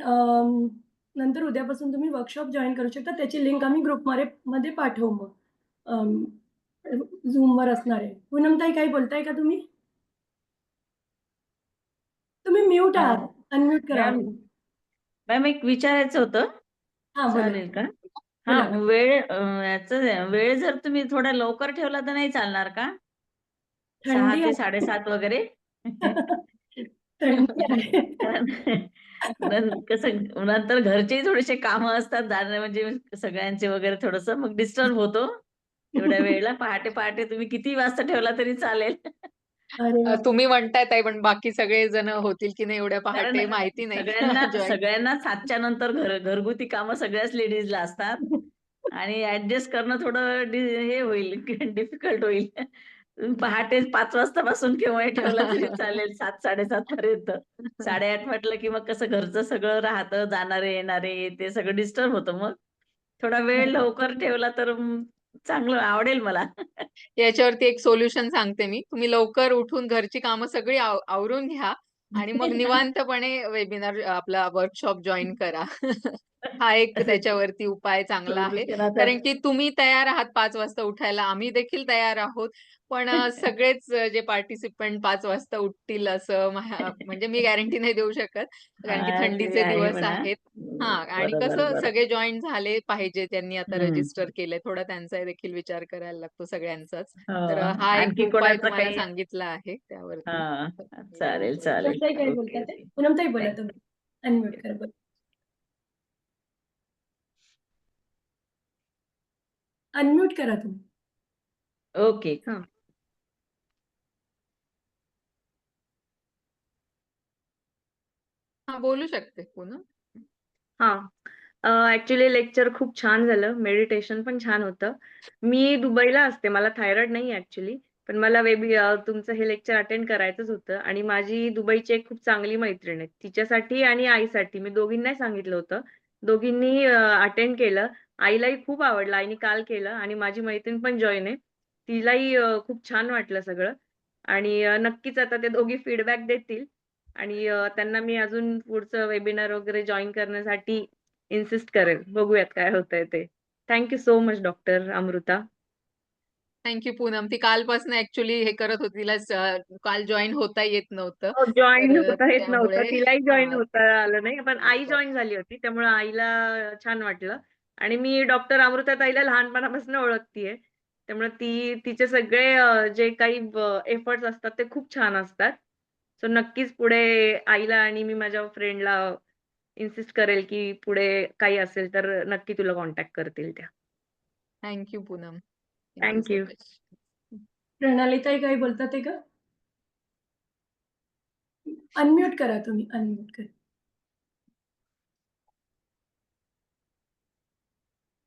नंतर उद्यापासून तुम्ही वर्कशॉप जॉइन करू शकता. त्याची लिंक आम्ही ग्रुपमध्ये पाठवू मग. अं, Zoomवर असणार आहे. पूनमताई काही बोलताय का तुम्ही? तुम्ही म्यूट मॅम आहात. अनम्यूट करा. मॅम मॅम एक विचारायचं होतं. हां, बोला. चालेल का? बोला. हां, वेळ जर तुम्ही थोडा लवकर ठेवला तर नाही चालणार का? 6 थंडी ते आहे. 7:30 वगैरे? थंडी आहे. कारण कसं नंतर घरचेही थोडेसे कामं असतात जाणं म्हणजे सगळ्यांचे वगैरे थोडंसं मग डिस्टर्ब होतो. तेवढ्या वेळेला पहाटे तुम्ही कितीही वाजता ठेवला तरी चालेल. अरे वाह! तुम्ही म्हणताय ताई, पण बाकी सगळे जण होतील की नाही एवढ्या कारण पहाटे माहिती नाही सगळ्यांना जॉइन. सगळ्यांना 7च्या नंतर घरगुती कामं सगळ्याच लेडीजला असतात आणि ॲडजस्ट करणं थोडं हे होईल डिफिकल्ट होईल. तुम्ही पहाटे 5 वाजतापासून केव्हाही ठेवला तरी चालेल 7-7:30 पर्यंत. 8:30 म्हटलं की मग कसं घरचं सगळं राहतं, जाणारे येणारे ते सगळं डिस्टर्ब होतं मग. थोडा वेळ लवकर ठेवला तर चांगलं आवडेल मला. याच्यावरती एक सोल्युशन सांगते मी. तुम्ही लवकर उठून घरची कामं सगळी आवरून घ्या आणि मग निवांतपणे वेबिनार आपला वर्कशॉप जॉइन करा. हा एक त्याच्यावरती उपाय चांगला आहे. सोल्युशन आता कारण की तुम्ही तयार आहात 5 वाजता उठायला, आम्ही देखील तयार आहोत. पण सगळेच जे पार्टिसिपंट 5 वाजता उठतील असं म्हणजे मी गॅरंटी नाही देऊ शकत. कारण की हां, ते थंडीचे आहे दिवस म्हणा. आहेत. हां, आणि बरोबर, कसं बरोबर. सगळे जॉइन झाले पाहिजे, त्यांनी आता हं. रजिस्टर केलंय. थोडा त्यांचा देखील विचार करायला लागतो सगळ्यांचाच. तर हो. हा एक आणखी उपाय कोणाचं तुम्हाला काही सांगितला आहे त्यावरती. हां. चालेल, चालेल. पूनमताई काय ओके, बोलतात आहे? ओके. पूनमताई बोला थँक तुम्ही. अनम्यूट करा. बोला. अनम्यूट करा तुम्ही. ओके. हां. हां, बोलू शकते पूनम. हां. ॲक्चुअली लेक्चर खूप छान झालं. मेडिटेशन पण छान होतं. मी दुबईला असते. मला थायरॉईड नाही ॲक्चुअली. पण मला तुमचं हे लेक्चर अटेंड करायचंच होतं आणि माझी दुबईची एक खूप चांगली मैत्रीण आहे. तिच्यासाठी आणि आईसाठी मी दोघींनाही सांगितलं होतं. दोघींनी अटेंड केलं. आईलाही खूप आवडलं. आईने काल केलं आणि माझी मैत्रीण पण जॉइन आहे. तिलाही खूप छान वाटलं सगळं आणि नक्कीच आता ते दोघी फीडबॅक देतील. आणि त्यांना मी अजून पुढचं वेबिनार वगैरे जॉइन करण्यासाठी इन्सिस्ट करेल. बघूयात काय होतंय ते. Thank you so much doctor Amruta. Thank Poonam. ती कालपासून ॲक्चुअली हे करत होती. तिला काल जॉइन होता येत नव्हतं. हो, जॉइन तर होता येत नव्हतं. त्यामुळे तिलाही जॉइन हां, होता आलं नाही. पण आई बरोबर. जॉइन झाली होती. त्यामुळे आईला छान वाटलं आणि मी डॉक्टर अमृताताईला लहानपणापासून ओळखतीये. त्यामुळे तिचे सगळे जे काही एफर्ट्स असतात ते खूप छान असतात. सो नक्कीच पुढे आईला आणि मी माझ्या फ्रेंडला इन्सिस्ट करेल, की पुढे काही असेल तर नक्की तुला कॉन्टॅक्ट करतील त्या. Thank Poonam. Thank thank so you. Much. प्रणालीताई काही बोलतात आहे का? अनम्यूट करा तुम्ही. अनम्यूट करा.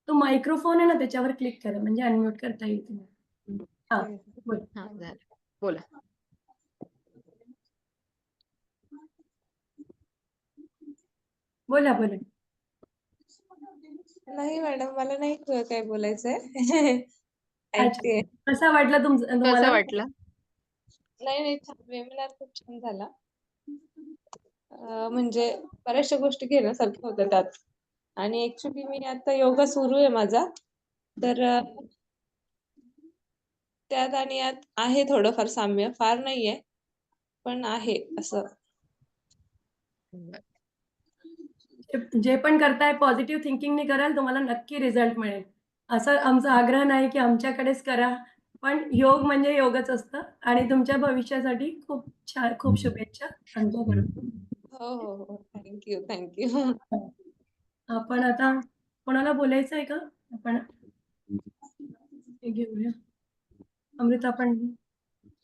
तो मायक्रोफोन आहे ना त्याच्यावर क्लिक करा म्हणजे अनम्यूट करता येईल तुम्हाला. हां, बोला. हां, झालं. बोला. बोला, बोला. नाही मॅडम, मला नाही काय बोलायचंय. अच्छा. ऐकतेय. कसा वाटला तुम्हाला? कसं वाटलं? नाही, वेबिनार खूप छान झाला. म्हणजे बऱ्याचशा गोष्टी घेण्यासारख्या होत्या त्यात. आणि ऍक्च्युली मी आता योगा सुरू आहे माझा. तर त्यात आणि यात आहे थोडंफार साम्य, फार नाहीये, पण आहे असं. जे पण करताय पॉझिटिव्ह थिंकिंगनी कराल तुम्हाला नक्की रिझल्ट मिळेल. असा आमचा आग्रह नाही की आमच्याकडेच करा. पण योग म्हणजे योगच असतं आणि तुमच्या भविष्यासाठी खूप छान खूप शुभेच्छा आमच्याकडून. हो. Thank you. आपण आता कोणाला बोलायचं आहे का? आपण हे घेऊया. अमृता आपण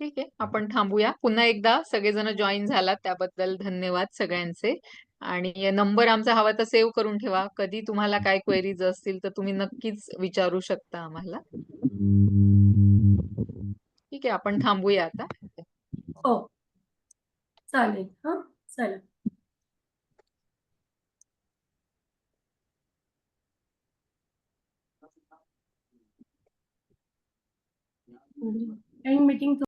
ठीक आहे, आपण थांबूया. पुन्हा एकदा सगळेजण जॉईन झालात त्याबद्दल धन्यवाद सगळ्यांचे. आणि नंबर आमचा हवा तर सेव्ह करून ठेवा. कधी तुम्हाला काय क्वेरीज असतील तर तुम्ही नक्कीच विचारू शकता आम्हाला. ठीक आहे, आपण थांबूया आता. हो. चालेल. हां. चला. End meeting